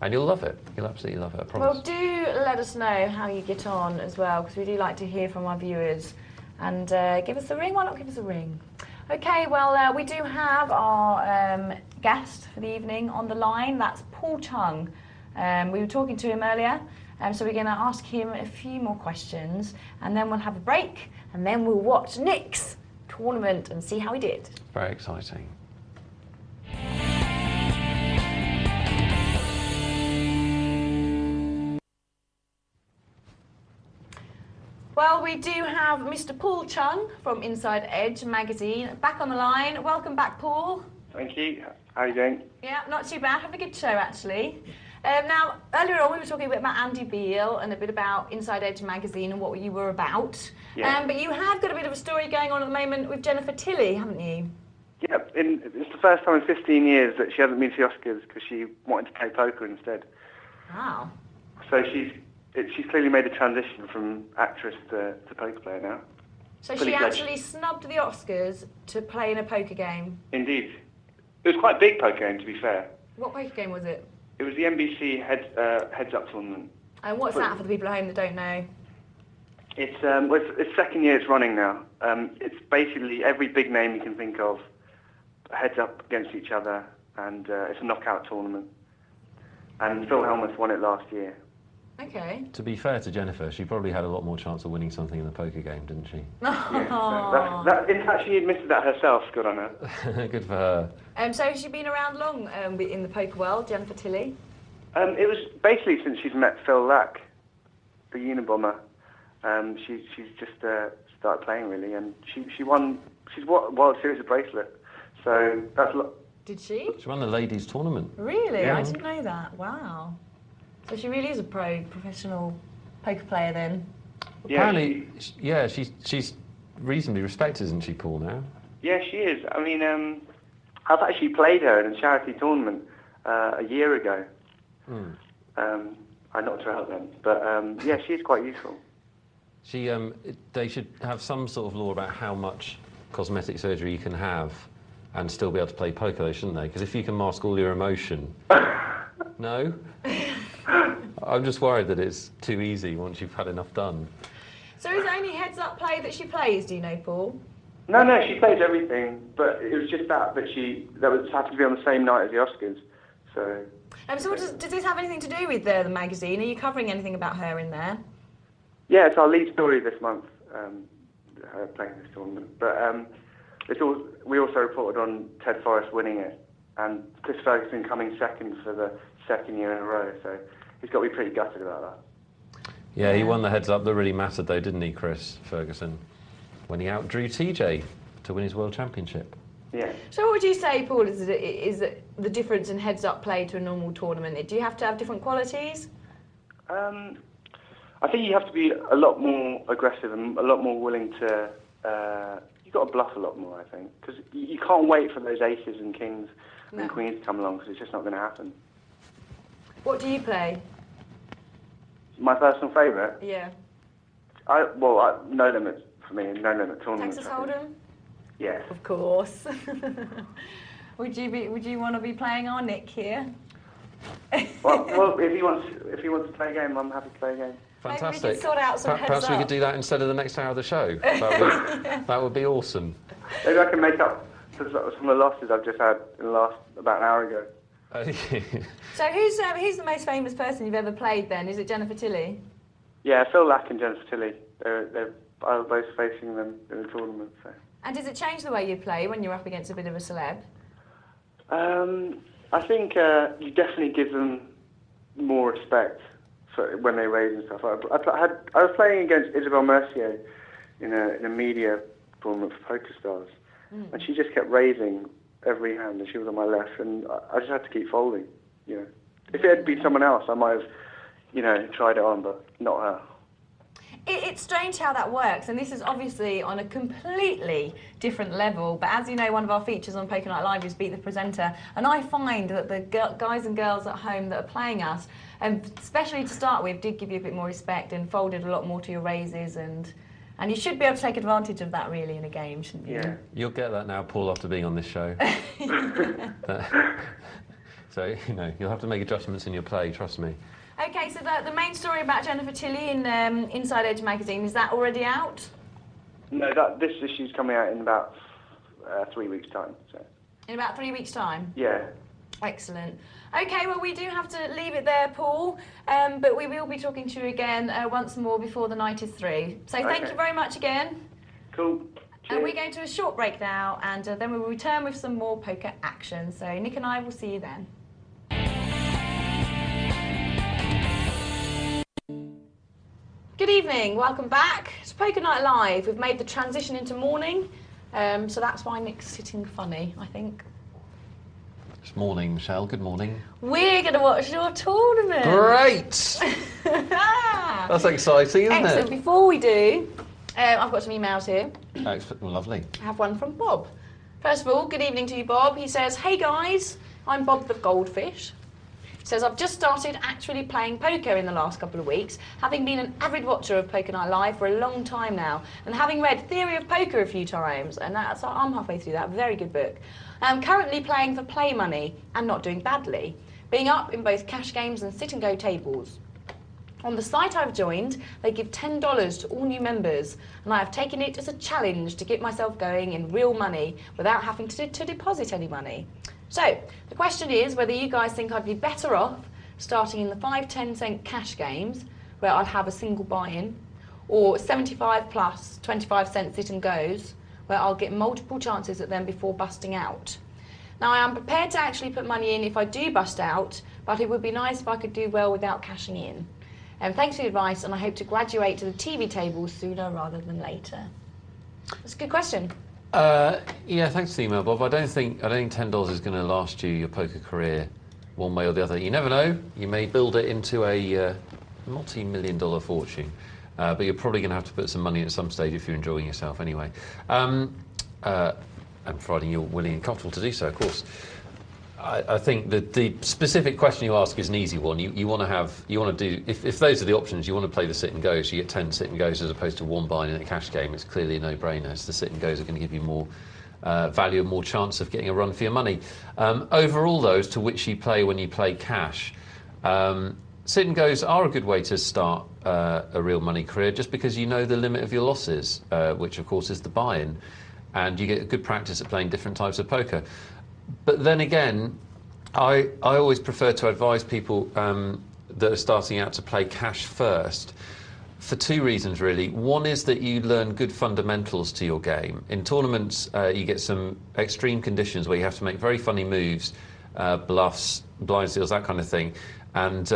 Speaker 2: And you'll love it. You'll absolutely love it, I promise.
Speaker 1: Well, do let us know how you get on as well, because we do like to hear from our viewers. And give us a ring. Why not give us a ring? Okay, well, we do have our guest for the evening on the line. That's Paul Chung. We were talking to him earlier, so we're going to ask him a few more questions, and then we'll have a break, and then we'll watch Nick's tournament and see how he did.
Speaker 2: Very exciting.
Speaker 1: Well, we do have Mr. Paul Chung from Inside Edge magazine back on the line. Welcome back, Paul.
Speaker 3: Thank you. How are you doing?
Speaker 1: Yeah, not too bad. Have a good show, actually. Now, earlier on we were talking a bit about Andy Beale and a bit about Inside Edge magazine and what you were about.
Speaker 3: Yeah.
Speaker 1: But you have got a bit of a story going on at the moment with Jennifer Tilly, haven't you?
Speaker 3: Yeah, it's the first time in 15 years that she hasn't been to the Oscars because she wanted to play poker instead.
Speaker 1: Wow.
Speaker 3: So she's clearly made a transition from actress to poker player now.
Speaker 1: So
Speaker 3: Fully
Speaker 1: she
Speaker 3: fledged.
Speaker 1: actually snubbed the Oscars to play in a poker game.
Speaker 3: Indeed. It was quite a big poker game, to be fair.
Speaker 1: What poker game was it?
Speaker 3: It was the NBC Heads Up tournament.
Speaker 1: And what's that for the people at home that don't know?
Speaker 3: It's second year it's running now. It's basically every big name you can think of heads up against each other, and it's a knockout tournament. And Phil Hellmuth won it last year.
Speaker 1: Okay.
Speaker 2: To be fair to Jennifer, she probably had a lot more chance of winning something in the poker game, didn't she?
Speaker 3: Yeah, in fact, she admitted that herself. Good on her.
Speaker 2: Good for her.
Speaker 1: So has she been around long in the poker world, Jennifer Tilly?
Speaker 3: It was basically since she's met Phil Lack, the Unabomber. She's just started playing really, and she won. She's won World Series of Bracelet. So that's.
Speaker 1: Did she?
Speaker 2: She won the ladies' tournament.
Speaker 1: Really?
Speaker 3: Yeah.
Speaker 1: I didn't know that. Wow. So she really is a professional poker player then?
Speaker 3: Yeah,
Speaker 2: Apparently, she's reasonably respected, isn't she, Paul, now?
Speaker 3: Yeah, she is. I mean, I've actually played her in a charity tournament a year ago. I knocked her out then, but yeah, she is quite useful.
Speaker 2: They should have some sort of law about how much cosmetic surgery you can have and still be able to play poker, though, shouldn't they? Because if you can mask all your emotion... No? I'm just worried that it's too easy once you've had enough done.
Speaker 1: So is it only heads-up play that she plays, do you know, Paul?
Speaker 3: No, she plays everything, but it was just that was happened to be on the same night as the Oscars. So.
Speaker 1: So does this have anything to do with the magazine? Are you covering anything about her in there?
Speaker 3: Yeah, it's our lead story this month, her playing this tournament. But we also reported on Ted Forrest winning it, and Chris Ferguson coming second for the second year in a row, so he's got to be pretty gutted about that.
Speaker 2: Yeah, he won the heads up that really mattered, though, didn't he, Chris Ferguson? When he outdrew TJ to win his World Championship.
Speaker 3: Yeah.
Speaker 1: So what would you say, Paul, is the difference in heads-up play to a normal tournament? Do you have to have different qualities?
Speaker 3: I think you have to be a lot more aggressive and a lot more willing to... you've got to bluff a lot more, I think, because you can't wait for those aces and kings and queens to come along, because it's just not going to happen.
Speaker 1: What do you play?
Speaker 3: My personal favourite?
Speaker 1: Yeah.
Speaker 3: No limit for me, no limit tournaments.
Speaker 1: Texas Hold'em?
Speaker 3: Yes.
Speaker 1: Of course. Would you want to be playing our Nick here?
Speaker 2: Well,
Speaker 3: if he wants to play a game, I'm happy to play a game.
Speaker 2: Fantastic.
Speaker 1: Maybe we could sort out some
Speaker 2: Perhaps we
Speaker 1: heads
Speaker 2: could do that instead of the next hour of the show. That would be awesome.
Speaker 3: Maybe I can make up for some of the losses I've just had in the last about an hour ago.
Speaker 1: So who's the most famous person you've ever played then? Is it Jennifer Tilly?
Speaker 3: Yeah, Phil Lack and Jennifer Tilly. I was both facing them in the tournament. So.
Speaker 1: And does it change the way you play when you're up against a bit of a celeb?
Speaker 3: I think you definitely give them more respect for when they raise and stuff. I was playing against Isabelle Mercier in a media tournament for Poker Stars, and she just kept raising every hand, and she was on my left, and I just had to keep folding. You know, if it had been someone else, I might have, tried it on, but not her.
Speaker 1: It's strange how that works, and this is obviously on a completely different level, but as you know, one of our features on Poker Night Live is Beat the Presenter, and I find that the guys and girls at home that are playing us, and especially to start with, did give you a bit more respect and folded a lot more to your raises, and you should be able to take advantage of that really in a game, shouldn't you?
Speaker 3: Yeah.
Speaker 2: You'll get that now, Paul, after being on this show. So, you'll have to make adjustments in your play, trust me.
Speaker 1: Okay, so the main story about Jennifer Tilly in Inside Edge magazine, is that already out?
Speaker 3: No, this issue's coming out in about 3 weeks' time. So.
Speaker 1: In about 3 weeks' time?
Speaker 3: Yeah.
Speaker 1: Excellent. Okay, well, we do have to leave it there, Paul, but we will be talking to you again once more before the night is through. So thank you very much again.
Speaker 3: Cool.
Speaker 1: And we're going to a short break now, and then we'll return with some more poker action. So Nick and I will see you then. Good evening, welcome back. It's Poker Night Live. We've made the transition into morning, so that's why Nick's sitting funny, I think.
Speaker 2: Good morning, Michelle. Good morning.
Speaker 1: We're going to watch your tournament.
Speaker 2: Great! That's exciting, isn't
Speaker 1: Excellent.
Speaker 2: it?
Speaker 1: Before we do, I've got some emails here.
Speaker 2: Excellent. Lovely.
Speaker 1: I have one from Bob. First of all, good evening to you, Bob. He says, hey guys, I'm Bob the Goldfish. He says, I've just started actually playing poker in the last couple of weeks, having been an avid watcher of Poker Night Live for a long time now, and having read Theory of Poker a few times, and I'm halfway through that, very good book. I'm currently playing for play money and not doing badly, being up in both cash games and sit and go tables. On the site I've joined, they give $10 to all new members, and I have taken it as a challenge to get myself going in real money without having to deposit any money. So, the question is whether you guys think I'd be better off starting in the 5-10 cent cash games, where I'll have a single buy-in, or 75 plus 25 cent sit and goes, where I'll get multiple chances at them before busting out. Now, I am prepared to actually put money in if I do bust out, but it would be nice if I could do well without cashing in. Thanks for the advice, and I hope to graduate to the TV tables sooner rather than later. That's a good question.
Speaker 2: Yeah, thanks for the email, Bob. I don't think $10 is going to last you your poker career one way or the other. You never know. You may build it into a multi-million-dollar fortune, but you're probably going to have to put some money in at some stage if you're enjoying yourself anyway. And providing you're willing and comfortable to do so, of course. I think that the specific question you ask is an easy one. You want to do, if those are the options, you want to play the sit and goes. So you get 10 sit and goes as opposed to one buy in a cash game. It's clearly a no-brainer. So the sit and goes are going to give you more value and more chance of getting a run for your money. Overall, though, as to which you play when you play cash, sit and goes are a good way to start a real money career, just because you know the limit of your losses, which of course is the buy-in, and you get good practice at playing different types of poker. But then again, I always prefer to advise people that are starting out to play cash first, for two reasons really. One is that you learn good fundamentals to your game. In tournaments, you get some extreme conditions where you have to make very funny moves, bluffs, blind steals, that kind of thing, and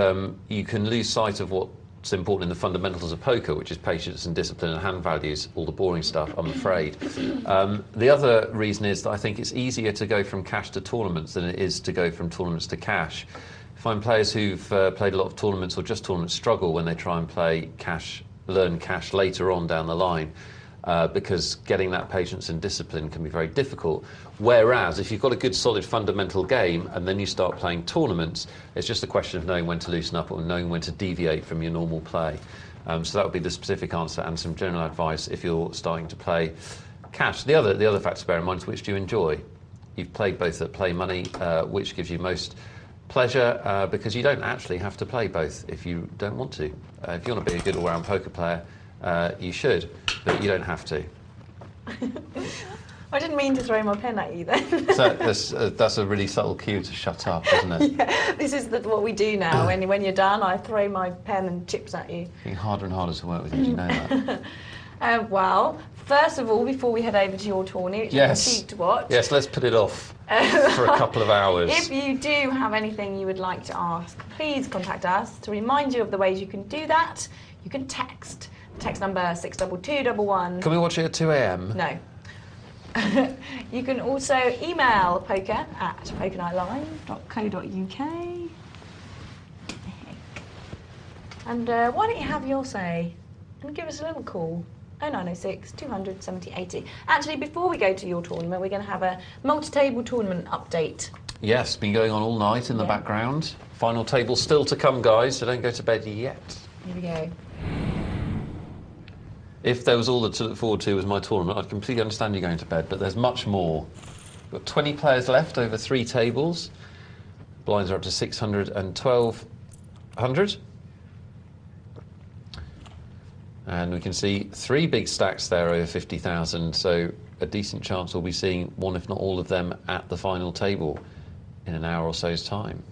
Speaker 2: you can lose sight of what's important in the fundamentals of poker, which is patience and discipline and hand values, all the boring stuff, I'm afraid. The other reason is that I think it's easier to go from cash to tournaments than it is to go from tournaments to cash. I find players who've played a lot of tournaments or just tournaments struggle when they try and play cash, learn cash later on down the line, because getting that patience and discipline can be very difficult. Whereas if you've got a good solid fundamental game and then you start playing tournaments, it's just a question of knowing when to loosen up or knowing when to deviate from your normal play. So that would be the specific answer, and some general advice if you're starting to play cash. The other factor to bear in mind is, which do you enjoy? You've played both at play money, which gives you most pleasure, because you don't actually have to play both if you don't want to. If you want to be a good all-round poker player, you should, but you don't have to.
Speaker 1: I didn't mean to throw my pen at you then.
Speaker 2: So that's a really subtle cue to shut up, isn't it?
Speaker 1: Yeah, this is what we do now. When you're done, I throw my pen and chips at you.
Speaker 2: Getting harder and harder to work with you, do you know that?
Speaker 1: Well, first of all, before we head over to your tourney, which is cheap to watch.
Speaker 2: Yes, let's put it off for a couple of hours.
Speaker 1: If you do have anything you would like to ask, please contact us. To remind you of the ways you can do that, you can text. Text number 62211.
Speaker 2: Can we watch it at 2 a.m?
Speaker 1: No. You can also email poker@pokernightlive.co.uk. And why don't you have your say and give us a little call. 0906 200 70 80. Actually, before we go to your tournament, we're going to have a multi-table tournament update.
Speaker 2: Yes, been going on all night in the background. Final table still to come, guys, so don't go to bed yet.
Speaker 1: Here we go.
Speaker 2: If there was all to look forward to was my tournament, I'd completely understand you going to bed, but there's much more. We've got 20 players left over 3 tables. Blinds are up to 600 and 1200. And we can see 3 big stacks there over 50,000, so a decent chance we'll be seeing one, if not all of them, at the final table in an hour or so's time.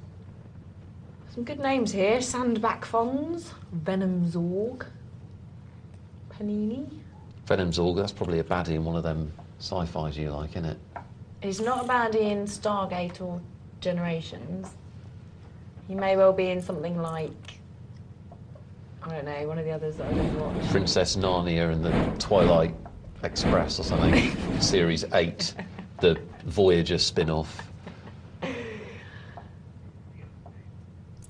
Speaker 1: Some good names here. Sandback Fonz, Venom Zorg, Panini.
Speaker 2: Venom Zorg, that's probably a baddie in one of them sci-fis you like, isn't it?
Speaker 1: He's not a baddie in Stargate or Generations. He may well be in something like, I don't know, one of the others that I don't watch.
Speaker 2: Princess Narnia and the Twilight Express or something. Series 8, the Voyager spin-off.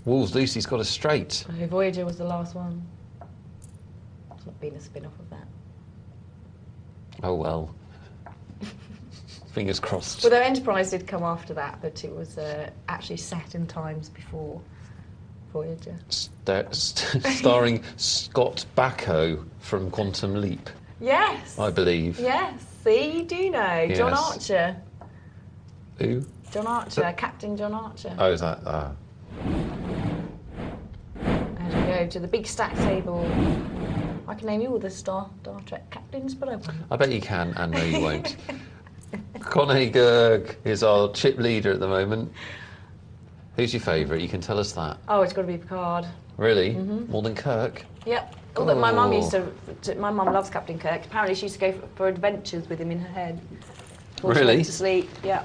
Speaker 2: Wolves, Lucy's got us straight.
Speaker 1: Oh, Voyager was the last one. It's not been a spin-off of that.
Speaker 2: Oh well. Fingers crossed.
Speaker 1: Although Enterprise did come after that, but it was actually set in times before Voyager.
Speaker 2: Starring Scott Bakko from Quantum Leap.
Speaker 1: Yes.
Speaker 2: I believe.
Speaker 1: Yes. See, you do know.
Speaker 2: Yes.
Speaker 1: John Archer.
Speaker 2: Who?
Speaker 1: John Archer, Captain John Archer.
Speaker 2: Oh, is that?
Speaker 1: As we go to the big stack table, I can name you all the Star Trek captains, but I won't.
Speaker 2: I bet you can, and no, you won't. Connie Gerg is our chip leader at the moment. Who's your favourite? You can tell us that.
Speaker 1: Oh, it's got to be Picard.
Speaker 2: Really? More than Kirk?
Speaker 1: Yep. Although my mum
Speaker 2: Oh.
Speaker 1: used to, my mum loves Captain Kirk. Apparently she used to go for adventures with him in her head. Before she
Speaker 2: Really?
Speaker 1: went to sleep, yeah.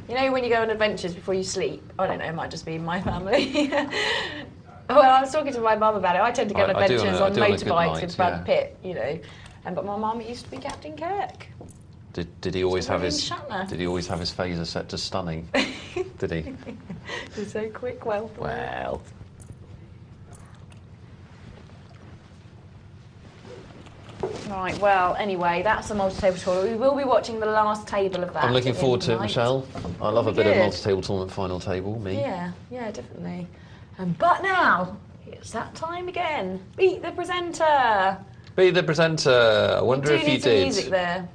Speaker 1: You know when you go on adventures before you sleep? I don't know, it might just be in my family. Well, I was talking to my mum about it. I tend to go on
Speaker 2: I do
Speaker 1: adventures
Speaker 2: on
Speaker 1: on
Speaker 2: a good
Speaker 1: motorbikes
Speaker 2: night,
Speaker 1: with Brad
Speaker 2: yeah.
Speaker 1: Pitt, you know. But my mum used to be Captain Kirk.
Speaker 2: Did he always have
Speaker 1: William
Speaker 2: his?
Speaker 1: Shatner.
Speaker 2: Did he always have his phaser set to stunning? Did he?
Speaker 1: He's so quick, well.
Speaker 2: Well.
Speaker 1: Right, well, anyway, that's the multi-table tournament. We will be watching the last table of that.
Speaker 2: I'm looking
Speaker 1: at the
Speaker 2: forward
Speaker 1: end
Speaker 2: to it,
Speaker 1: of the night.
Speaker 2: Michelle. I love a bit
Speaker 1: Good.
Speaker 2: of multi-table tournament final table, me.
Speaker 1: Yeah, definitely. But now, it's that time again. Beat the presenter.
Speaker 2: Be the presenter. I wonder
Speaker 1: we
Speaker 2: if
Speaker 1: do
Speaker 2: you
Speaker 1: need some
Speaker 2: did.
Speaker 1: music there.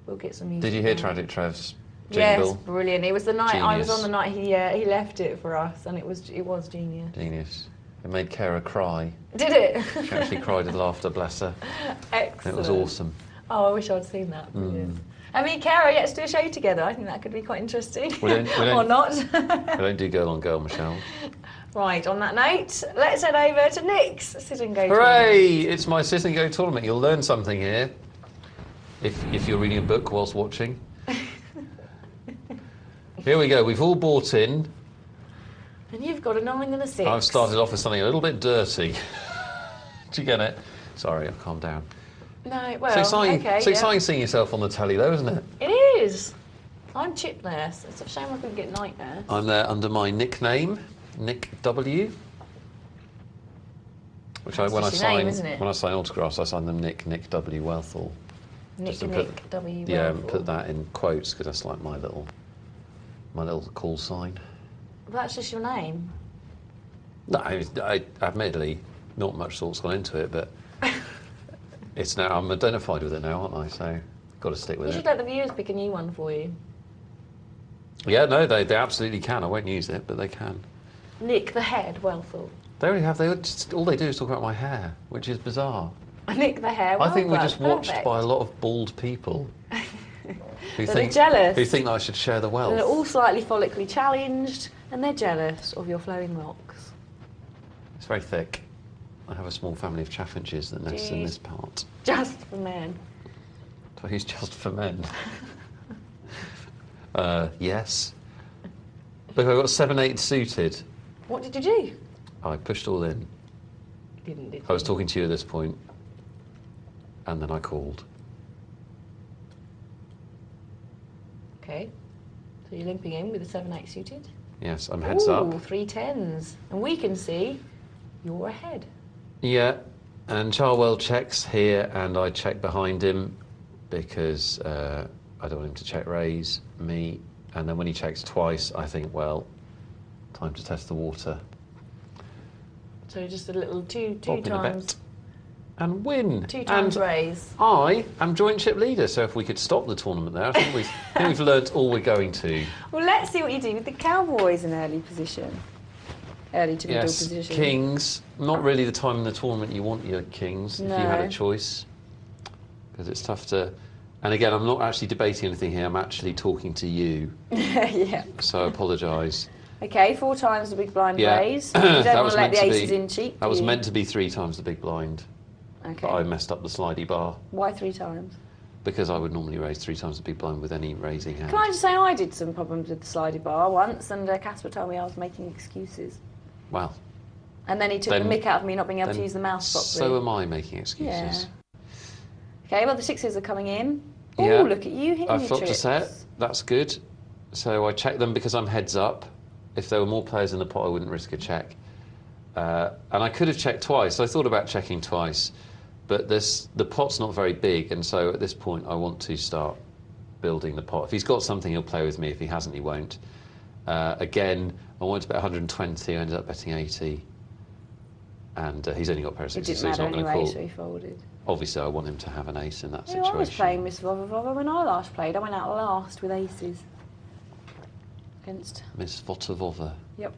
Speaker 1: We'll get some music.
Speaker 2: Did you hear
Speaker 1: now.
Speaker 2: Tragic Trev's
Speaker 1: Yes,
Speaker 2: jingle?
Speaker 1: brilliant. It was the night I was
Speaker 2: Genius.
Speaker 1: on the night he left it for us, and it was genius.
Speaker 2: Genius. It made Kara cry.
Speaker 1: Did it?
Speaker 2: She actually cried with laughter, bless her.
Speaker 1: Excellent.
Speaker 2: It was awesome.
Speaker 1: Oh, I wish I'd seen that. Brilliant. I mean, Kara, let's do a show together. I think that could be quite interesting.
Speaker 2: We don't-
Speaker 1: or not.
Speaker 2: I don't do girl on girl, Michelle.
Speaker 1: Right, on that note, let's head over to Nick's sit and go.
Speaker 2: Hooray! It's my sit and go tournament. You'll learn something here. If you're reading a book whilst watching. Here we go. We've all bought in.
Speaker 1: And you've got a 9 and a 6.
Speaker 2: I've started off with something a little bit dirty. Do you get it? Sorry, I've calmed down.
Speaker 1: No, well,
Speaker 2: It's exciting,
Speaker 1: okay.
Speaker 2: it's exciting seeing yourself on the telly, though, isn't it?
Speaker 1: It is. I'm Chip Nurse. It's a shame I couldn't get Night Nurse.
Speaker 2: I'm there under my nickname, Nick W. Which
Speaker 1: That's
Speaker 2: when I
Speaker 1: just your name,
Speaker 2: sign
Speaker 1: isn't it?
Speaker 2: when I sign autographs, I sign them Nick W. Wealthall.
Speaker 1: Nick
Speaker 2: Just to
Speaker 1: Nick W.
Speaker 2: Yeah,
Speaker 1: Wealthall.
Speaker 2: put that in quotes because that's like my little call sign.
Speaker 1: That's just your name.
Speaker 2: No, I admittedly not much thought's gone into it, but it's now I'm identified with it now, aren't I? So got to stick with
Speaker 1: You
Speaker 2: it.
Speaker 1: should let the viewers pick a new one for you.
Speaker 2: Yeah, no, they absolutely can. I won't use it, but they can.
Speaker 1: Nick the Head Wealthall.
Speaker 2: They already have. All they do is talk about my hair, which is bizarre.
Speaker 1: Nick the Hair Wealthall.
Speaker 2: I think we're just watched
Speaker 1: Perfect.
Speaker 2: by a lot of bald people who
Speaker 1: They're
Speaker 2: think
Speaker 1: jealous.
Speaker 2: who think that I should share the wealth.
Speaker 1: They're all slightly follically challenged, and they're jealous of your flowing locks.
Speaker 2: It's very thick. I have a small family of chaffinches that nest in
Speaker 1: Jeez.
Speaker 2: this part.
Speaker 1: Just for men.
Speaker 2: So who's just for men? Yes. Look, I've got 7/8 suited.
Speaker 1: What did you do?
Speaker 2: I pushed all in.
Speaker 1: Did you?
Speaker 2: I was talking to you at this point, and then I called.
Speaker 1: Okay. So you're limping in with a 7/8 suited?
Speaker 2: Yes, I'm heads
Speaker 1: Ooh,
Speaker 2: up.
Speaker 1: 3 10s. And we can see you're ahead.
Speaker 2: Yeah, and Charwell checks here, and I check behind him because I don't want him to check raise me. And then when he checks twice, I think, well, time to test the water.
Speaker 1: So just a little two
Speaker 2: Pop in a
Speaker 1: times.
Speaker 2: bet and win.
Speaker 1: 2 times
Speaker 2: and
Speaker 1: raise.
Speaker 2: I am joint ship leader, so if we could stop the tournament there, I think we've learnt all we're going to.
Speaker 1: Well, let's see what you do with the Cowboys in early position. Early to middle
Speaker 2: Yes,
Speaker 1: position.
Speaker 2: kings. Not really the time in the tournament you want your kings if you had
Speaker 1: No.
Speaker 2: a choice, because it's tough to. And again, I'm not actually debating anything here. I'm actually talking to you,
Speaker 1: Yeah.
Speaker 2: so I apologise.
Speaker 1: Okay, 4 times the big blind
Speaker 2: Yeah.
Speaker 1: raise. You
Speaker 2: That
Speaker 1: don't want
Speaker 2: was
Speaker 1: to let
Speaker 2: meant
Speaker 1: the
Speaker 2: to
Speaker 1: aces
Speaker 2: be-
Speaker 1: in cheap.
Speaker 2: That
Speaker 1: do
Speaker 2: was
Speaker 1: you?
Speaker 2: meant to be 3 times the big blind,
Speaker 1: Okay.
Speaker 2: but I messed up the slidey bar
Speaker 1: Why 3 times?
Speaker 2: because I would normally raise 3 times the big blind with any raising hand.
Speaker 1: Can I just say I did some problems with the slidey bar once, and Casper told me I was making excuses.
Speaker 2: Well,
Speaker 1: And then he took
Speaker 2: Then-
Speaker 1: the mick out of me not being able to
Speaker 2: then
Speaker 1: use the mouse properly.
Speaker 2: so am I making excuses.
Speaker 1: Okay, well the 6s are coming in. Oh,
Speaker 2: Yeah.
Speaker 1: look at you hitting
Speaker 2: I've
Speaker 1: your
Speaker 2: flopped a
Speaker 1: trips.
Speaker 2: set. That's good. So I check them because I'm heads up. If there were more players in the pot, I wouldn't risk a check. And I could have checked twice. I thought about checking twice, but the pot's not very big, and so at this point I want to start building the pot. If he's got something, he'll play with me. If he hasn't, he won't. Again, I wanted to bet 120. I ended up betting 80. And he's only got a pair of sixes, so he's not going to call.
Speaker 1: So he folded.
Speaker 2: Obviously, I want him to have an ace in that
Speaker 1: Yeah,
Speaker 2: situation.
Speaker 1: I was playing Miss Vova when I last played. I went out last with aces. Against...
Speaker 2: Miss Votavova.
Speaker 1: Yep.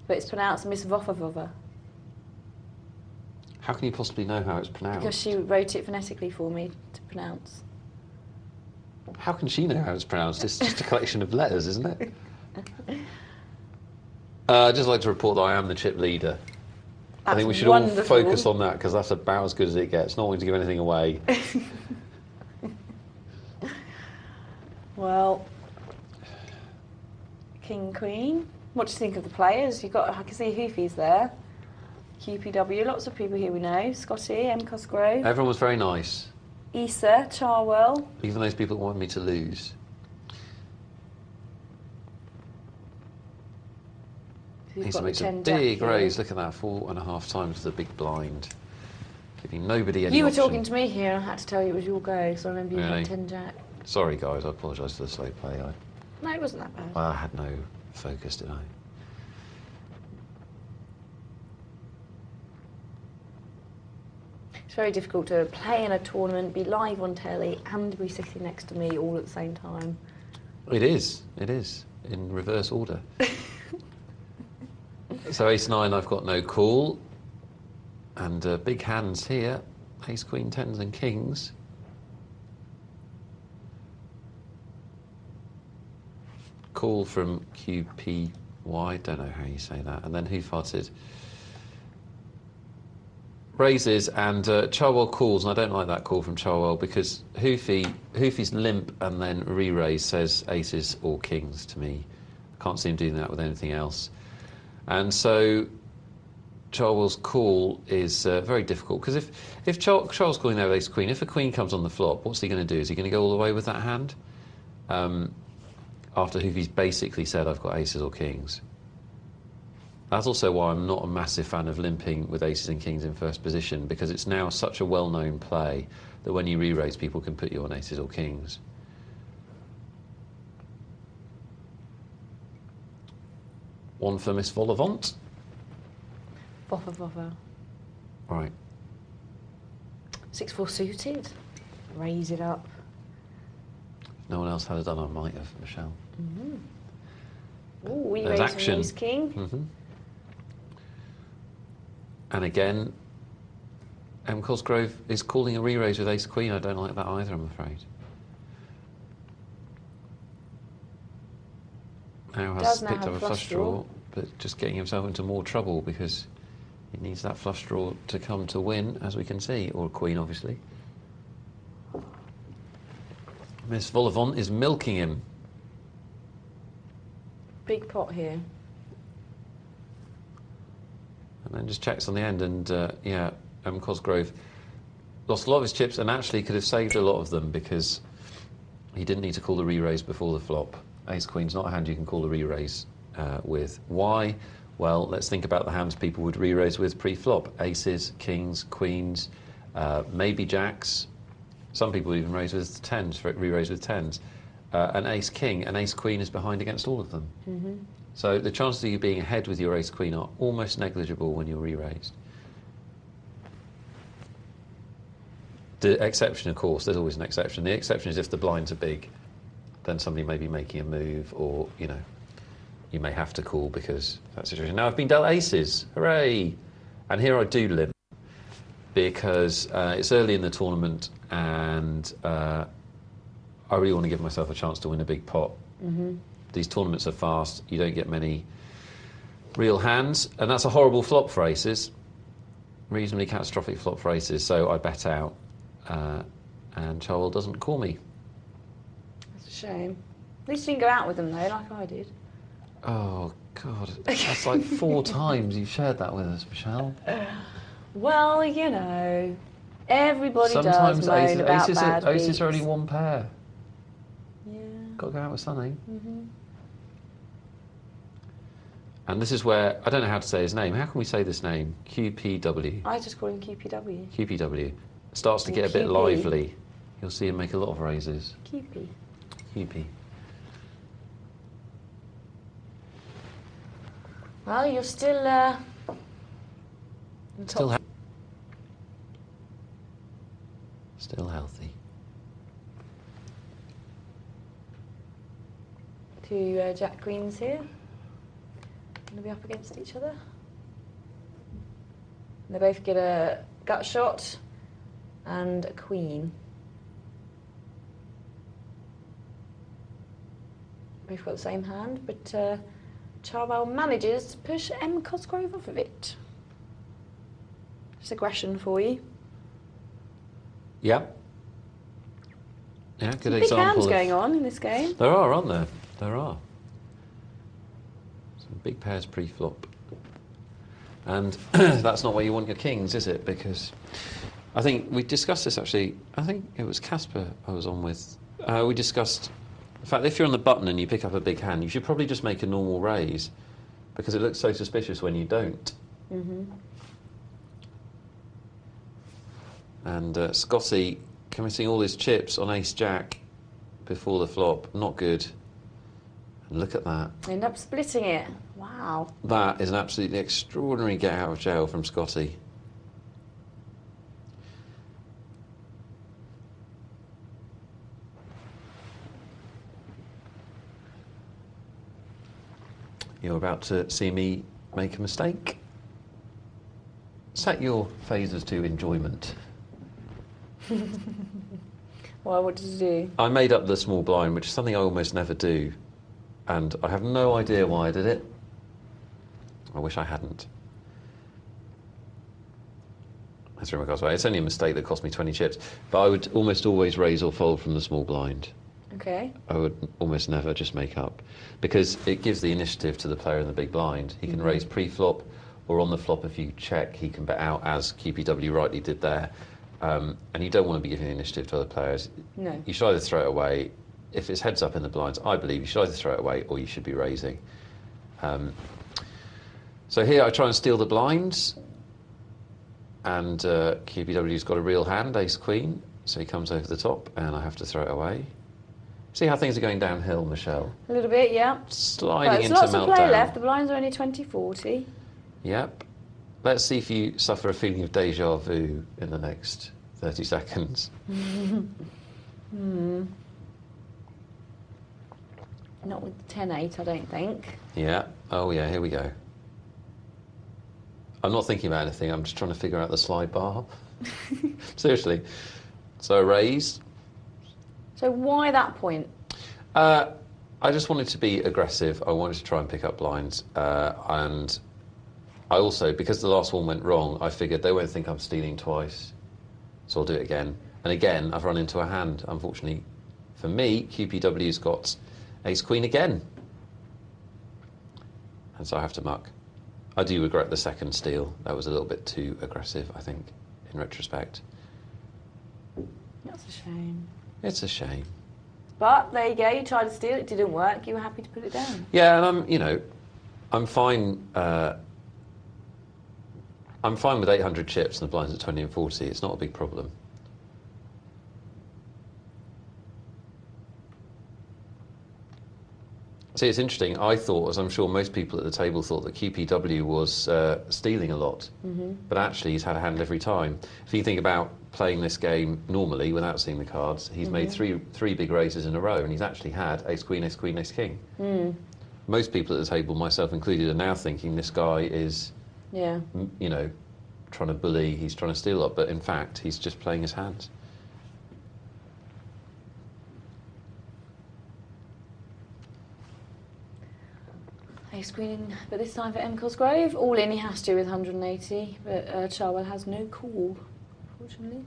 Speaker 1: But it's pronounced Miss Vovavova.
Speaker 2: How can you possibly know how it's pronounced?
Speaker 1: Because she wrote it phonetically for me to pronounce.
Speaker 2: How can she know how it's pronounced? It's just a collection of letters, isn't it? I'd just like to report that I am the chip leader. I think we should all focus on that, because that's about as good as it gets. Not wanting to give anything away.
Speaker 1: Well, King, Queen. What do you think of the players? You've got, I can see Hoofy's there. QPW, lots of people here we know. Scotty, M. Cosgrove.
Speaker 2: Everyone was very nice.
Speaker 1: Issa, Charwell.
Speaker 2: Even those people that wanted me to lose. Issa makes a big raise. Look at that, 4.5 times the big blind. Giving nobody any
Speaker 1: You were
Speaker 2: option.
Speaker 1: talking to me here and I had to tell you it was your go, so I remember you had 10 jack.
Speaker 2: Sorry guys, I apologise for the slow play.
Speaker 1: No, it wasn't that bad.
Speaker 2: I had no focus, did I?
Speaker 1: It's very difficult to play in a tournament, be live on telly, and be sitting next to me all at the same time.
Speaker 2: It is, in reverse order. So ace-9, I've got no call. And big hands here, ace, queen, tens and kings. Call from QPY, don't know how you say that. And then who farted? Raises, and Charwell calls, and I don't like that call from Charwell because Hoofy's limp and then re-raise says aces or kings to me. I can't see him doing that with anything else. And so Charwell's call is very difficult, because if Charles calling there with ace queen, if a queen comes on the flop, what's he going to do? Is he going to go all the way with that hand? After Hoofy's basically said, I've got aces or kings. That's also why I'm not a massive fan of limping with aces and kings in first position, because it's now such a well-known play that when you re-raise, people can put you on aces or kings. One for Miss Volavant.
Speaker 1: Vova.
Speaker 2: Right.
Speaker 1: 6-4 suited. Raise it up.
Speaker 2: If no one else had it done, I might have, Michelle.
Speaker 1: Oh, we
Speaker 2: There's
Speaker 1: raise
Speaker 2: action.
Speaker 1: ace king.
Speaker 2: And again, M. Cosgrove is calling a re-raise with ace queen. I don't like that either, I'm afraid. Now has picked up a flush draw, but just getting himself into more trouble because he needs that flush draw to come to win, as we can see, or a queen, obviously. Miss Volavant is milking him.
Speaker 1: Big pot here.
Speaker 2: And then just checks on the end, and yeah, Cosgrove lost a lot of his chips and actually could have saved a lot of them because he didn't need to call the re-raise before the flop. Ace Queen's not a hand you can call the re-raise with. Why? Well, let's think about the hands people would re-raise with pre-flop. Aces, kings, queens, maybe jacks. Some people even raise with tens, re-raise with tens. An ace-king, an ace-queen is behind against all of them. So the chances of you being ahead with your ace-queen are almost negligible when you're re-raised. The exception, of course, there's always an exception. The exception is if the blinds are big, then somebody may be making a move, or, you know, you may have to call because of that situation. Now I've been dealt aces, hooray! And here I do limp because it's early in the tournament and I really want to give myself a chance to win a big pot. These tournaments are fast, you don't get many real hands, and that's a horrible flop for aces, reasonably catastrophic flop for aces, so I bet out, and Charwell doesn't call me.
Speaker 1: That's a shame. At least you didn't go out with them though, like I did.
Speaker 2: Oh God, that's like 4 times you've shared that with us, Michelle.
Speaker 1: Well, you know, everybody
Speaker 2: Sometimes
Speaker 1: does moan about bad
Speaker 2: aces are only
Speaker 1: beats.
Speaker 2: one pair.
Speaker 1: Yeah.
Speaker 2: Got to go out with something. And this is where, I don't know how to say his name. How can we say this name? QPW.
Speaker 1: I just call him QPW.
Speaker 2: QPW. Starts to get a bit
Speaker 1: QP.
Speaker 2: lively. You'll see him make a lot of raises.
Speaker 1: QP.
Speaker 2: QP.
Speaker 1: Well, you're still
Speaker 2: Still healthy.
Speaker 1: Two Jack Queens here. Going to be up against each other. They both get a gut shot and a queen. Both got the same hand, but Charwell manages to push M. Cosgrove off of it. Just aggression for you.
Speaker 2: Yeah. Yeah, good
Speaker 1: Some
Speaker 2: example.
Speaker 1: big hands going on in this game.
Speaker 2: There are, aren't there? There are. Some big pairs pre-flop. And that's not where you want your kings, is it? Because I think we discussed this actually. I think it was Casper I was on with. We discussed, in fact, if you're on the button and you pick up a big hand, you should probably just make a normal raise because it looks so suspicious when you don't.
Speaker 1: Mm-hmm.
Speaker 2: And Scotty committing all his chips on ace-jack before the flop. Not good. And look at that.
Speaker 1: End up splitting it. Wow.
Speaker 2: That is an absolutely extraordinary get out of jail from Scotty. You're about to see me make a mistake. Set your phasers to enjoyment.
Speaker 1: Why, what did you do?
Speaker 2: I made up the small blind, which is something I almost never do. And I have no idea why I did it. I wish I hadn't. That's remarkable. It's only a mistake that cost me 20 chips. But I would almost always raise or fold from the small blind.
Speaker 1: Okay.
Speaker 2: I would almost never just make up. Because it gives the initiative to the player in the big blind. He can raise pre-flop, or on the flop if you check, he can bet out, as QPW rightly did there. And you don't want to be giving the initiative to other players.
Speaker 1: No.
Speaker 2: You should either throw it away. If it's heads up in the blinds, I believe you should either throw it away or you should be raising. So here I try and steal the blinds. And QPW's got a real hand, ace-queen. So he comes over the top and I have to throw it away. See how things are going downhill, Michelle?
Speaker 1: A little bit, yeah.
Speaker 2: Sliding into
Speaker 1: lots
Speaker 2: meltdown.
Speaker 1: of play left. The blinds are only 20-40.
Speaker 2: Yep. Let's see if you suffer a feeling of deja vu in the next 30 seconds.
Speaker 1: Not with the 10-8, I don't think.
Speaker 2: Yeah. Oh, yeah, here we go. I'm not thinking about anything. I'm just trying to figure out the slide bar. Seriously. So raise.
Speaker 1: So why that point?
Speaker 2: I just wanted to be aggressive. I wanted to try and pick up blinds. And I also, because the last one went wrong, I figured they won't think I'm stealing twice. So I'll do it again. And again, I've run into a hand. Unfortunately for me, QPW's got ace-queen again. And so I have to muck. I do regret the second steal. That was a little bit too aggressive, I think, in retrospect.
Speaker 1: That's a shame.
Speaker 2: It's a shame.
Speaker 1: But there you go, you tried to steal, it didn't work, you were happy to put it down.
Speaker 2: Yeah, and I'm fine. I'm fine with 800 chips and the blinds at 20 and 40. It's not a big problem. See, it's interesting. I thought, as I'm sure most people at the table thought, that QPW was stealing a lot. But actually, he's had a hand every time. If you think about playing this game normally, without seeing the cards, he's made three big raises in a row, and he's actually had ace-queen, ace-queen, ace-king. Most people at the table, myself included, are now thinking this guy is, trying to bully, he's trying to steal a lot, but in fact, he's just playing his hands.
Speaker 1: Ace-queen, but this time for M. Cosgrove. All in he has to with 180, but Charwell has no call, unfortunately.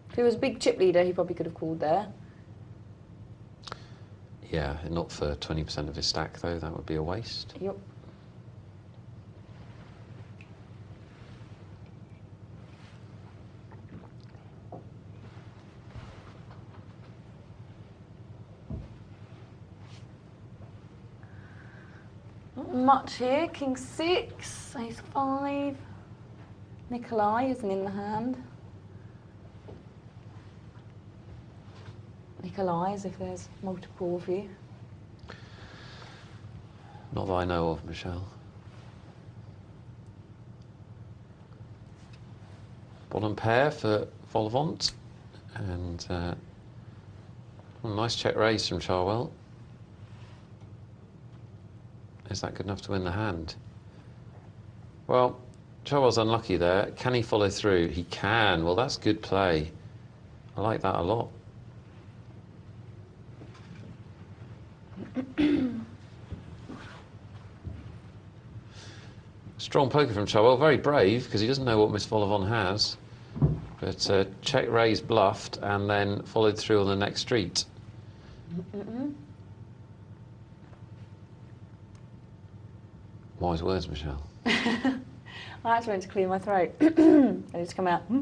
Speaker 1: If he was a big chip leader, he probably could have called there.
Speaker 2: Yeah, not for 20% of his stack, though. That would be a waste.
Speaker 1: Yep. much here. King 6, Ace 5. Nikolai isn't in the hand. Nikolai, as if there's multiple of you.
Speaker 2: Not that I know of, Michelle. Bottom pair for Volvont. And nice check raise from Charwell. Is that good enough to win the hand? Well, Charwell's unlucky there. Can he follow through? He can. Well, that's good play. I like that a lot. Strong poker from Charwell. Very brave, because he doesn't know what Miss Volvont has. But check raise bluffed and then followed through on the next street. Wise words, Michelle.
Speaker 1: I actually went to clear my throat. And it's come out. Pair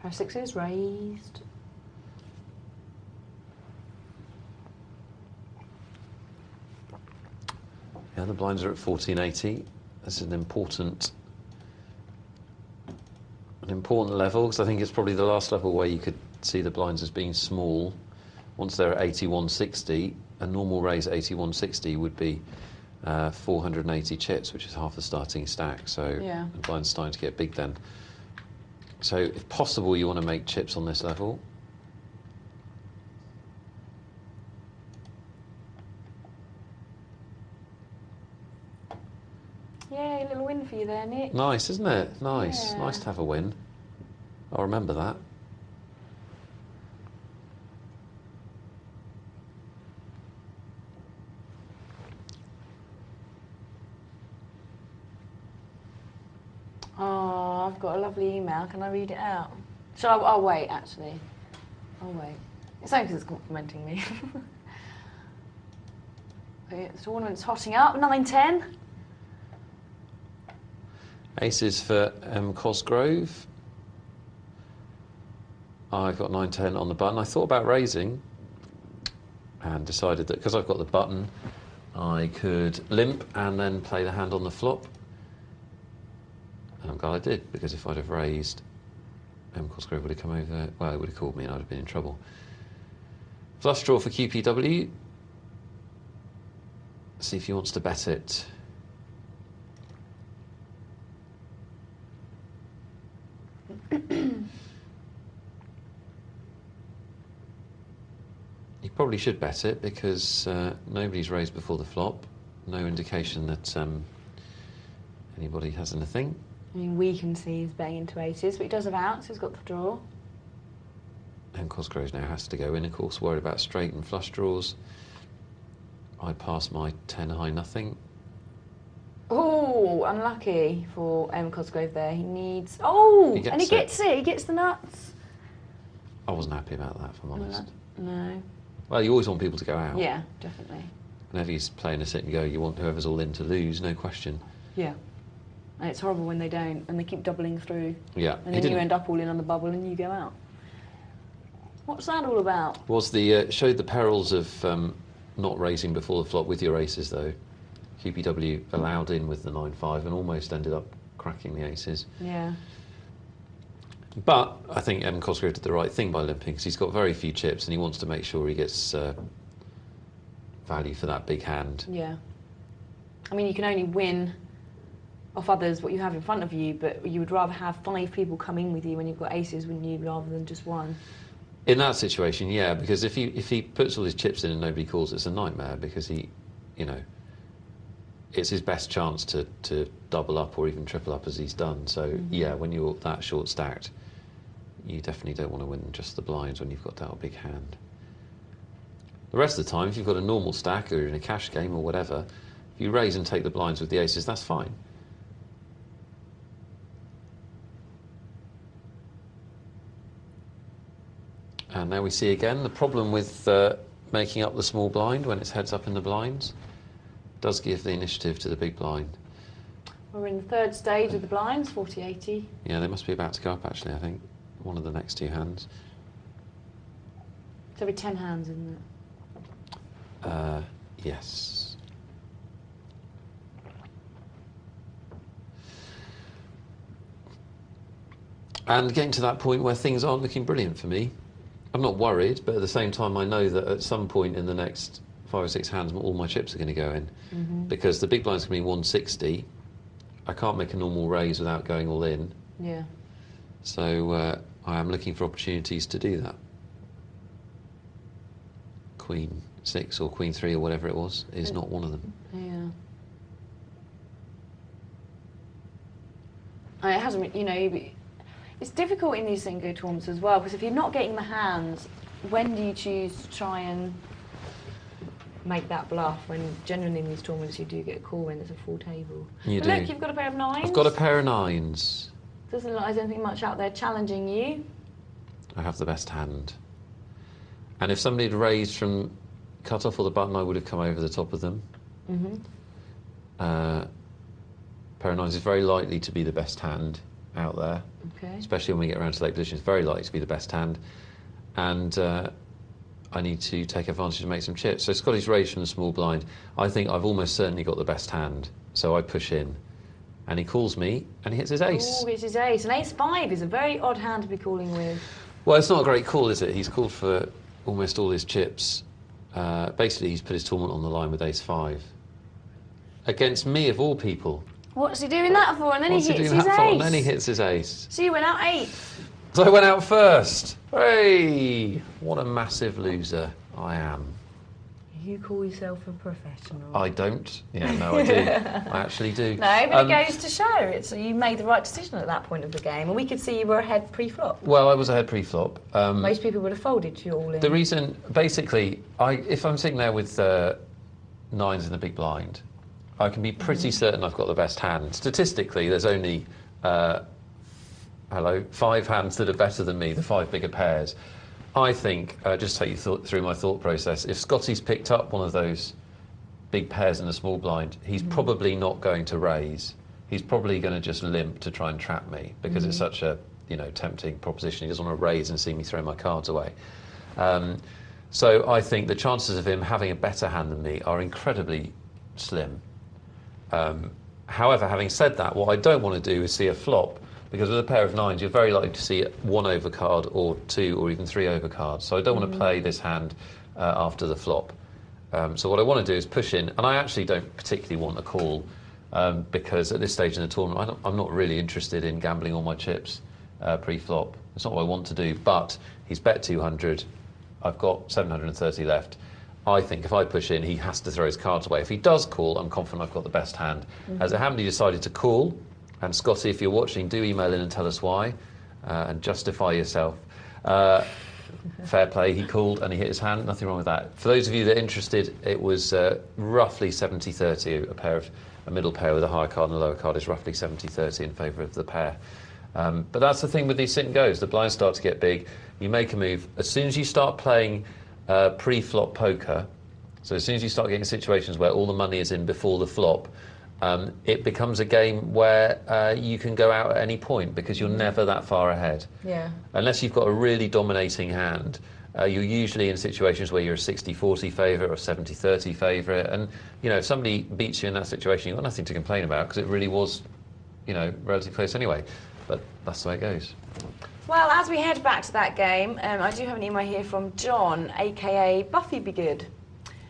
Speaker 1: of 6s raised.
Speaker 2: Yeah, the blinds are at 1480. This is an important level, because I think it's probably the last level where you could see the blinds as being small. Once they're at 8160, a normal raise at 8160 would be 480 chips, which is half the starting stack. So
Speaker 1: yeah.
Speaker 2: the blind's starting to get big then. So if possible, you want to make chips on this level.
Speaker 1: Yay, a little win for you there, Nick.
Speaker 2: Nice, isn't it? Nice.
Speaker 1: Yeah.
Speaker 2: Nice to have a win. I'll remember that.
Speaker 1: Oh, I've got a lovely email. Can I read it out? Shall I? I'll wait, actually. I'll wait. It's only because it's complimenting me. Okay, the tournament's hotting up. 9-10.
Speaker 2: Aces for Cosgrove. I've got 9-10 on the button. I thought about raising and decided that because I've got the button, I could limp and then play the hand on the flop. And I'm glad I did, because if I'd have raised, Cosgrove would have come over. Well, it would have called me and I'd have been in trouble. Flush draw for QPW. See if he wants to bet it. He probably should bet it, because nobody's raised before the flop. No indication that anybody has anything.
Speaker 1: I mean, we can see he's betting into aces, but he does have outs. He's got the draw.
Speaker 2: And Cosgrove now has to go in, of course, worried about straight and flush draws. I pass my 10 high nothing.
Speaker 1: Oh, unlucky for Cosgrove there. He needs... Oh, and he gets it. He gets the nuts.
Speaker 2: I wasn't happy about that, if I'm honest.
Speaker 1: No.
Speaker 2: Well, you always want people to go out.
Speaker 1: Yeah, definitely.
Speaker 2: Whenever he's playing a sit and go, you want whoever's all in to lose, no question.
Speaker 1: Yeah. And it's horrible when they don't, and they keep doubling through.
Speaker 2: Yeah.
Speaker 1: And then you end up all in on the bubble and you go out. What's that all about?
Speaker 2: Was the showed the perils of not raising before the flop with your aces, though. QPW allowed in with the 9-5 and almost ended up cracking the aces.
Speaker 1: Yeah.
Speaker 2: But I think Cosgrove did the right thing by limping, because he's got very few chips and he wants to make sure he gets value for that big hand.
Speaker 1: Yeah. I mean, you can only win off others what you have in front of you, but you would rather have 5 people come in with you when you've got aces, wouldn't you, rather than just one?
Speaker 2: In that situation, yeah, because if he puts all his chips in and nobody calls, it's a nightmare, because he, you know, it's his best chance to double up or even triple up as he's done. So yeah, when you're that short stacked, you definitely don't want to win just the blinds when you've got that big hand. The rest of the time, if you've got a normal stack or in a cash game or whatever, if you raise and take the blinds with the aces, that's fine. And there we see again the problem with making up the small blind when it's heads up in the blinds does give the initiative to the big blind.
Speaker 1: We're in the third stage of the blinds, 40-80.
Speaker 2: Yeah, they must be about to go up, actually, I think. One of the next 2 hands.
Speaker 1: It's every 10 hands, isn't it?
Speaker 2: Yes. and getting to that point where things aren't looking brilliant for me. I'm not worried, but at the same time I know that at some point in the next 5 or 6 hands all my chips are going to go in, because the big blind's going to be 160. I can't make a normal raise without going all in.
Speaker 1: Yeah.
Speaker 2: So I am looking for opportunities to do that. Queen 6 or Queen 3 or whatever it was is not one of them.
Speaker 1: Yeah. And it hasn't, you know, it's difficult in these single tournaments as well, because if you're not getting the hands, when do you choose to try and make that bluff, when generally in these tournaments you do get a call when there's a full table?
Speaker 2: You
Speaker 1: but
Speaker 2: do.
Speaker 1: Look, you've got a pair of 9s.
Speaker 2: I've got a pair of 9s.
Speaker 1: Doesn't look like there's anything much out there challenging you.
Speaker 2: I have the best hand. And if somebody had raised from cut off or the button, I would have come over the top of them. Pair of 9s is very likely to be the best hand out there.
Speaker 1: Okay.
Speaker 2: Especially when we get around to late position, it's very likely to be the best hand. And I need to take advantage and make some chips. So Scotty's raised from the small blind. I think I've almost certainly got the best hand. So I push in. And he calls me, and he hits his ace.
Speaker 1: Oh, it's his ace. An ace-5 is a very odd hand to be calling with.
Speaker 2: Well, it's not a great call, is it? He's called for almost all his chips. Basically, he's put his tournament on the line with ace-5. Against me, of all people.
Speaker 1: What's he doing that for? And then
Speaker 2: What's
Speaker 1: he
Speaker 2: he
Speaker 1: hits
Speaker 2: doing
Speaker 1: his
Speaker 2: that for?
Speaker 1: ace.
Speaker 2: And then he hits his ace.
Speaker 1: So you went out 8th.
Speaker 2: So I went out first. Hey, what a massive loser I am.
Speaker 1: You call yourself a professional.
Speaker 2: I don't. Yeah, no, I do. I actually do.
Speaker 1: No, but it goes to show. It's you made the right decision at that point of the game, and we could see you were ahead pre-flop.
Speaker 2: Well, I was ahead pre-flop.
Speaker 1: Most people would have folded to you all in.
Speaker 2: The reason, basically, if I'm sitting there with 9s in the big blind, I can be pretty certain I've got the best hand. Statistically, there's only 5 hands that are better than me, the 5 bigger pairs. I think, just take you through my thought process, if Scotty's picked up one of those big pairs in the small blind, he's probably not going to raise. He's probably going to just limp to try and trap me, because it's such a tempting proposition. He doesn't want to raise and see me throw my cards away. So I think the chances of him having a better hand than me are incredibly slim. However, having said that, what I don't want to do is see a flop, because with a pair of 9s, you're very likely to see 1 overcard or 2 or even 3 overcards. So I don't want to play this hand after the flop. So what I want to do is push in, and I actually don't particularly want a call, because at this stage in the tournament, I'm not really interested in gambling all my chips pre-flop. It's not what I want to do, but he's bet 200. I've got 730 left. I think if I push in, he has to throw his cards away. If he does call, I'm confident I've got the best hand. As it happened, he decided to call. And Scotty, if you're watching, do email in and tell us why, and justify yourself. Fair play, he called and he hit his hand, nothing wrong with that. For those of you that are interested, it was roughly 70-30, a middle pair with a higher card and a lower card is roughly 70-30 in favour of the pair. But that's the thing with these sit and goes, the blinds start to get big, you make a move. As soon as you start playing pre-flop poker, so as soon as you start getting situations where all the money is in before the flop, it becomes a game where you can go out at any point, because you're never that far ahead.
Speaker 1: Yeah.
Speaker 2: Unless you've got a really dominating hand, you're usually in situations where you're a 60-40 favourite or a 70-30 favourite. And, if somebody beats you in that situation, you've got nothing to complain about, because it really was, relatively close anyway. But that's the way it goes.
Speaker 1: Well, as we head back to that game, I do have an email here from John, a.k.a. Buffy Be Good.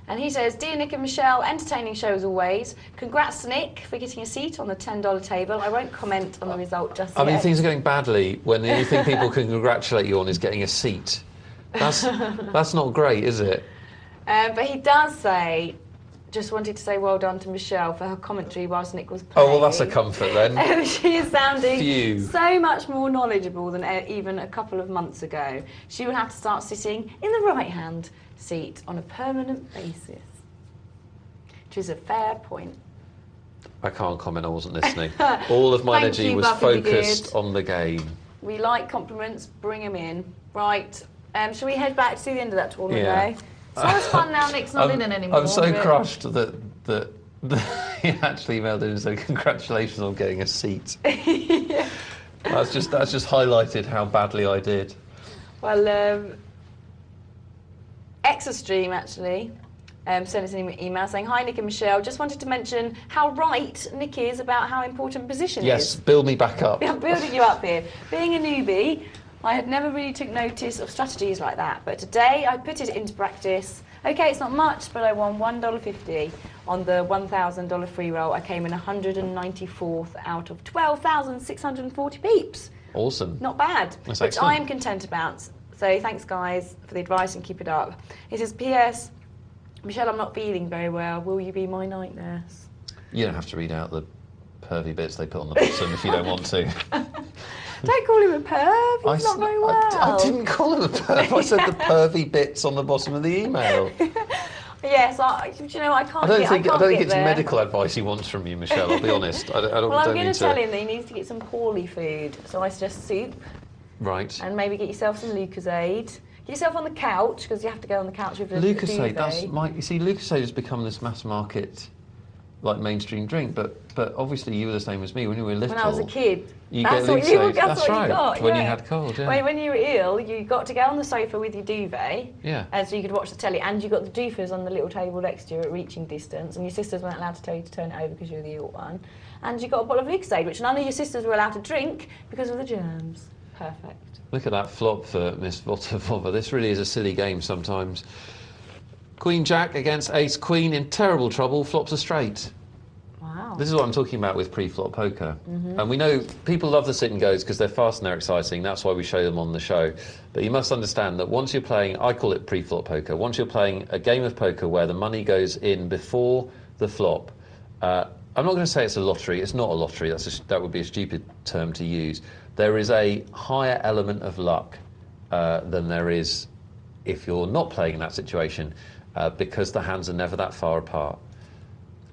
Speaker 1: And he says, "Dear Nick and Michelle, entertaining show as always. Congrats to Nick for getting a seat on the $10 table. I won't comment on the result just yet."
Speaker 2: I mean, things are going badly when the only thing people can congratulate you on is getting a seat. That's not great, is it?
Speaker 1: But he does say, just wanted to say well done to Michelle for her commentary whilst Nick was playing.
Speaker 2: Oh, well, that's a comfort then.
Speaker 1: She is sounding
Speaker 2: Phew.
Speaker 1: so much more knowledgeable than even a couple of months ago. She will have to start sitting in the right-hand seat on a permanent basis, which is a fair point.
Speaker 2: I can't comment, I wasn't listening. All of my
Speaker 1: Thank
Speaker 2: energy
Speaker 1: you,
Speaker 2: was
Speaker 1: Buffy
Speaker 2: focused
Speaker 1: Good.
Speaker 2: on the game.
Speaker 1: We like compliments, bring them in. Right, shall we head back to the end of that tournament
Speaker 2: Yeah.
Speaker 1: though? It's not as fun now Nick's not in it anymore.
Speaker 2: I'm so
Speaker 1: but-
Speaker 2: crushed that he actually emailed in and said congratulations on getting a seat.
Speaker 1: Yeah.
Speaker 2: That's just highlighted how badly I did.
Speaker 1: Well, Extra Stream actually sent us an email saying, "Hi Nick and Michelle, just wanted to mention how right Nick is about how important position is."
Speaker 2: Yes, build me back up.
Speaker 1: I'm building you up here. Being a newbie, I had never really took notice of strategies like that, but today I put it into practice. Okay, it's not much, but I won $1.50 on the $1,000 free roll. I came in 194th out of 12,640 peeps.
Speaker 2: Awesome.
Speaker 1: Not bad,
Speaker 2: That's
Speaker 1: which
Speaker 2: excellent.
Speaker 1: I am content about. So thanks, guys, for the advice and keep it up. He says, "P.S. Michelle, I'm not feeling very well. Will you be my night nurse?"
Speaker 2: You don't have to read out the pervy bits they put on the bottom if you don't want to.
Speaker 1: Don't call him a perv. He's not very well.
Speaker 2: I didn't call him a perv. I said the pervy bits on the bottom of the email.
Speaker 1: Yes, do you know, I can't.
Speaker 2: I don't think it's
Speaker 1: there.
Speaker 2: medical advice he wants from you, Michelle. I'll be honest. I don't.
Speaker 1: Well, I'm
Speaker 2: don't
Speaker 1: going
Speaker 2: need
Speaker 1: to tell him that he needs to get some poorly food. So I suggest soup.
Speaker 2: Right.
Speaker 1: And maybe get yourself some Lucozade. Get yourself on the couch, because you have to go on the couch with the
Speaker 2: Lucozade.
Speaker 1: duvet.
Speaker 2: You see, Lucozade has become this mass market, like mainstream drink. But obviously you were the same as me when you were little.
Speaker 1: When I was a kid.
Speaker 2: You
Speaker 1: that's
Speaker 2: get
Speaker 1: what
Speaker 2: Lucozade.
Speaker 1: that's what
Speaker 2: right.
Speaker 1: You got,
Speaker 2: when
Speaker 1: yeah.
Speaker 2: you had cold. Yeah.
Speaker 1: When you were ill, you got to go on the sofa with your duvet.
Speaker 2: Yeah.
Speaker 1: And so you could watch the telly, and you got the doofers on the little table next to you at reaching distance, and your sisters weren't allowed to tell you to turn it over because you were the ill one. And you got a bottle of Lucozade, which none of your sisters were allowed to drink because of the germs. Perfect.
Speaker 2: Look at that flop for Miss Wealthall. This really is a silly game sometimes. Queen Jack against Ace Queen in terrible trouble, flops a straight.
Speaker 1: Wow.
Speaker 2: This is what I'm talking about with pre-flop poker. And we know people love the sit and goes because they're fast and they're exciting. That's why we show them on the show. But you must understand that once you're playing, I call it pre-flop poker, once you're playing a game of poker where the money goes in before the flop, I'm not going to say it's a lottery. It's not a lottery. That would be a stupid term to use. There is a higher element of luck than there is if you're not playing in that situation because the hands are never that far apart.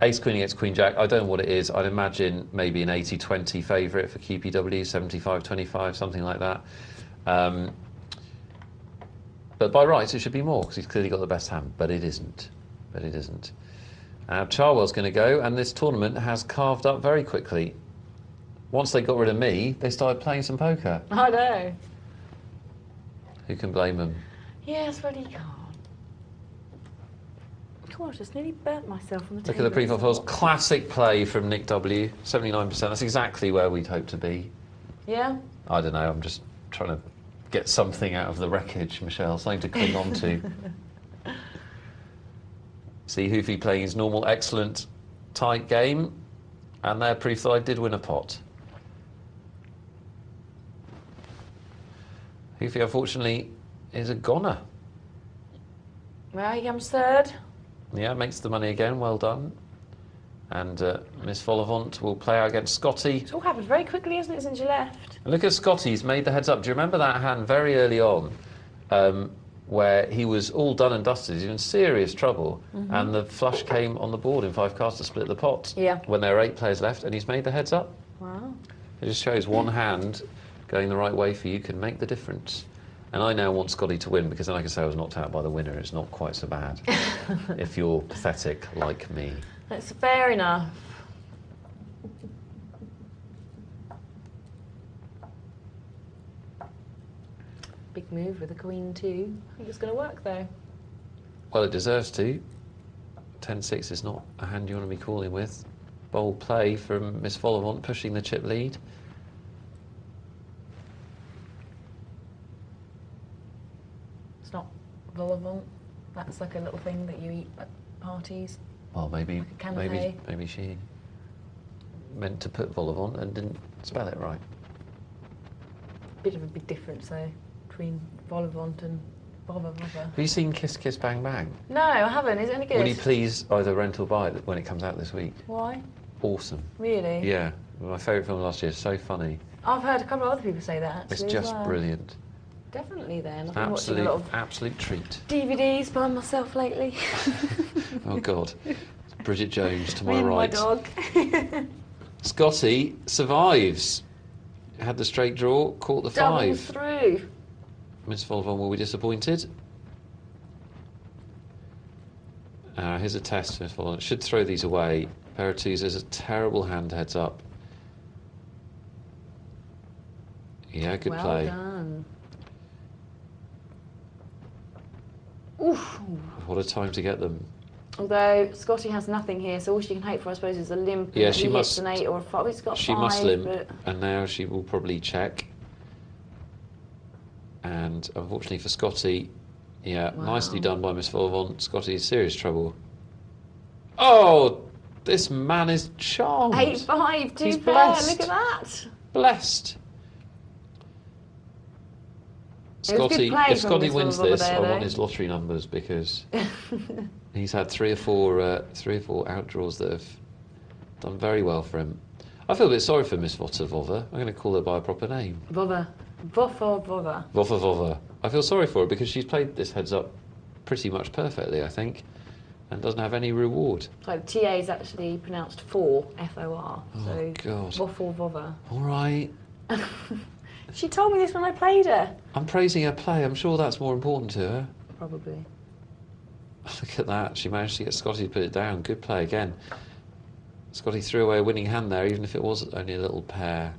Speaker 2: Ace Queen against Queen Jack, I don't know what it is. I'd imagine maybe an 80-20 favourite for QPW, 75-25, something like that. But by rights, it should be more because he's clearly got the best hand, but it isn't. Charwell's going to go, and this tournament has carved up very quickly. Once they got rid of me, they started playing some poker.
Speaker 1: I know.
Speaker 2: Who can blame them?
Speaker 1: Yes, but he can't. Gosh, I just nearly burnt myself on the
Speaker 2: Look
Speaker 1: table.
Speaker 2: at the pre-flop holes. Classic play from Nick W. 79%. That's exactly where we'd hope to be.
Speaker 1: Yeah?
Speaker 2: I don't know. I'm just trying to get something out of the wreckage, Michelle. Something to cling on to. See Hoofy playing his normal, excellent, tight game. And their proof that I did win a pot. Hoofy, unfortunately, is a goner.
Speaker 1: Well, he comes third.
Speaker 2: Yeah, makes the money again. Well done. And Miss Volavant will play out against Scotty.
Speaker 1: It's all happened very quickly, isn't it, since you left?
Speaker 2: And look at Scotty. He's made the heads up. Do you remember that hand very early on where he was all done and dusted? He was in serious trouble. And the flush came on the board in 5 cards to split the pot.
Speaker 1: Yeah.
Speaker 2: When there were 8 players left, and he's made the heads up.
Speaker 1: Wow.
Speaker 2: It just shows one hand going the right way for you can make the difference. And I now want Scotty to win because then I can say I was knocked out by the winner. It's not quite so bad if you're pathetic like me.
Speaker 1: That's fair enough. Big move with the queen too. I think it's going to work though.
Speaker 2: Well, it deserves to. 10-6 is not a hand you want to be calling with. Bold play from Miss Volavant, pushing the chip lead.
Speaker 1: It's not vol-au-vent. That's like a little thing that you eat at parties.
Speaker 2: Well, maybe
Speaker 1: Canapé.
Speaker 2: she meant to put Volavant and didn't spell it right.
Speaker 1: Bit of a big difference though between vol-au-vent and bother.
Speaker 2: Have you seen Kiss Kiss Bang Bang?
Speaker 1: No, I haven't. Is it any good?
Speaker 2: Will you please either rent or buy it when it comes out this week?
Speaker 1: Why?
Speaker 2: Awesome.
Speaker 1: Really?
Speaker 2: Yeah, my favourite film last year. So funny.
Speaker 1: I've heard a couple of other people say that actually.
Speaker 2: It's
Speaker 1: as
Speaker 2: just
Speaker 1: well.
Speaker 2: Brilliant.
Speaker 1: Definitely then. I've been watching a lot of
Speaker 2: Absolute treat.
Speaker 1: DVDs by myself lately.
Speaker 2: Oh God, Bridget Jones to
Speaker 1: Me
Speaker 2: my
Speaker 1: and
Speaker 2: right.
Speaker 1: my dog.
Speaker 2: Scotty survives. Had the straight draw, caught the
Speaker 1: Double
Speaker 2: 5.
Speaker 1: through.
Speaker 2: Miss Volavant will be disappointed. Here's a test. Miss Volavant should throw these away. Pair of 2s is a terrible hand. Heads up. Yeah, good play.
Speaker 1: Well done. Oof.
Speaker 2: What a time to get them.
Speaker 1: Although Scotty has nothing here, so all she can hope for, I suppose, is a limp.
Speaker 2: Yeah,
Speaker 1: and
Speaker 2: she
Speaker 1: he
Speaker 2: must.
Speaker 1: hits an 8 or a 5. He's got
Speaker 2: She
Speaker 1: 5,
Speaker 2: must limp,
Speaker 1: but
Speaker 2: and now she will probably check. And unfortunately for Scotty, yeah,
Speaker 1: Wow.
Speaker 2: nicely done by Miss Volvon. Scotty is serious trouble. Oh, this man is charmed.
Speaker 1: 8-5, 2
Speaker 2: He's
Speaker 1: pair.
Speaker 2: blessed.
Speaker 1: Look at that.
Speaker 2: Blessed.
Speaker 1: It was good
Speaker 2: Scotty,
Speaker 1: play
Speaker 2: if
Speaker 1: from
Speaker 2: Scotty
Speaker 1: Miss
Speaker 2: wins
Speaker 1: Volvon
Speaker 2: this,
Speaker 1: there,
Speaker 2: I want
Speaker 1: though.
Speaker 2: his lottery numbers because he's had three or four outdraws that have done very well for him. I feel a bit sorry for Miss Vova. I'm going to call her by a proper name.
Speaker 1: Vova. Vova.
Speaker 2: Vova. I feel sorry for her because she's played this heads up pretty much perfectly, I think, and doesn't have any reward.
Speaker 1: So TA is actually pronounced for, F-O-R.
Speaker 2: Oh,
Speaker 1: So
Speaker 2: God.
Speaker 1: Vova.
Speaker 2: All right.
Speaker 1: She told me this when I played her.
Speaker 2: I'm praising her play. I'm sure that's more important to her.
Speaker 1: Probably.
Speaker 2: Look at that. She managed to get Scotty to put it down. Good play again. Scotty threw away a winning hand there, even if it was only a little pair.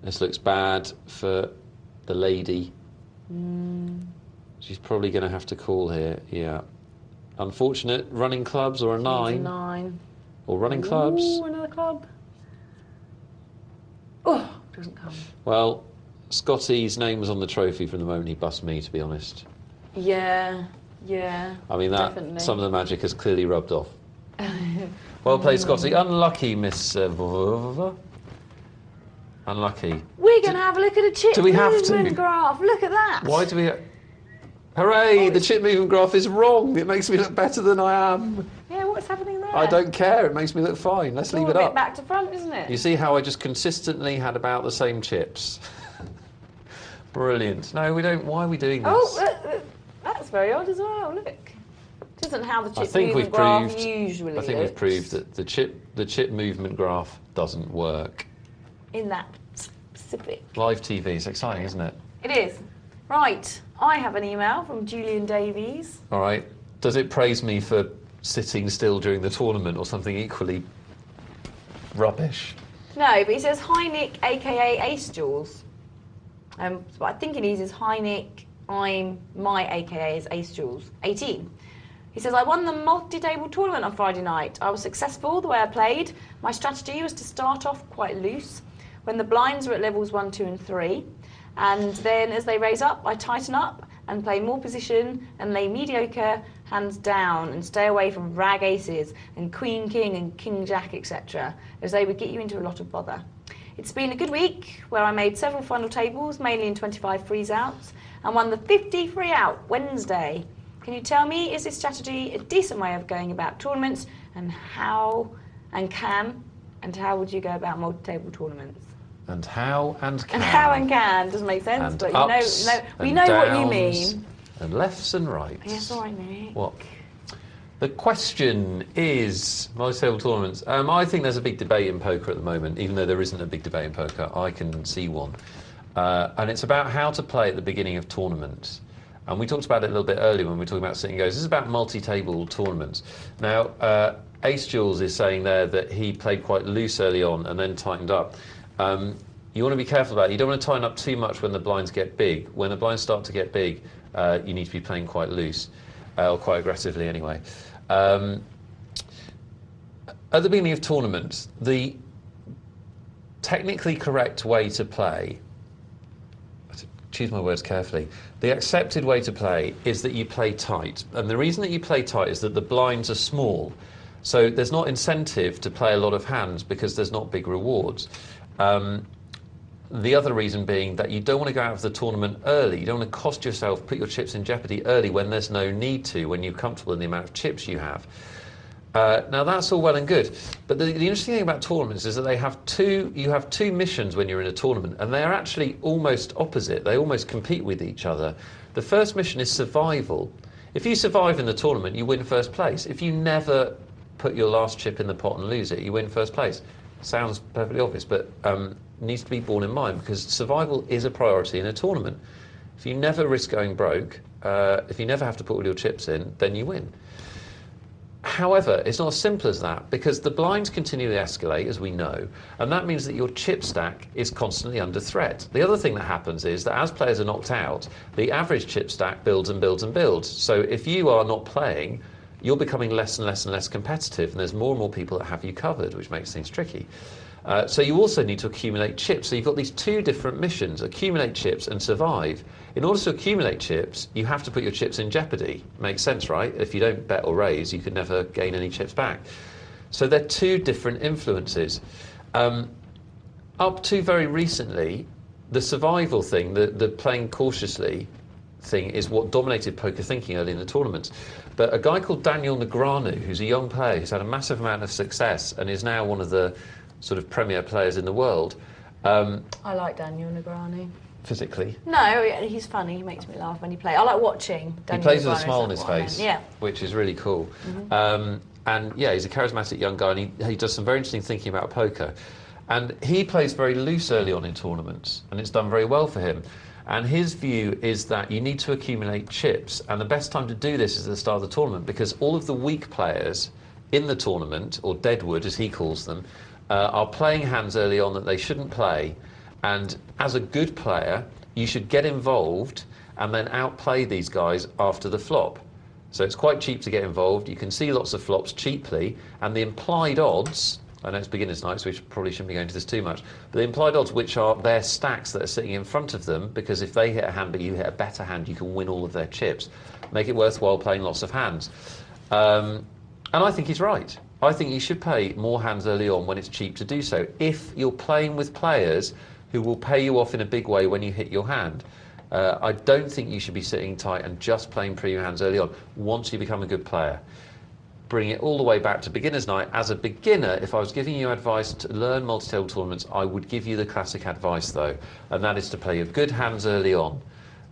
Speaker 2: This looks bad for the lady. She's probably going to have to call here. Yeah. Unfortunate. Running clubs or a 9.
Speaker 1: 9.
Speaker 2: Or running clubs.
Speaker 1: Ooh, another club. Oh, doesn't come.
Speaker 2: Well, Scotty's name was on the trophy from the moment he bust me, to be honest.
Speaker 1: Yeah.
Speaker 2: I mean, that
Speaker 1: Definitely.
Speaker 2: some of the magic has clearly rubbed off. Well played, Scotty. Unlucky, Miss Vova. Unlucky.
Speaker 1: We're going to have a look at a chip
Speaker 2: Do we have to?
Speaker 1: movement graph. Look at that.
Speaker 2: Why do we... Hooray! The chip movement graph is wrong. It makes me look better than I am.
Speaker 1: Yeah, what's happening there?
Speaker 2: I don't care. It makes me look fine. Let's leave
Speaker 1: All
Speaker 2: it
Speaker 1: a bit
Speaker 2: up.
Speaker 1: back to front, isn't it?
Speaker 2: You see how I just consistently had about the same chips? Brilliant. No, we don't. Why are we doing this?
Speaker 1: Oh, that's very odd as well. Look. This isn't how the chip movement graph usually looks.
Speaker 2: I think we've proved that the chip movement graph doesn't work.
Speaker 1: In that specific.
Speaker 2: Live TV is exciting, isn't it?
Speaker 1: It is. Right. I have an email from Julian Davies.
Speaker 2: All right. Does it praise me for sitting still during the tournament or something equally rubbish?
Speaker 1: No, but he says, "Hi Nick, aka Ace Jules." But I think it is "Hi Nick, my aka is Ace Jules, 18." He says, "I won the multi-table tournament on Friday night. I was successful the way I played. My strategy was to start off quite loose when the blinds were at levels 1, 2 and 3. And then as they raise up, I tighten up and play more position and lay mediocre hands down and stay away from rag aces and queen king and king jack, etc., as they would get you into a lot of bother. It's been a good week where I made several final tables, mainly in 25 freeze outs, and won the 50 free out Wednesday. Can you tell me, is this strategy a decent way of going about tournaments, and how would you go about multi-table tournaments?"
Speaker 2: And how and can.
Speaker 1: And how and can doesn't make sense,
Speaker 2: And
Speaker 1: but
Speaker 2: ups
Speaker 1: we
Speaker 2: and
Speaker 1: know what you
Speaker 2: downs
Speaker 1: mean.
Speaker 2: And lefts and rights.
Speaker 1: Yes, all right, Nick.
Speaker 2: What? The question is, multi-table tournaments. I think there's a big debate in poker at the moment, even though there isn't a big debate in poker. I can see one. And it's about how to play at the beginning of tournaments. And we talked about it a little bit earlier when we were talking about sitting goes. This is about multi-table tournaments. Now, Ace Jules is saying there that he played quite loose early on and then tightened up. You want to be careful about it. You don't want to tighten up too much when the blinds get big. When the blinds start to get big, you need to be playing quite loose, or quite aggressively anyway. At the beginning of tournaments, the technically correct way to play, choose my words carefully, the accepted way to play is that you play tight. And the reason that you play tight is that the blinds are small. So there's not incentive to play a lot of hands because there's not big rewards. The other reason being that you don't want to go out of the tournament early. You don't want to cost yourself, put your chips in jeopardy early when there's no need to, when you're comfortable in the amount of chips you have. Now that's all well and good, but the interesting thing about tournaments is that you have two missions when you're in a tournament, and they are actually almost opposite. They almost compete with each other. The first mission is survival. If you survive in the tournament, you win first place. If you never put your last chip in the pot and lose it, you win first place. Sounds perfectly obvious, but needs to be borne in mind because survival is a priority in a tournament. If you never risk going broke, if you never have to put all your chips in, then you win. However, it's not as simple as that, because the blinds continually escalate, as we know, and that means that your chip stack is constantly under threat. The other thing that happens is that as players are knocked out, the average chip stack builds and builds and builds. So if you are not playing, you're becoming less and less and less competitive, and there's more and more people that have you covered, which makes things tricky. So you also need to accumulate chips. So you've got these two different missions, accumulate chips and survive. In order to accumulate chips, you have to put your chips in jeopardy. Makes sense, right? If you don't bet or raise, you can never gain any chips back. So they're two different influences. Up to very recently, the survival thing, the playing cautiously thing, is what dominated poker thinking early in the tournaments. But a guy called Daniel Negreanu, who's a young player who's had a massive amount of success and is now one of the sort of premier players in the world.
Speaker 1: I like Daniel Negreanu.
Speaker 2: Physically?
Speaker 1: No, he's funny. He makes me laugh when he plays. I like watching Daniel.
Speaker 2: He plays
Speaker 1: Negreanu,
Speaker 2: with a smile on his face,
Speaker 1: yeah,
Speaker 2: which is really cool. And yeah, he's a charismatic young guy, and he does some very interesting thinking about poker. And he plays very loose early on in tournaments, and it's done very well for him. And his view is that you need to accumulate chips, and the best time to do this is at the start of the tournament, because all of the weak players in the tournament, or deadwood as he calls them, are playing hands early on that they shouldn't play. And as a good player, you should get involved and then outplay these guys after the flop. So it's quite cheap to get involved. You can see lots of flops cheaply, and the implied odds, I know it's beginner's night, so we probably shouldn't be going into this too much, but the implied odds, which are their stacks that are sitting in front of them, because if they hit a hand but you hit a better hand, you can win all of their chips, make it worthwhile playing lots of hands. And I think he's right. I think you should play more hands early on when it's cheap to do so, if you're playing with players who will pay you off in a big way when you hit your hand. I don't think you should be sitting tight and just playing premium hands early on once you become a good player. Bring it all the way back to beginner's night. As a beginner, if I was giving you advice to learn multi-table tournaments, I would give you the classic advice, though, and that is to play your good hands early on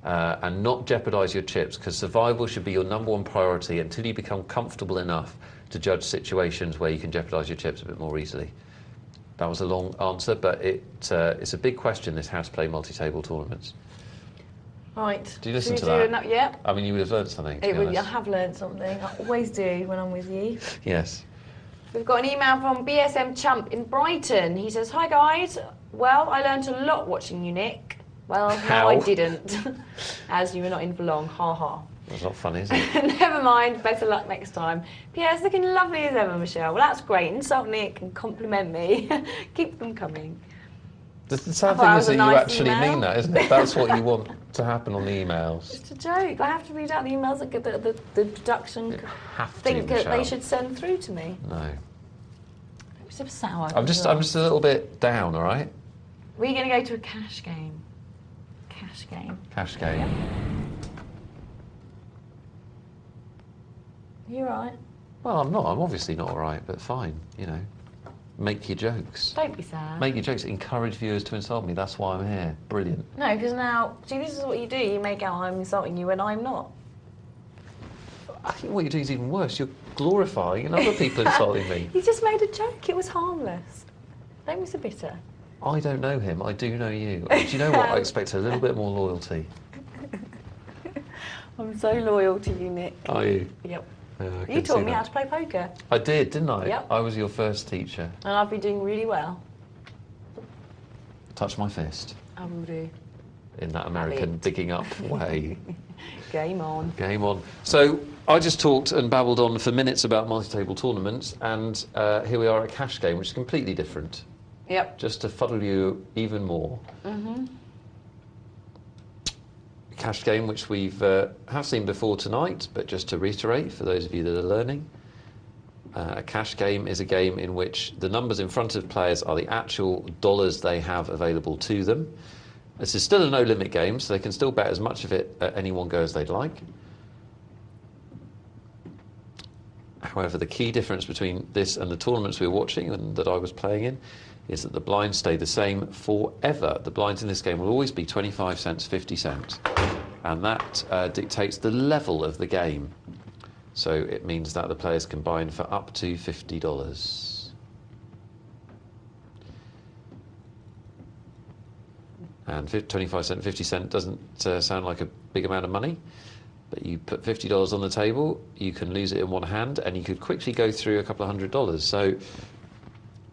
Speaker 2: and not jeopardise your chips, because survival should be your #1 priority until you become comfortable enough to judge situations where you can jeopardise your chips a bit more easily. That was a long answer, but it's a big question, this how to play multi-table tournaments.
Speaker 1: Right.
Speaker 2: Do you listen to that?
Speaker 1: Yeah.
Speaker 2: I mean, you would have learned something, to be honest.
Speaker 1: I have learned something. I always do when I'm with you.
Speaker 2: Yes.
Speaker 1: We've got an email from BSM Chump in Brighton. He says, "Hi guys. Well, I learned a lot watching you, Nick. Well,
Speaker 2: How?
Speaker 1: no, I didn't. As you were not in for long. Ha ha.
Speaker 2: That's not funny, is it?
Speaker 1: Never mind. Better luck next time. P.S. Looking lovely as ever, Michelle. Well, that's great. Insult Nick and compliment me. Keep them coming."
Speaker 2: The sad thing is that you actually mean that, isn't it? That's what you want to happen on the emails.
Speaker 1: It's a joke. I have to read out the emails that the production think that they should send through to me.
Speaker 2: No.
Speaker 1: It's a sour.
Speaker 2: I'm just a little bit down, all right?
Speaker 1: We're going to go to a cash game. Cash game.
Speaker 2: Cash game.
Speaker 1: Yep. You all right?
Speaker 2: Well, I'm not. I'm obviously not all right, but fine, you know. Make your jokes.
Speaker 1: Don't be sad.
Speaker 2: Make your jokes. Encourage viewers to insult me. That's why I'm here. Brilliant.
Speaker 1: No, because now, see, this is what you do. You make out I'm insulting you when I'm not.
Speaker 2: I think what you're doing is even worse. You're glorifying and other people insulting me.
Speaker 1: You just made a joke. It was harmless. Don't be so bitter.
Speaker 2: I don't know him. I do know you. Do you know what? I expect a little bit more loyalty.
Speaker 1: I'm so loyal to you, Nick.
Speaker 2: Are you?
Speaker 1: Yep.
Speaker 2: You
Speaker 1: You taught me how to play poker.
Speaker 2: I did, didn't I?
Speaker 1: Yep.
Speaker 2: I was your first teacher.
Speaker 1: And I've been doing really well.
Speaker 2: Touch my fist.
Speaker 1: I will do.
Speaker 2: In that American digging up way.
Speaker 1: Game on.
Speaker 2: Game on. So I just talked and babbled on for minutes about multi-table tournaments, and here we are at a cash game, which is completely different.
Speaker 1: Yep.
Speaker 2: Just to fuddle you even more.
Speaker 1: Mm-hmm.
Speaker 2: Cash game, which we've have seen before tonight, but just to reiterate for those of you that are learning, a cash game is a game in which the numbers in front of players are the actual dollars they have available to them. This is still a no-limit game, so they can still bet as much of it at any one go as they'd like. However, the key difference between this and the tournaments we were watching and that I was playing in is that the blinds stay the same forever. The blinds in this game will always be 25 cents, 50 cents. And that dictates the level of the game. So it means that the players can buy in for up to $50. And 25 cent, 50 cent doesn't sound like a big amount of money. But you put $50 on the table, you can lose it in one hand, and you could quickly go through a couple of $100s. So,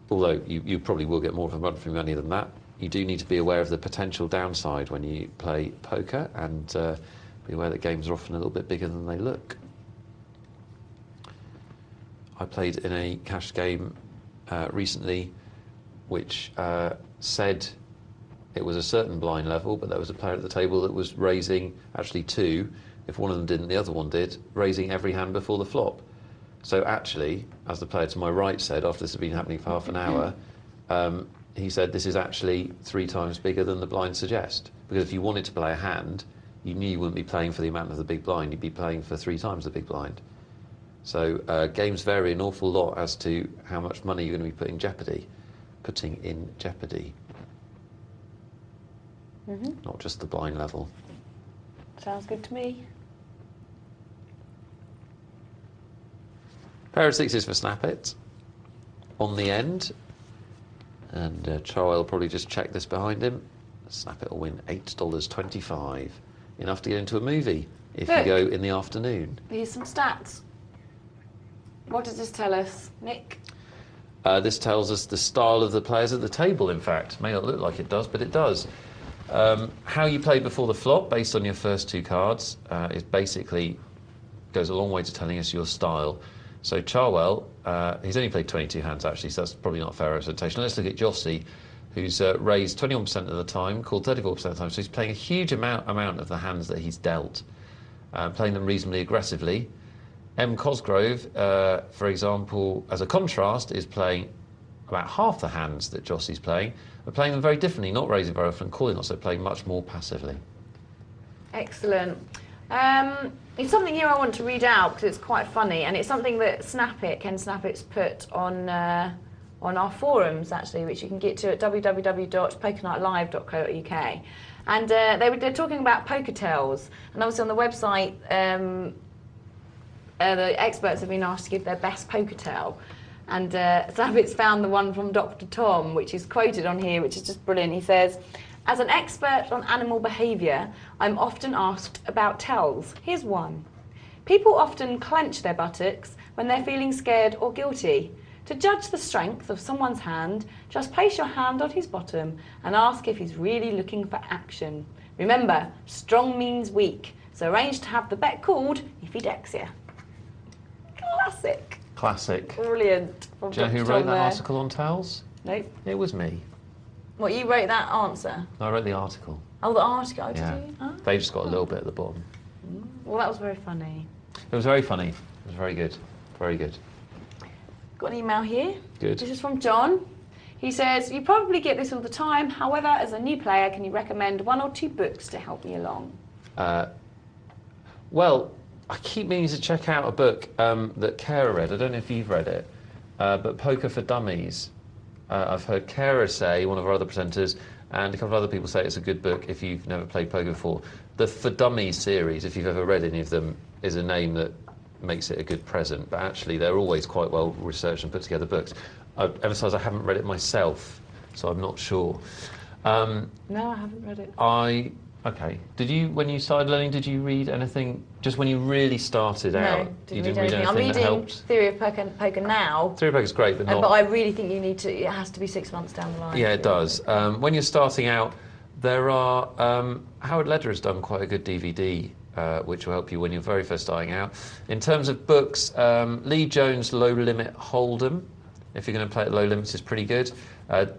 Speaker 2: although you probably will get more of a run for your money than that, you do need to be aware of the potential downside when you play poker, and be aware that games are often a little bit bigger than they look. I played in a cash game recently which said it was a certain blind level, but there was a player at the table that was raising actually two. If one of them didn't, the other one did, raising every hand before the flop. So actually, as the player to my right said, after this had been happening for half an hour, he said this is actually 3 times bigger than the blind suggest. Because if you wanted to play a hand, you knew you wouldn't be playing for the amount of the big blind, you'd be playing for 3 times the big blind. So games vary an awful lot as to how much money you're going to be putting in jeopardy. Not just the blind level.
Speaker 1: Sounds good to me.
Speaker 2: Pair of sixes for Snap It on the end, and Charwell will probably just check this behind him. Snap It will win $8.25, enough to get into a movie if you go in the afternoon.
Speaker 1: Here's some stats. What does this tell us, Nick?
Speaker 2: This tells us the style of the players at the table, in fact. May not look like it does, but it does. How you played before the flop, based on your first 2 cards, is basically goes a long way to telling us your style. So Charwell, he's only played 22 hands actually, so that's probably not a fair representation. Let's look at Jossie, who's raised 21% of the time, called 34% of the time, so he's playing a huge amount of the hands that he's dealt, playing them reasonably aggressively. M. Cosgrove, for example, as a contrast, is playing about half the hands that Jossie's playing, but playing them very differently, not raising very often, calling also playing much more passively.
Speaker 1: Excellent. It's something here I want to read out because it's quite funny, and it's something that Ken Snappit's put on our forums actually, which you can get to at www.pokernightlive.co.uk. And they're talking about poker tells, and obviously on the website, the experts have been asked to give their best poker tell. And Snappit's found the one from Dr. Tom, which is quoted on here, which is just brilliant. He says, "As an expert on animal behaviour, I'm often asked about tells. Here's one. People often clench their buttocks when they're feeling scared or guilty. To judge the strength of someone's hand, just place your hand on his bottom and ask if he's really looking for action. Remember, strong means weak, so arrange to have the bet called if he decks you." Classic.
Speaker 2: Classic.
Speaker 1: Brilliant.
Speaker 2: Do you know who wrote that article on tells?
Speaker 1: Nope.
Speaker 2: It was me.
Speaker 1: What, you wrote that answer?
Speaker 2: I wrote the article.
Speaker 1: Oh, the article, did
Speaker 2: Yeah.
Speaker 1: you? Oh.
Speaker 2: They just got a little bit at the bottom.
Speaker 1: Well, that was very funny.
Speaker 2: It was very funny. It was very good. Very good.
Speaker 1: Got an email here.
Speaker 2: Good.
Speaker 1: This is from John. He says, "You probably get this all the time. However, as a new player, can you recommend 1 or 2 books to help me along?"
Speaker 2: Well, I keep meaning to check out a book that Kara read. I don't know if you've read it, but Poker for Dummies. I've heard Kara say, one of our other presenters, and a couple of other people say it's a good book if you've never played poker before. The For Dummies series, if you've ever read any of them, is a name that makes it a good present, but actually they're always quite well researched and put together books. I emphasise I haven't read it myself, so I'm not sure.
Speaker 1: No, I haven't read it.
Speaker 2: Okay. Did you, when you started learning, did you read anything, just when you really started out?
Speaker 1: No,
Speaker 2: You didn't read anything
Speaker 1: I'm
Speaker 2: that
Speaker 1: reading
Speaker 2: helped?
Speaker 1: Theory of Poker now,
Speaker 2: Theory of Poker's great, but not...
Speaker 1: but I really think you need to, it has to be 6 months down the line.
Speaker 2: Yeah, it does. When you're starting out, there are... Howard Leder has done quite a good DVD, which will help you when you're very first starting out. In terms of books, Lee Jones' Low Limit Hold'em, if you're going to play at low limits, is pretty good.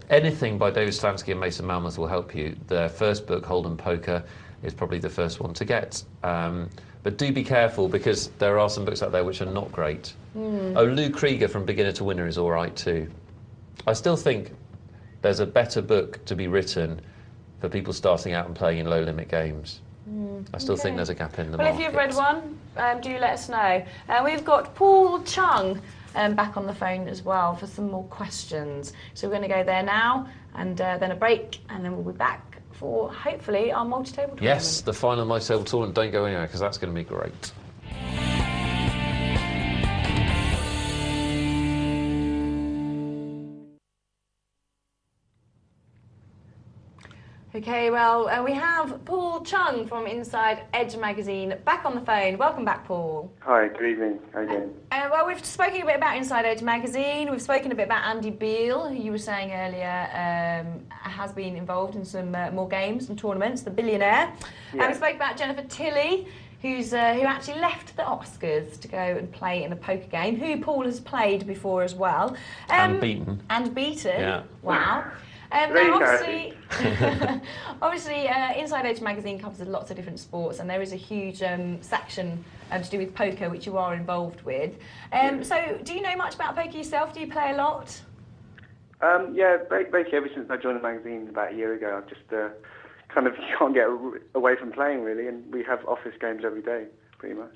Speaker 2: Anything by David Slansky and Mason Malmuth will help you. Their first book, Hold'em Poker, is probably the first one to get. But do be careful, because there are some books out there which are not great. Oh, Lou Krieger from Beginner to Winner is all right too. I still think there's a better book to be written for people starting out and playing in low limit games. I still think there's a gap in the market.
Speaker 1: Well, if you've read one, do let us know. We've got Paul Chung back on the phone as well for some more questions. So we're going to go there now, and then a break, and then we'll be back for, hopefully, our multi-table tournament.
Speaker 2: Yes, the final multi-table tournament. Don't go anywhere, because that's going to be great.
Speaker 1: Okay, well, we have Paul Chung from Inside Edge magazine back on the phone. Welcome back, Paul.
Speaker 3: Hi, good evening. How you doing?
Speaker 1: Well, we've spoken a bit about Inside Edge magazine. We've spoken a bit about Andy Beale, who you were saying earlier has been involved in some more games and tournaments, the billionaire.
Speaker 3: Yeah.
Speaker 1: And we spoke about Jennifer Tilley, who actually left the Oscars to go and play in a poker game, who Paul has played before as well.
Speaker 2: And beaten.
Speaker 1: And beaten.
Speaker 2: Yeah.
Speaker 1: Wow. Now, obviously, Inside Edge magazine covers lots of different sports, and there is a huge section to do with poker, which you are involved with. So, do you know much about poker yourself? Do you play a lot?
Speaker 3: Yeah, basically ever since I joined the magazine about a year ago, I've just kind of can't get away from playing, really, and we have office games every day, pretty much.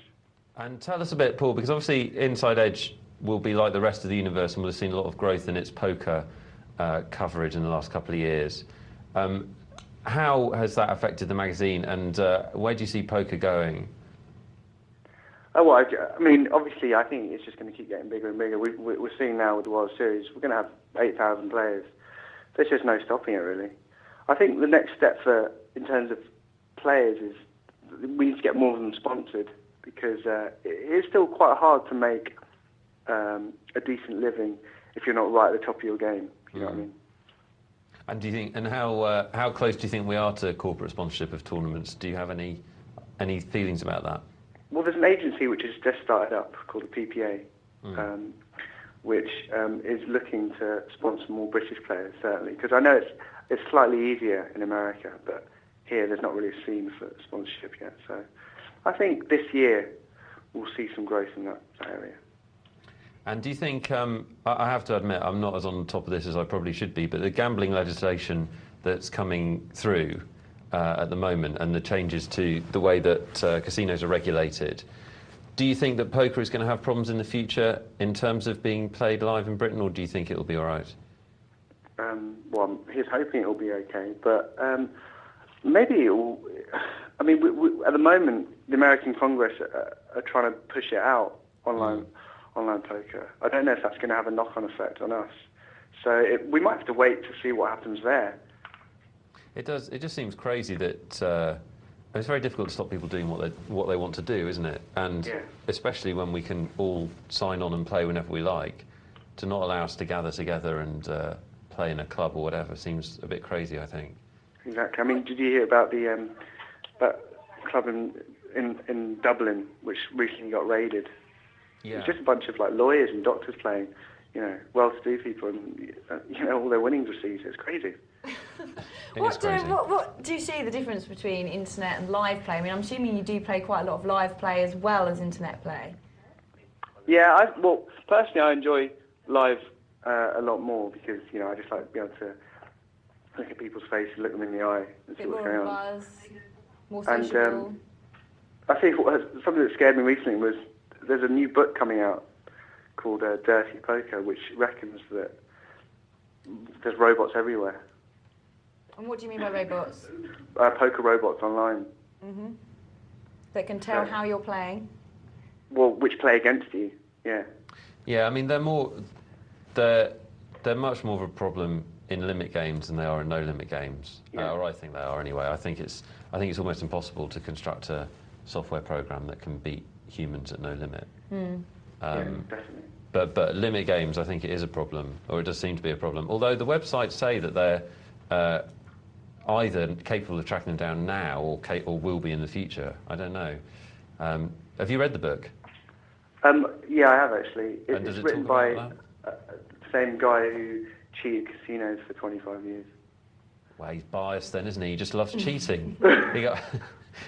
Speaker 3: And
Speaker 2: tell us a bit, Paul, because obviously Inside Edge will be like the rest of the universe and will have seen a lot of growth in its poker coverage in the last couple of years. How has that affected the magazine, and where do you see poker going?
Speaker 3: Oh, well, I mean, obviously, I think it's just going to keep getting bigger and bigger. We're seeing now with the World Series, we're going to have 8,000 players. There's just no stopping it, really. I think the next step in terms of players is we need to get more of them sponsored, because it is still quite hard to make a decent living if you're not right at the top of your game. You know what I mean?
Speaker 2: And do you think, and how close do you think we are to corporate sponsorship of tournaments? Do you have any feelings about that?
Speaker 3: Well, there's an agency which has just started up called the PPA, which is looking to sponsor more British players, certainly. Because I know it's slightly easier in America, but here there's not really a scene for sponsorship yet. So I think this year we'll see some growth in that area. And
Speaker 2: do you think, I have to admit, I'm not as on top of this as I probably should be, but the gambling legislation that's coming through at the moment and the changes to the way that casinos are regulated, do you think that poker is going to have problems in the future in terms of being played live in Britain, or do you think it'll be all right?
Speaker 3: Well, he's hoping it'll be okay, but maybe it will. I mean, at the moment, the American Congress are trying to push it out, online poker. I don't know if that's going to have a knock-on effect on us. So we might have to wait to see what happens there.
Speaker 2: It does. It just seems crazy that it's very difficult to stop people doing what they want to do, isn't it? And especially when we can all sign on and play whenever we like, to not allow us to gather together and play in a club or whatever seems a bit crazy, I think.
Speaker 3: Exactly. I mean, did you hear about the that club in Dublin which recently got raided? Yeah. It's just a bunch of like lawyers and doctors playing, well-to-do people, and all their winnings received. It's crazy.
Speaker 1: What do you see the difference between internet and live play? I mean, I'm assuming you do play quite a lot of live play as well as internet play.
Speaker 3: Yeah, well, personally, I enjoy live a lot more because I just like to be able to look at people's faces, look them in the eye, and see what's going on.
Speaker 1: Buzz, more sociable.
Speaker 3: And I think something that scared me recently was there's a new book coming out called Dirty Poker, which reckons that there's robots everywhere.
Speaker 1: And what do you mean by robots?
Speaker 3: Poker robots online.
Speaker 1: Mm-hmm. That can tell how you're playing?
Speaker 3: Well, which play against you, yeah. Yeah,
Speaker 2: I mean, they're much more of a problem in limit games than they are in no-limit games.
Speaker 3: Yeah.
Speaker 2: Or I think they are anyway. I think it's almost impossible to construct a software program that can beat humans at no limit.
Speaker 3: Yeah, definitely.
Speaker 2: But limit games, I think it is a problem, or it does seem to be a problem. Although the websites say that they're either capable of tracking them down now or will be in the future. I don't know. Have you read the book?
Speaker 3: Yeah, I have actually. It's written by
Speaker 2: the
Speaker 3: same guy who cheated casinos for 25 years.
Speaker 2: Well, he's biased then, isn't he? He just loves cheating.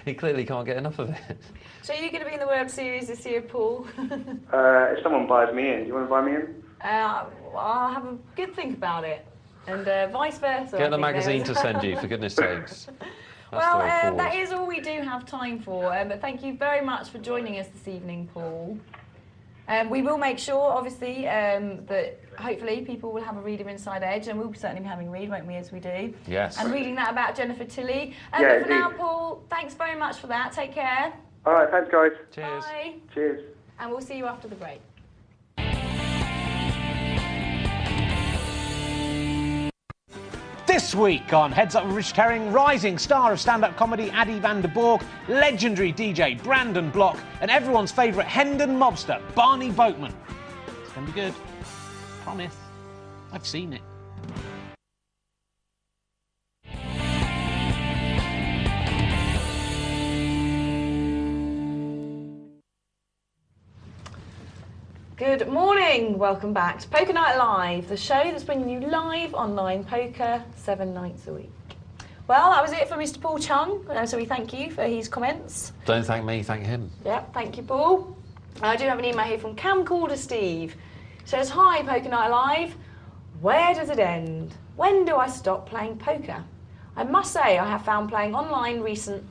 Speaker 2: He clearly can't get enough of it.
Speaker 1: So are you going to be in the World Series this year, Paul?
Speaker 3: If someone buys me in, do you want to buy me in?
Speaker 1: I'll have a good think about it. And vice versa.
Speaker 2: Get the magazine to send you, for goodness sakes.
Speaker 1: Well, that is all we do have time for. But thank you very much for joining us this evening, Paul. We will make sure, obviously, that hopefully people will have a read of Inside Edge, and we'll certainly be having a read, won't we, as we do?
Speaker 2: Yes.
Speaker 1: And reading that about Jennifer Tilley.
Speaker 3: Yeah,
Speaker 1: but for now, Paul, thanks very much for that. Take care.
Speaker 3: All right, thanks, guys.
Speaker 2: Cheers.
Speaker 1: Bye.
Speaker 3: Cheers.
Speaker 1: And we'll see you after the break.
Speaker 4: This week on Heads Up with Rich Herring, rising star of stand-up comedy Addy van der Borg, legendary DJ Brandon Block, and everyone's favourite Hendon mobster Barney Boatman. It's going to be good. Promise. I've seen it.
Speaker 1: Good morning, welcome back to Poker Night Live, the show that's bringing you live online poker 7 nights a week. Well, that was it for Mr. Paul Chung, so we thank you for his comments.
Speaker 2: Don't thank me, thank him.
Speaker 1: Yep, thank you, Paul. I do have an email here from Camcorder Steve. It says, hi, Poker Night Live. Where does it end? When do I stop playing poker? I must say I have found playing online recently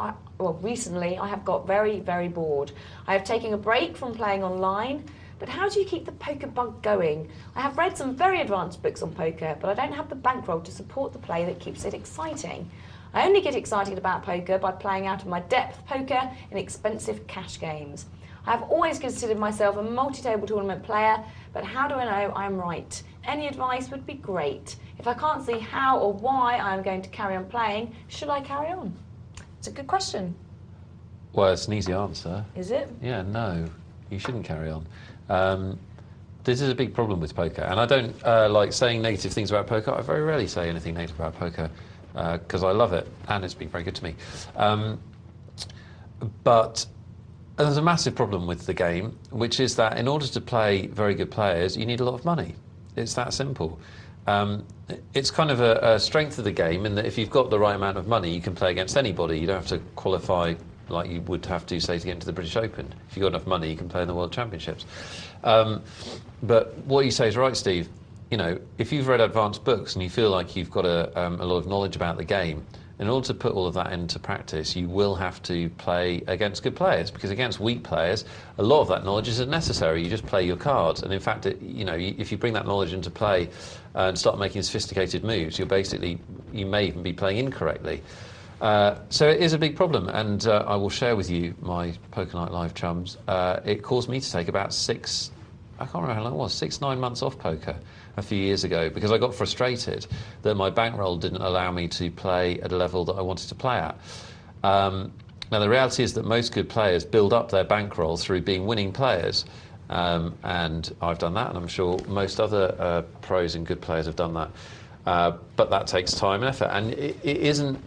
Speaker 1: I have got very, very bored. I have taken a break from playing online. But how do you keep the poker bug going? I have read some very advanced books on poker, but I don't have the bankroll to support the play that keeps it exciting. I only get excited about poker by playing out of my depth poker in expensive cash games. I have always considered myself a multi-table tournament player, but how do I know I'm right? Any advice would be great. If I can't see how or why I am going to carry on playing, should I carry on? It's a good question.
Speaker 2: Well, it's an easy answer.
Speaker 1: Is it?
Speaker 2: Yeah, no, you shouldn't carry on. This is a big problem with poker, and I don't like saying negative things about poker. I very rarely say anything negative about poker because I love it, and it's been very good to me. But there's a massive problem with the game, which is that in order to play very good players, you need a lot of money. It's that simple. It's kind of a strength of the game in that if you've got the right amount of money, you can play against anybody. You don't have to qualify like you would have to, say, to get into the British Open. If you've got enough money, you can play in the World Championships. But what you say is right, Steve. You know, if you've read advanced books and you feel like you've got a lot of knowledge about the game, in order to put all of that into practice, you will have to play against good players, because against weak players, a lot of that knowledge isn't necessary. You just play your cards, and in fact, if you bring that knowledge into play and start making sophisticated moves, you may even be playing incorrectly. So it is a big problem, and I will share with you, my Poker Night Live chums, it caused me to take about I can't remember how long it was, 9 months off poker a few years ago, because I got frustrated that my bankroll didn't allow me to play at a level that I wanted to play at. Now, the reality is that most good players build up their bankroll through being winning players, and I've done that, and I'm sure most other pros and good players have done that. But that takes time and effort, and it isn't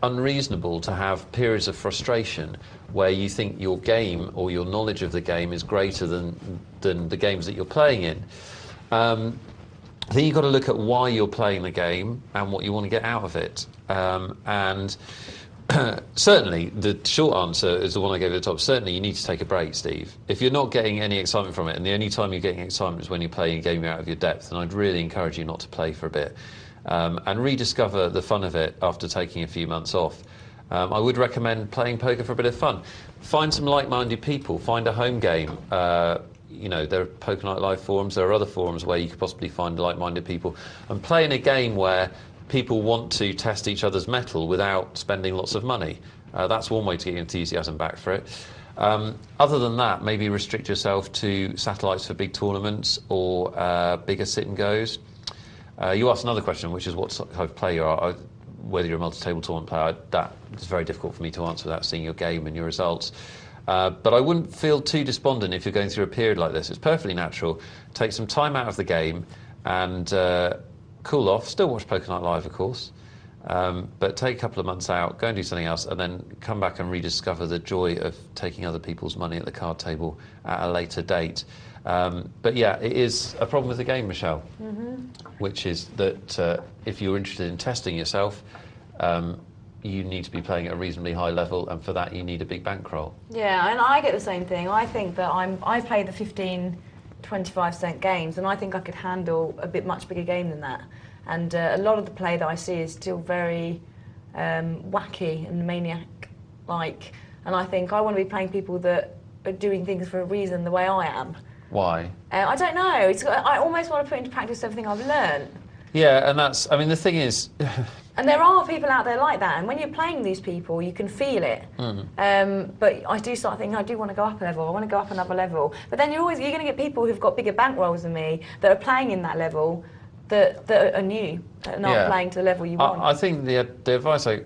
Speaker 2: unreasonable to have periods of frustration where you think your game or your knowledge of the game is greater than the games that you're playing in. Then you've got to look at why you're playing the game and what you want to get out of it. And certainly, the short answer is the one I gave at the top. Certainly, you need to take a break, Steve. If you're not getting any excitement from it, and the only time you're getting excitement is when you're playing a game out of your depth, then I'd really encourage you not to play for a bit. And rediscover the fun of it after taking a few months off. I would recommend playing poker for a bit of fun. Find some like-minded people. Find a home game. There are Poker Night Live forums. There are other forums where you could possibly find like-minded people. And play in a game where people want to test each other's mettle without spending lots of money. That's one way to get your enthusiasm back for it. Other than that, maybe restrict yourself to satellites for big tournaments or bigger sit-and-goes. You asked another question, which is what type of player you are. Whether you're a multi-table tournament player, that is very difficult for me to answer without seeing your game and your results. But I wouldn't feel too despondent if you're going through a period like this. It's perfectly natural. Take some time out of the game and cool off. Still watch Poker Night Live, of course. But take a couple of months out, go and do something else, and then come back and rediscover the joy of taking other people's money at the card table at a later date. But yeah, it is a problem with the game, Michelle, which is that if you're interested in testing yourself, you need to be playing at a reasonably high level, and for that you need a big bankroll. Yeah,
Speaker 1: and I get the same thing. I think that I play the 15, 25-cent games, and I think I could handle a much bigger game than that. And a lot of the play that I see is still very wacky and maniac-like, and I think I want to be playing people that are doing things for a reason the way I am.
Speaker 2: Why? I
Speaker 1: don't know. I almost want to put into practice everything I've learned.
Speaker 2: Yeah, and the thing is...
Speaker 1: And there are people out there like that, and when you're playing these people, you can feel it. But I do start thinking, I do want to go up a level, I want to go up another level. But then you're going to get people who've got bigger bankrolls than me that are playing in that level, that are new, and not playing to the level you want.
Speaker 2: I think the advice I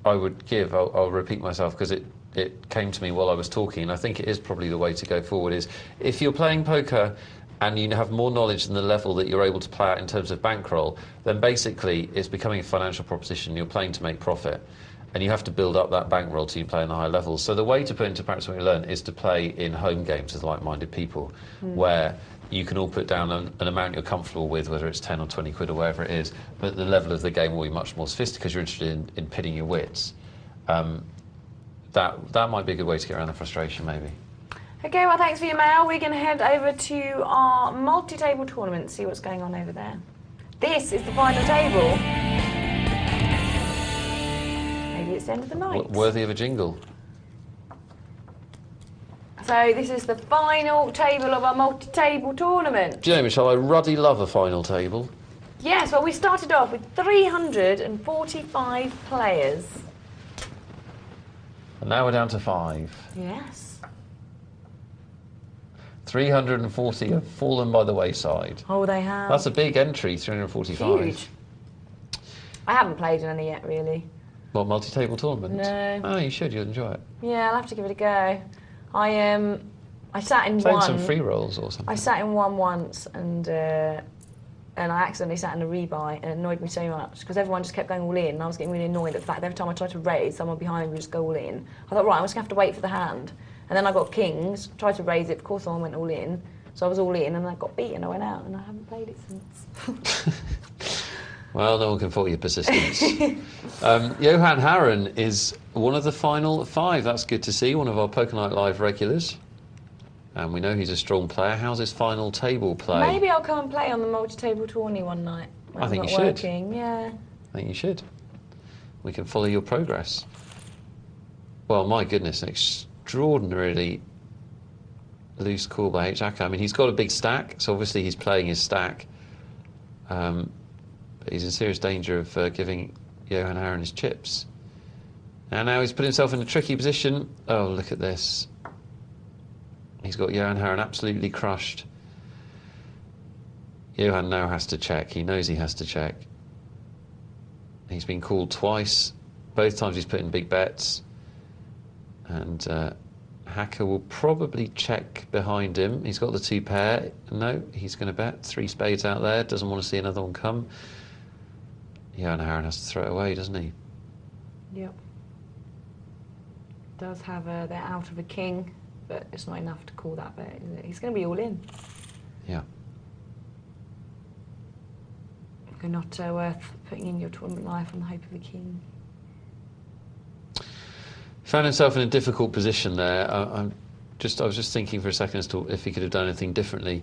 Speaker 2: would give, I'll repeat myself because it came to me while I was talking, and I think it is probably the way to go forward, is if you're playing poker and you have more knowledge than the level that you're able to play at in terms of bankroll, then basically it's becoming a financial proposition. You're playing to make profit, and you have to build up that bankroll till you play in the higher levels. So the way to put into practice what you learn is to play in home games with like-minded people, where you can all put down an amount you're comfortable with, whether it's 10 or 20 quid or whatever it is, but the level of the game will be much more sophisticated because you're interested in pitting your wits. That might be a good way to get around the frustration, maybe.
Speaker 1: Okay, well, thanks for your mail. We're going to head over to our multi-table tournament, see what's going on over there. This is the final table. Maybe it's the end of the night.
Speaker 2: Worthy of a jingle.
Speaker 1: So this is the final table of our multi-table tournament.
Speaker 2: Do you know, Michelle, I ruddy love a final table.
Speaker 1: Yes, well, we started off with 345 players.
Speaker 2: And now we're down to 5.
Speaker 1: Yes.
Speaker 2: 340 have fallen by the wayside.
Speaker 1: Oh, they have.
Speaker 2: That's a big entry, 345.
Speaker 1: Huge. I haven't played in any yet, really.
Speaker 2: What, multi-table tournament?
Speaker 1: No.
Speaker 2: Oh, you should. You'll enjoy it.
Speaker 1: Yeah, I'll have to give it a go. I sat in
Speaker 2: Playing
Speaker 1: one.
Speaker 2: some free rolls or something.
Speaker 1: I sat in one once, and I accidentally sat in a rebuy, and it annoyed me so much because everyone just kept going all in, and I was getting really annoyed at the fact that every time I tried to raise, someone behind me would just go all in. I thought, right, I'm just going to have to wait for the hand. And then I got kings, tried to raise it, of course someone went all in, so I was all in, and I got beaten, I went out, and I haven't played it since.
Speaker 2: Well, no one can fault your persistence. Johan Harren is one of the final 5. That's good to see, one of our Poker Night Live regulars. And we know he's a strong player. How's his final table play?
Speaker 1: Maybe I'll come and play on the multi-table tourney one night when
Speaker 2: I think
Speaker 1: I'm
Speaker 2: you
Speaker 1: not
Speaker 2: should.
Speaker 1: working. Yeah.
Speaker 2: I think you should. We can follow your progress. Well, my goodness, an extraordinarily loose call by H. Aka. I mean, he's got a big stack, so obviously he's playing his stack. But he's in serious danger of giving Johan Harren his chips. And now he's put himself in a tricky position. Oh, look at this. He's got Johan Harren absolutely crushed. Johan now has to check. He knows he has to check. He's been called twice. Both times he's put in big bets. And Hacker will probably check behind him. He's got the 2 pair. No, he's going to bet. 3 spades out there. Doesn't want to see another one come. Johan Harren has to throw it away, doesn't he?
Speaker 1: Yep. Does have they're out of a king, but it's not enough to call that bet, is it? He's going to be all in.
Speaker 2: Yeah.
Speaker 1: You're not worth putting in your tournament life on the hope of a king.
Speaker 2: Found himself in a difficult position there. I was just thinking for a second as to if he could have done anything differently.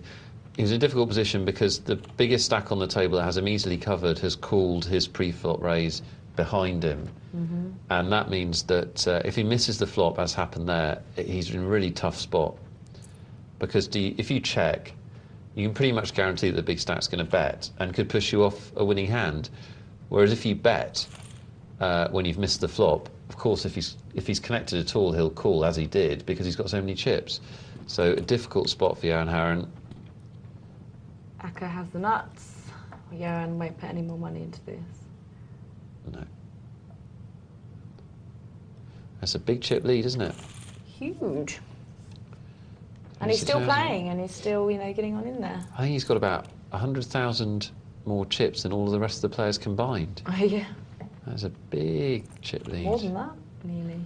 Speaker 2: He was in a difficult position because the biggest stack on the table that has him easily covered has called his pre-flop raise behind him. And that means that if he misses the flop, as happened there, he's in a really tough spot. Because if you check, you can pretty much guarantee that the big stack's going to bet and could push you off a winning hand. Whereas if you bet when you've missed the flop, of course, if he's connected at all, he'll call, as he did, because he's got so many chips. So a difficult spot for Johan Harren.
Speaker 1: Aka has the nuts. Johan won't put any more money into this.
Speaker 2: No. That's a big chip lead, isn't it?
Speaker 1: Huge. And he's still playing, and he's still, getting on in there.
Speaker 2: I think he's got about 100,000 more chips than all of the rest of the players combined.
Speaker 1: Oh, yeah.
Speaker 2: That's a big chip lead.
Speaker 1: More than that, nearly.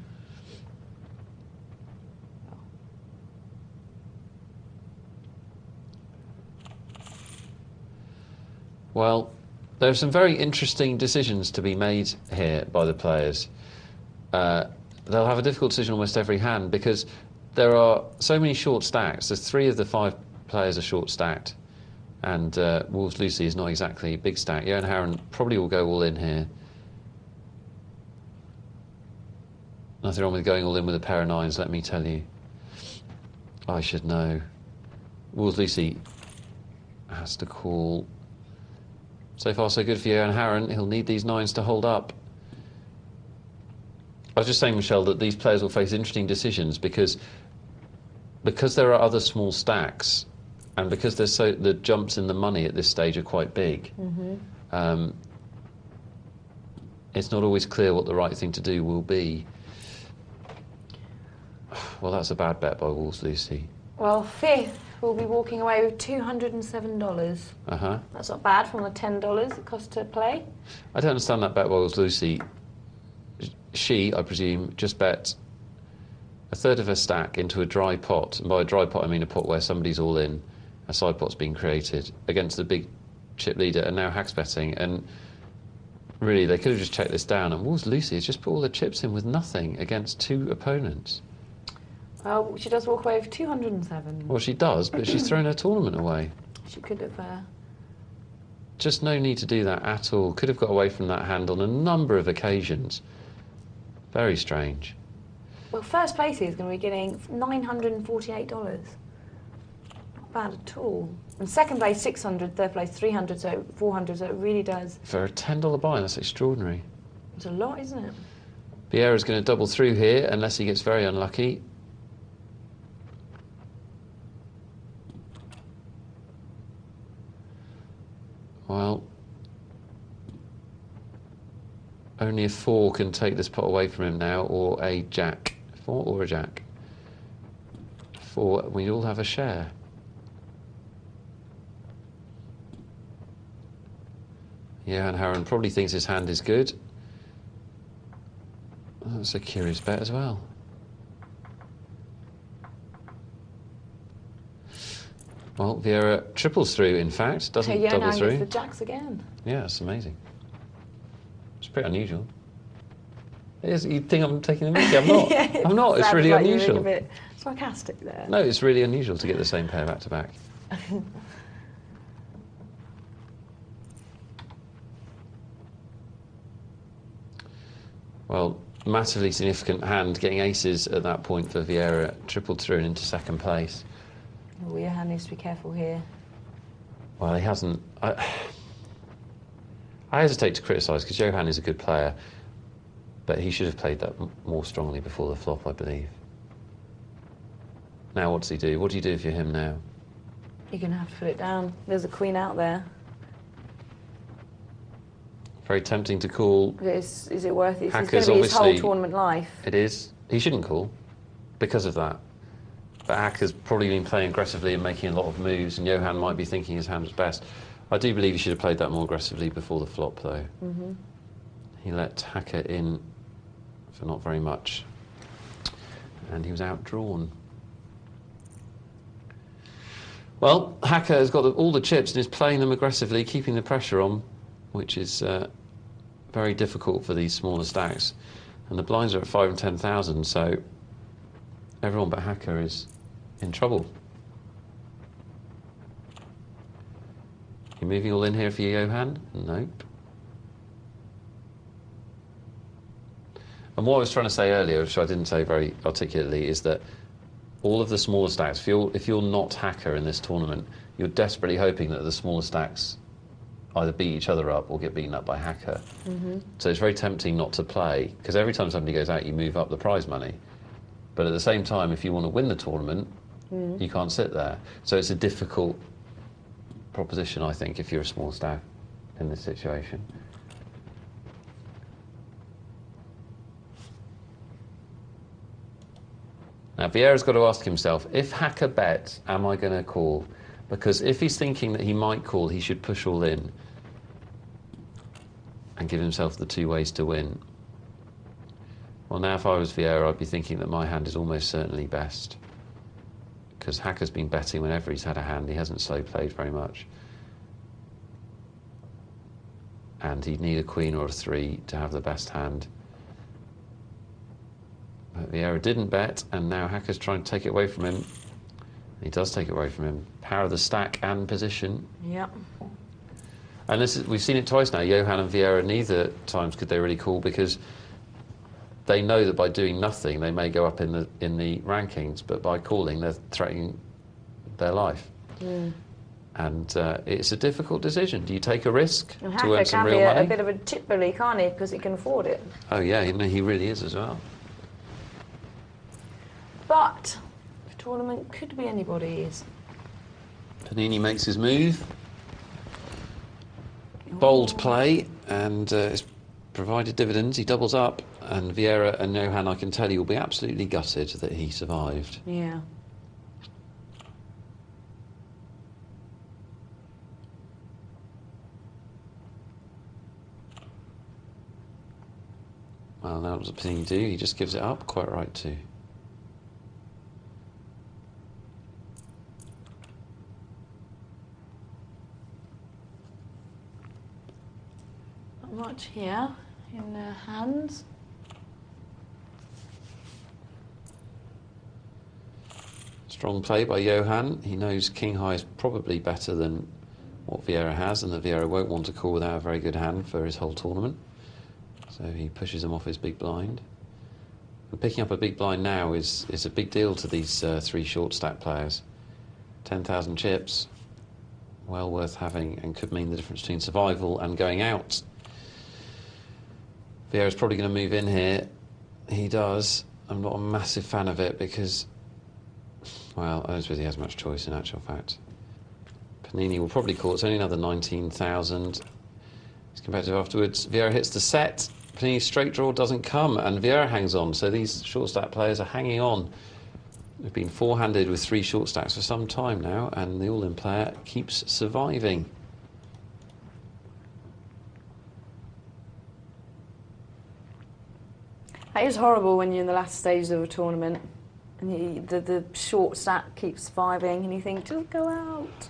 Speaker 2: Well, there are some very interesting decisions to be made here by the players. They'll have a difficult decision almost every hand because there are so many short stacks. There's 3 of the 5 players are short stacked, and Wolves Lucy is not exactly a big stack. Johan Harren probably will go all in here. Nothing wrong with going all in with a pair of 9s, let me tell you. I should know. Wolves Lucy has to call. So far, so good for Johan Harren. He'll need these 9s to hold up. I was just saying, Michelle, that these players will face interesting decisions because there are other small stacks. And because the jumps in the money at this stage are quite big, it's not always clear what the right thing to do will be. Well, that's a bad bet by Wolves Lucy.
Speaker 1: Well, fifth will be walking away with $207. That's not bad from the $10 it costs to play.
Speaker 2: I don't understand that bet by Wolves Lucy. She, I presume, just bet a third of her stack into a dry pot. And by a dry pot, I mean a pot where somebody's all in, a side pot's been created, against the big chip leader, and now Hack's betting. And really, they could have just checked this down. And Wolves Lucy has just put all the chips in with nothing against 2 opponents.
Speaker 1: Well, she does walk away with 207.
Speaker 2: Well, she does, but she's thrown her tournament away.
Speaker 1: She could have...
Speaker 2: Just no need to do that at all. Could have got away from that hand on a number of occasions. Very strange.
Speaker 1: Well, first place is going to be getting $948. Not bad at all. And second place, 600, third place, 300, so 400, so it really does.
Speaker 2: For a $10 buy, that's extraordinary.
Speaker 1: It's a lot, isn't it?
Speaker 2: Vieira's going to double through here, unless he gets very unlucky. Well, only a 4 can take this pot away from him now, or a jack. 4 or a jack. 4, we all have a share. Johan Harren probably thinks his hand is good. That's a curious bet as well. Well, Vieira triples through, in fact, doesn't double through.
Speaker 1: Gets the jacks again.
Speaker 2: Yeah, it's amazing. It's pretty unusual. It is, you'd think I'm taking the mickey. I'm not.
Speaker 1: Yeah,
Speaker 2: I'm not. It's really
Speaker 1: like
Speaker 2: unusual.
Speaker 1: You're a bit sarcastic there.
Speaker 2: No, it's really unusual to get the same pair back to back. Well, massively significant hand, getting aces at that point for Vieira, tripled through and into second place.
Speaker 1: Well, your hand needs to be careful here.
Speaker 2: Well, he hasn't. I hesitate to criticise because Johan is a good player, but he should have played that more strongly before the flop, I believe. Now, what does he do? What do you do if you're him now?
Speaker 1: You're going to have to put it down. There's a queen out there.
Speaker 2: Very tempting to call.
Speaker 1: Is it worth it? It's going
Speaker 2: Hacker's
Speaker 1: to be his whole
Speaker 2: obviously-
Speaker 1: tournament life.
Speaker 2: It is. He shouldn't call because of that. But Hacker's probably been playing aggressively and making a lot of moves, and Johan might be thinking his hand was best. I do believe he should have played that more aggressively before the flop, though. He let Hacker in for not very much, and he was outdrawn. Well, Hacker has got all the chips and is playing them aggressively, keeping the pressure on, which is very difficult for these smaller stacks. And the blinds are at 5 and 10,000, so everyone but Hacker is in trouble. You moving all in here for Johan? Nope. And what I was trying to say earlier, which I didn't say very articulately, is that all of the smaller stacks, if you're not Hacker in this tournament, you're desperately hoping that the smaller stacks either beat each other up or get beaten up by Hacker. So it's very tempting not to play, because every time somebody goes out, you move up the prize money. But at the same time, if you want to win the tournament, you can't sit there. So it's a difficult proposition, I think, if you're a small stack in this situation. Now, Vieira's got to ask himself, if Hacker bets, am I going to call? Because if he's thinking that he might call, he should push all in and give himself the 2 ways to win. Well, now if I was Vieira, I'd be thinking that my hand is almost certainly best, because Hacker's been betting whenever he's had a hand. He hasn't slow played very much. And he'd need a queen or a 3 to have the best hand. But Vieira didn't bet, and now Hacker's trying to take it away from him. He does take it away from him. Power of the stack and position.
Speaker 1: Yep.
Speaker 2: And we've seen it twice now. Johan and Vieira, neither times could they really call, because they know that by doing nothing, they may go up in the rankings, but by calling, they're threatening their life. And it's a difficult decision. Do you take a risk
Speaker 1: And
Speaker 2: to earn some real
Speaker 1: Hacker can
Speaker 2: money?
Speaker 1: be a bit of a tit bully, can't he? Because he can afford it.
Speaker 2: Oh yeah, he really is as well.
Speaker 1: But the tournament could be anybody's.
Speaker 2: Panini makes his move. Bold play, and it's provided dividends. He doubles up, and Vieira and Johan, I can tell you, will be absolutely gutted that he survived.
Speaker 1: Yeah.
Speaker 2: Well, now what does Panini do? He just gives it up. Quite right too.
Speaker 1: Not much here in their hands.
Speaker 2: Strong play by Johan. He knows King High is probably better than what Vieira has, and that Vieira won't want to call without a very good hand for his whole tournament. So he pushes him off his big blind. And picking up a big blind now is a big deal to these three short stack players. 10,000 chips, well worth having, and could mean the difference between survival and going out. Vieira's probably going to move in here. He does. I'm not a massive fan of it because, well, I don't suppose he has much choice in actual fact. Panini will probably call. It's only another 19,000. He's competitive afterwards. Vieira hits the set. Panini's straight draw doesn't come, and Vieira hangs on. So these short stack players are hanging on. They've been four-handed with three short stacks for some time now, and the all-in player keeps surviving.
Speaker 1: That is horrible when you're in the last stages of a tournament and the short stack keeps surviving and you think, just go out.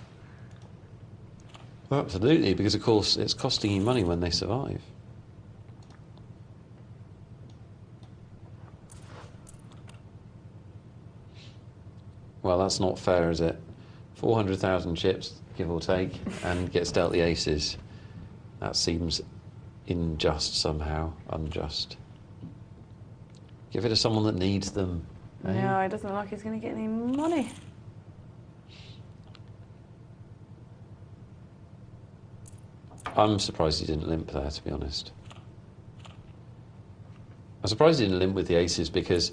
Speaker 2: Absolutely, because of course it's costing you money when they survive. Well, that's not fair, is it? 400,000 chips, give or take, and gets dealt the aces. That seems unjust somehow, unjust. Give it to someone that needs them. Eh?
Speaker 1: No, it doesn't look like he's going to get any money.
Speaker 2: I'm surprised he didn't limp there, to be honest. I'm surprised he didn't limp with the aces because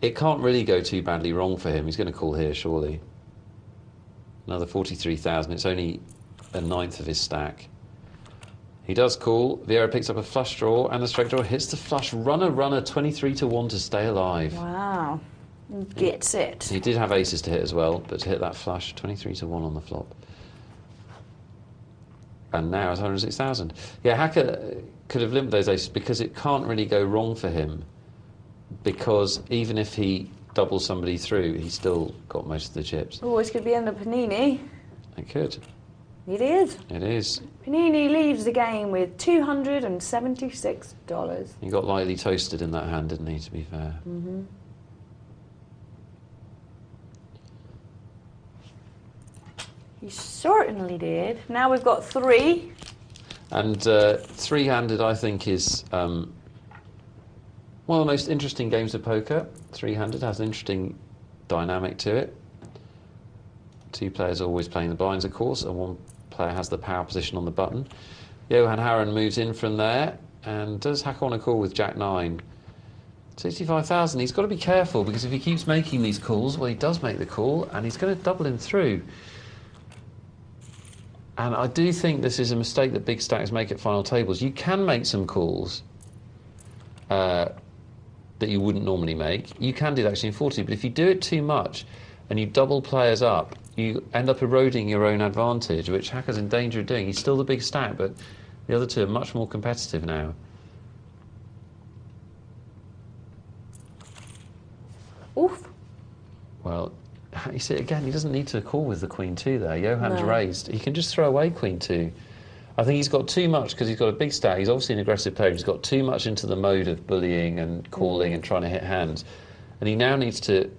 Speaker 2: it can't really go too badly wrong for him. He's going to call here, surely. Another 43,000. It's only a ninth of his stack. He does call. Vieira picks up a flush draw, and the straight draw hits the flush. Runner, 23 to 1 to stay alive.
Speaker 1: Wow. Gets it.
Speaker 2: He did have aces to hit as well, but to hit that flush, 23 to 1 on the flop. And now it's 106,000. Yeah, Hacker could have limped those aces because it can't really go wrong for him. Because even if he doubles somebody through, he's still got most of the chips.
Speaker 1: Oh, this could be end of Panini.
Speaker 2: It could.
Speaker 1: It is.
Speaker 2: It is.
Speaker 1: Panini leaves the game with $276.
Speaker 2: He got lightly toasted in that hand, didn't he, to be fair?
Speaker 1: Mm-hmm. He certainly did. Now we've got three.
Speaker 2: And three-handed, I think, is one of the most interesting games of poker. Three-handed has an interesting dynamic to it. Two players are always playing the blinds, of course, and one player has the power position on the button. Johan Harren moves in from there and does hack on a call with Jack-9. 65,000. He's got to be careful because if he keeps making these calls, well, he does make the call and he's going to double him through. And I do think this is a mistake that big stacks make at final tables. You can make some calls that you wouldn't normally make. You can do that actually in 40, but if you do it too much and you double players up, you end up eroding your own advantage, which Hacker's in danger of doing. He's still the big stack, but the other two are much more competitive now.
Speaker 1: Oof.
Speaker 2: Well, you see, again, he doesn't need to call with the Queen 2 there. Johan's
Speaker 1: No.
Speaker 2: raised. He can just throw away Queen 2. I think he's got too much because he's got a big stack. He's obviously an aggressive player. He's got too much into the mode of bullying and calling and trying to hit hands. And he now needs to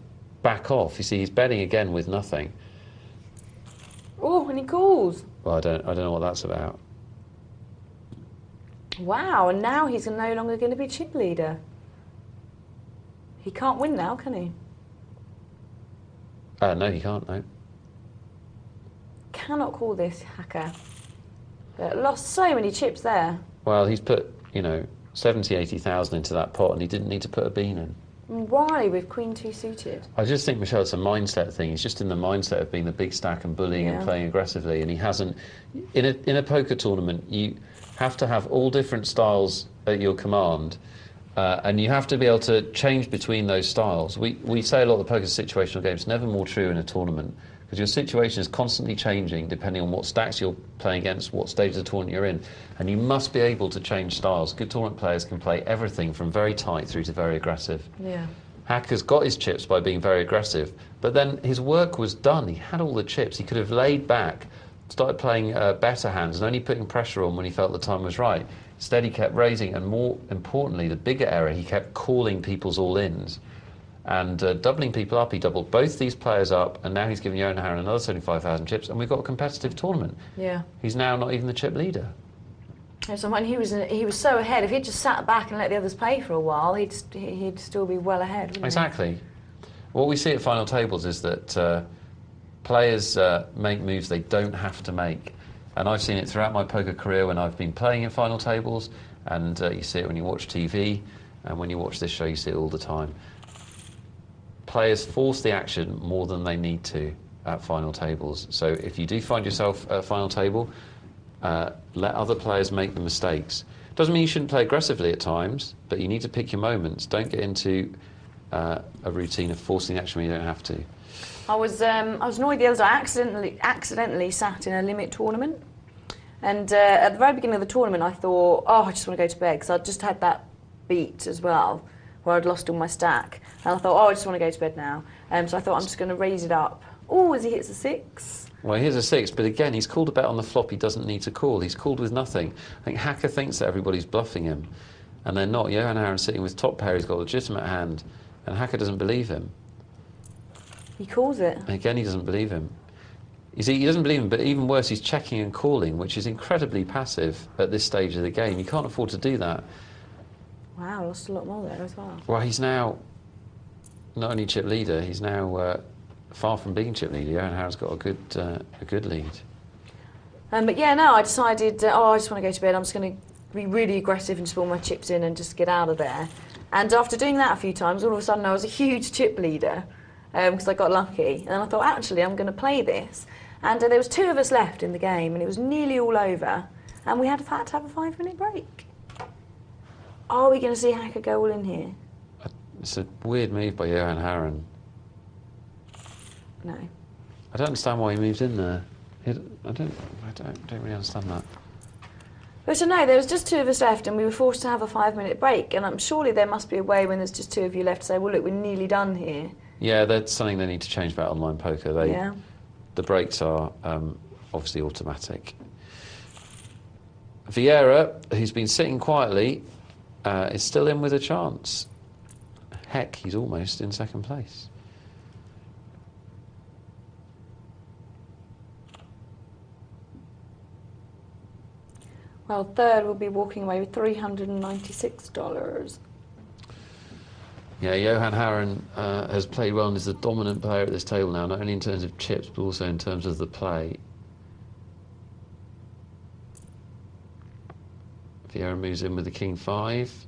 Speaker 2: back off. You see, he's betting again with nothing.
Speaker 1: Oh, and he calls.
Speaker 2: Well, I don't know what that's about.
Speaker 1: Wow, and now he's no longer going to be chip leader. He can't win now, can he?
Speaker 2: No, he can't, no.
Speaker 1: Cannot call this, Hacker. But lost so many chips there.
Speaker 2: Well, he's put, 70, 80,000 into that pot and he didn't need to put a bean in.
Speaker 1: Why with Queen 2 suited?
Speaker 2: I just think, Michelle, it's a mindset thing. He's just in the mindset of being the big stack and bullying and playing aggressively, and he hasn't. In a poker tournament, you have to have all different styles at your command, and you have to be able to change between those styles. We say a lot of the poker situational games, never more true in a tournament, because your situation is constantly changing depending on what stacks you're playing against, what stage of the tournament you're in, and you must be able to change styles. Good tournament players can play everything from very tight through to very aggressive.
Speaker 1: Yeah.
Speaker 2: Hacker's got his chips by being very aggressive, but then his work was done. He had all the chips. He could have laid back, started playing better hands, and only putting pressure on when he felt the time was right. Instead, he kept raising, and more importantly, the bigger error, he kept calling people's all-ins and doubling people up. He doubled both these players up, and now he's giving Johan Harren another 75,000 chips, and we've got a competitive tournament.
Speaker 1: Yeah.
Speaker 2: He's now not even the chip leader.
Speaker 1: So when he was so ahead, if he'd just sat back and let the others play for a while, he'd still be well ahead, wouldn't
Speaker 2: Exactly. What we see at final tables is that players make moves they don't have to make. And I've seen it throughout my poker career when I've been playing in final tables, and you see it when you watch TV, and when you watch this show, you see it all the time. Players force the action more than they need to at final tables. So if you do find yourself at a final table, let other players make the mistakes. Doesn't mean you shouldn't play aggressively at times, but you need to pick your moments. Don't get into a routine of forcing the action when you don't have to.
Speaker 1: I was annoyed the other day. I accidentally sat in a limit tournament, and at the very beginning of the tournament, I thought, oh, I just want to go to bed because I'd just had that beat as well, where I'd lost all my stack, and I thought, oh, I just want to go to bed now. So I thought I'm just going to raise it up. Oh, as he hits a 6.
Speaker 2: Well, here's a 6, but again, he's called a bet on the flop he doesn't need to call. He's called with nothing. I think Hacker thinks that everybody's bluffing him, and they're not. Johan Harren sitting with top pair, he's got a legitimate hand, and Hacker doesn't believe him.
Speaker 1: He calls it.
Speaker 2: Again, he doesn't believe him. You see, he doesn't believe him, but even worse, he's checking and calling, which is incredibly passive at this stage of the game. You can't afford to do that.
Speaker 1: Wow, lost a lot more there as well.
Speaker 2: Well, he's now not only chip leader, he's now far from being chip leader. Johan Harren's got a good lead.
Speaker 1: But yeah, no, I decided, I just want to go to bed. I'm just going to be really aggressive and just put all my chips in and just get out of there. And after doing that a few times, all of a sudden I was a huge chip leader because I got lucky. And I thought, actually, I'm going to play this. And there was 2 of us left in the game, and it was nearly all over. And we had to have a 5-minute break. Are we going to see Hacker go all in here?
Speaker 2: It's a weird move by Johan Harren.
Speaker 1: No.
Speaker 2: I don't understand why he moved in there. I don't really understand that.
Speaker 1: But so no, there was just 2 of us left, and we were forced to have a 5-minute break. And surely there must be a way when there's just 2 of you left to say, well, look, we're nearly done here.
Speaker 2: Yeah, that's something they need to change about online poker. The breaks are obviously automatic. Vieira, who's been sitting quietly, is still in with a chance. Heck, he's almost in second place.
Speaker 1: Well, third will be walking away with $396.
Speaker 2: Yeah, Johan Harren has played well and is the dominant player at this table now, not only in terms of chips, but also in terms of the play. Vieira moves in with the King 5.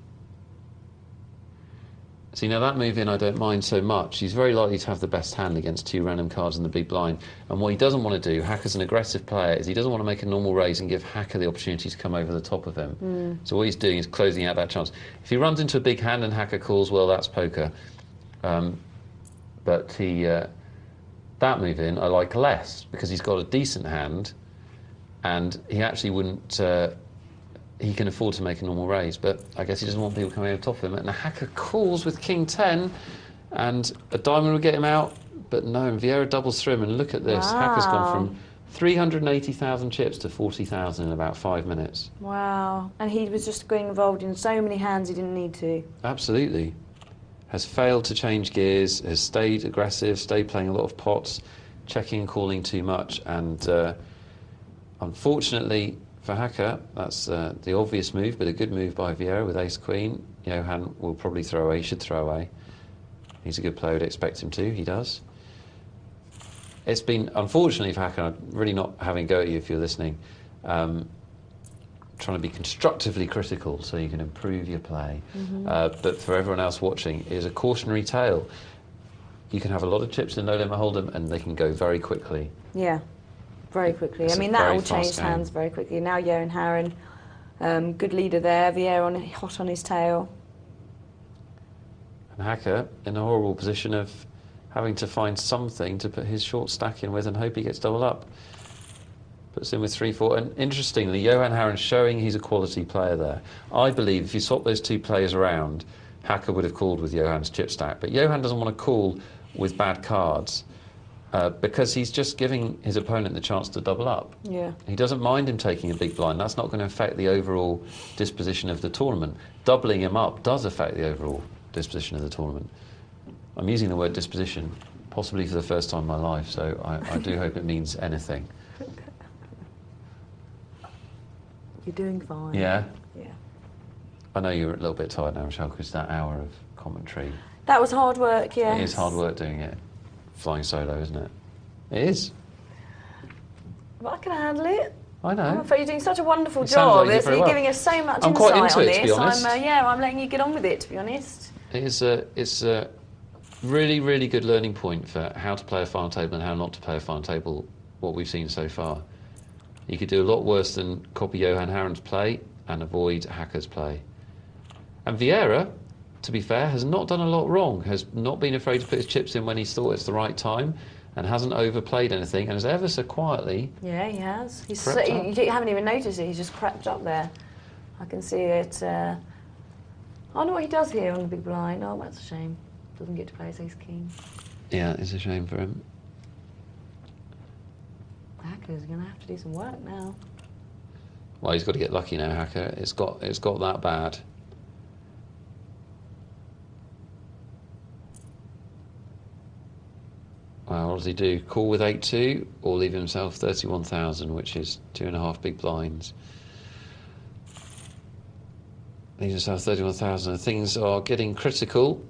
Speaker 2: See, now that move in I don't mind so much. He's very likely to have the best hand against 2 random cards in the big blind. And what he doesn't want to do, Hacker's an aggressive player, is he doesn't want to make a normal raise and give Hacker the opportunity to come over the top of him. So what he's doing is closing out that chance. If he runs into a big hand and Hacker calls, well, that's poker. But that move in I like less, because he's got a decent hand, and he actually wouldn't... he can afford to make a normal raise, but I guess he doesn't want people coming over top of him. And the Hacker calls with King 10, and a diamond will get him out, but no, and Vieira doubles through him, and look at this.
Speaker 1: Wow.
Speaker 2: Hacker's gone from 380,000 chips to 40,000 in about 5 minutes.
Speaker 1: Wow. And he was just getting involved in so many hands he didn't need to.
Speaker 2: Absolutely. Has failed to change gears, has stayed aggressive, stayed playing a lot of pots, checking and calling too much, and unfortunately, for Hacker, that's the obvious move, but a good move by Vieira with ace-queen. Johan will probably throw away, should throw away. He's a good player, would expect him to, he does. It's been, unfortunately for Hacker, I'm really not having a go at you if you're listening, trying to be constructively critical so you can improve your play. But for everyone else watching, it is a cautionary tale. You can have a lot of chips in No Limit Hold'em and they can go very quickly.
Speaker 1: Yeah, very quickly.
Speaker 2: It's
Speaker 1: I mean,
Speaker 2: a
Speaker 1: that
Speaker 2: very
Speaker 1: all
Speaker 2: fast
Speaker 1: changed
Speaker 2: game.
Speaker 1: hands very quickly. Now Johan Harren, good leader there. Vieira hot on his tail.
Speaker 2: And Hacker in a horrible position of having to find something to put his short stack in with and hope he gets double up. Puts in with 3-4. And interestingly, Johan Harren showing he's a quality player there. I believe if you swap those two players around, Hacker would have called with Johan's chip stack. But Johan doesn't want to call with bad cards because he's just giving his opponent the chance to double up.
Speaker 1: Yeah.
Speaker 2: He doesn't mind him taking a big blind. That's not going to affect the overall disposition of the tournament. Doubling him up does affect the overall disposition of the tournament. I'm using the word disposition possibly for the first time in my life, so I do hope it means anything.
Speaker 1: You're doing fine.
Speaker 2: Yeah?
Speaker 1: Yeah.
Speaker 2: I know you're a little bit tired now, Michelle, because that hour of commentary.
Speaker 1: That was hard work, yes.
Speaker 2: It is hard work doing it. Flying solo, isn't it? It is.
Speaker 1: But I can handle it.
Speaker 2: I know.
Speaker 1: I'm afraid you're doing such a wonderful
Speaker 2: It sounds
Speaker 1: job.
Speaker 2: like you do very
Speaker 1: You're
Speaker 2: well.
Speaker 1: giving us so much
Speaker 2: I'm
Speaker 1: insight
Speaker 2: quite into
Speaker 1: on
Speaker 2: it,
Speaker 1: this.
Speaker 2: to be honest.
Speaker 1: I'm letting you get on with it, to be honest.
Speaker 2: It's a really, really good learning point for how to play a final table and how not to play a final table, what we've seen so far. You could do a lot worse than copy Johan Harren's play and avoid Hacker's play. And Vieira, to be fair, has not done a lot wrong, has not been afraid to put his chips in when he's thought it's the right time, and hasn't overplayed anything, and has ever so quietly...
Speaker 1: Yeah, he has.
Speaker 2: Prepped
Speaker 1: You haven't even noticed it, he's just prepped up there. I can see it. I know what he does here on the big blind. Oh, that's a shame. Doesn't get to play his ace-king.
Speaker 2: Yeah, it's a shame for him.
Speaker 1: Hacker's going to have to do some work now.
Speaker 2: Well, he's got to get lucky now, Hacker. It's got that bad. Well, what does he do? Call with 8-2 or leave himself 31,000, which is 2.5 big blinds. Leaves himself 31,000. Things are getting critical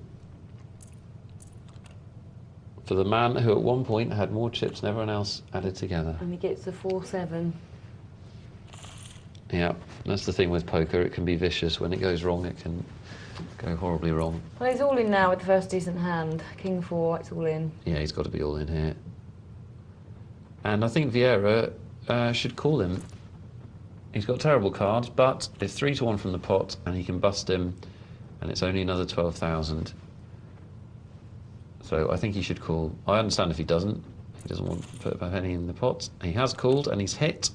Speaker 2: for the man who at one point had more chips than everyone else added together.
Speaker 1: And he gets the 4-7.
Speaker 2: Yeah, that's the thing with poker. It can be vicious. When it goes wrong, it can go horribly wrong.
Speaker 1: Well, he's all in now with the first decent hand. King 4, it's all in.
Speaker 2: Yeah, he's got to be all in here. And I think Vieira should call him. He's got terrible cards, but it's 3-1 from the pot, and he can bust him, and it's only another 12,000. So I think he should call. I understand if he doesn't. He doesn't want to put a penny in the pot. He has called, and he's hit.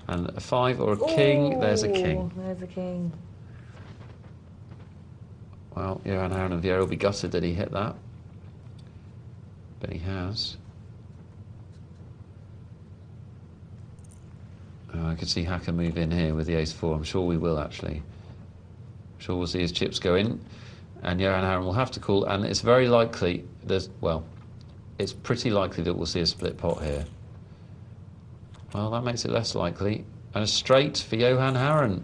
Speaker 2: And a 5 or a king, there's a king.
Speaker 1: There's a king.
Speaker 2: Well, Johan Harren and Vieira will be gutted that he hit that. But he has. Oh, I could see Hacker move in here with the ace-4. I'm sure we will, actually. I'm sure we'll see his chips go in. And Johan Harren will have to call. And it's very likely, it's pretty likely that we'll see a split pot here. Well, that makes it less likely. And a straight for Johan Harren.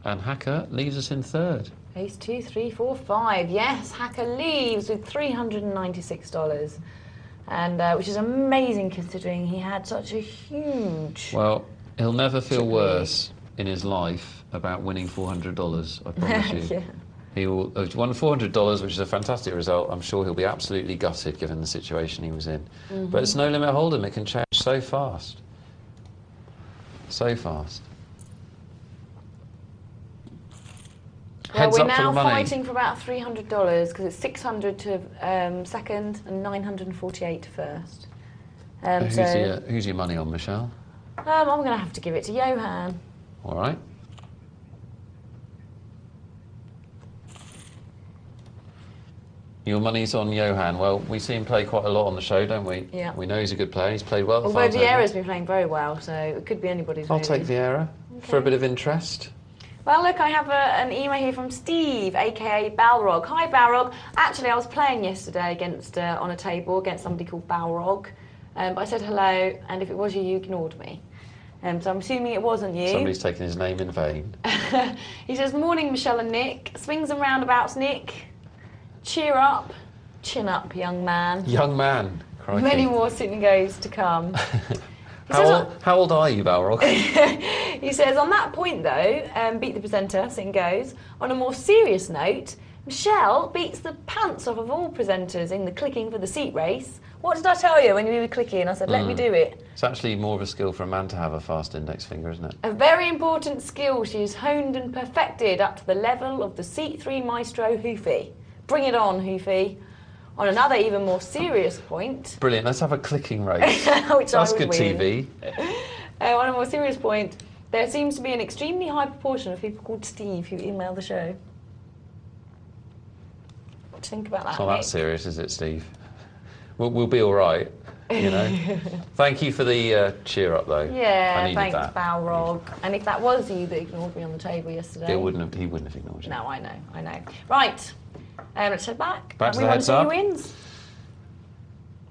Speaker 2: And Hacker leaves us in third.
Speaker 1: Ace 2, 3, 4, 5. Yes, Hacker leaves with $396. And which is amazing considering he had such a huge...
Speaker 2: Well, he'll never feel worse in his life about winning $400, I promise you.
Speaker 1: Yeah.
Speaker 2: He will have won $400, which is a fantastic result. I'm sure he'll be absolutely gutted given the situation he was in. But it's No Limit Hold'em. It can change so fast. So fast.
Speaker 1: Well,
Speaker 2: Heads
Speaker 1: we're
Speaker 2: up for
Speaker 1: now
Speaker 2: the money.
Speaker 1: fighting for about $300 because it's 600 to second and 948 to first.
Speaker 2: Who's your money on, Michelle?
Speaker 1: I'm going to have to give it to Johan.
Speaker 2: All right. Your money's on Johan. Well, we see him play quite a lot on the show, don't we?
Speaker 1: Yeah.
Speaker 2: We know he's a good player. He's played well at the
Speaker 1: Although
Speaker 2: final table.
Speaker 1: Vieira's been playing very well, so it could be anybody's.
Speaker 2: I'll
Speaker 1: really.
Speaker 2: take Vieira for a bit of interest.
Speaker 1: Well, look, I have an email here from Steve, aka Balrog. Hi, Balrog. Actually, I was playing yesterday against on a table against somebody called Balrog. I said hello, and if it was you, you ignored me. So I'm assuming it wasn't you.
Speaker 2: Somebody's taken his name in vain.
Speaker 1: He says, morning, Michelle and Nick. Swings and roundabouts, Nick. Cheer up. Chin up, young man.
Speaker 2: Young man. Crikey.
Speaker 1: Many more Sydney goes to come.
Speaker 2: How old are you, Balrog?
Speaker 1: He says, on that point though, beat the presenter, so it goes. On a more serious note, Michelle beats the pants off of all presenters in the clicking for the seat race. What did I tell you when you were clicking? I said, let me do it.
Speaker 2: It's actually more of a skill for a man to have a fast index finger, isn't it?
Speaker 1: A very important skill she's honed and perfected up to the level of the Seat 3 maestro Hoofy. Bring it on, Hoofy. On another even more serious point...
Speaker 2: Brilliant, let's have a clicking race.
Speaker 1: Which
Speaker 2: That's
Speaker 1: I would
Speaker 2: good
Speaker 1: win.
Speaker 2: TV.
Speaker 1: On a more serious point, there seems to be an extremely high proportion of people called Steve who email the show. What do you think about that,
Speaker 2: It's not
Speaker 1: Nick?
Speaker 2: that serious, is it, Steve? We'll be all right, you know. Thank you for the cheer up, though.
Speaker 1: Yeah,
Speaker 2: I needed
Speaker 1: thanks,
Speaker 2: that.
Speaker 1: Balrog. And if that was you that ignored me on the table yesterday...
Speaker 2: He wouldn't have ignored you.
Speaker 1: No, I know. Right, let's head back.
Speaker 2: Back to
Speaker 1: we
Speaker 2: the
Speaker 1: want
Speaker 2: heads
Speaker 1: to see
Speaker 2: up.
Speaker 1: who wins.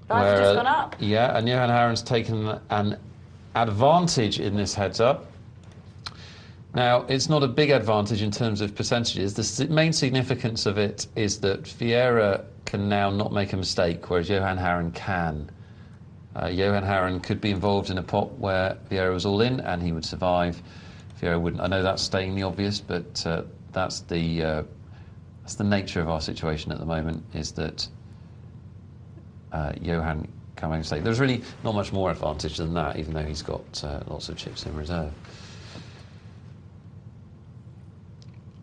Speaker 1: I've just gone up.
Speaker 2: Yeah, and Johan Haren's taken an advantage in this heads up. Now, it's not a big advantage in terms of percentages. The main significance of it is that Vieira can now not make a mistake, whereas Johan Haren can. Johan Haren could be involved in a pot where Vieira was all in and he would survive. Vieira wouldn't. I know that's stating the obvious, but that's the nature of our situation at the moment, is that Johan can make a mistake. There's really not much more advantage than that, even though he's got lots of chips in reserve.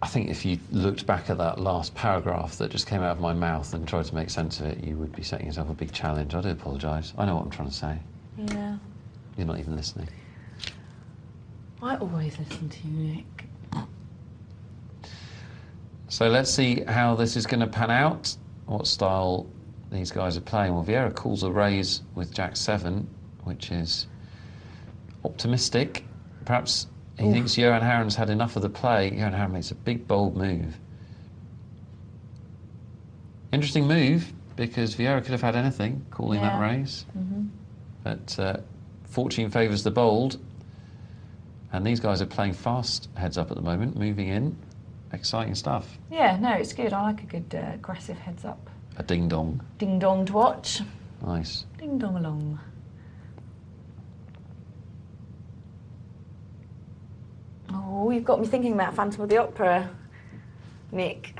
Speaker 2: I think if you looked back at that last paragraph that just came out of my mouth and tried to make sense of it, you would be setting yourself a big challenge. I do apologise. I know what I'm trying to say.
Speaker 1: Yeah.
Speaker 2: You're not even listening.
Speaker 1: I always listen to you, Nick.
Speaker 2: So let's see how this is going to pan out, what style these guys are playing. Well, Vieira calls a raise with Jack-7, which is optimistic. Perhaps he thinks Johan Haren's had enough of the play. Johan Haren makes a big, bold move. Interesting move, because Vieira could have had anything calling that raise. But fortune favours the bold. And these guys are playing fast heads up at the moment, moving in. Exciting stuff.
Speaker 1: Yeah, no, it's good. I like a good aggressive heads up.
Speaker 2: A ding-dong.
Speaker 1: Ding-dong to watch.
Speaker 2: Nice.
Speaker 1: Ding-dong along. Oh, you've got me thinking about Phantom of the Opera, Nick.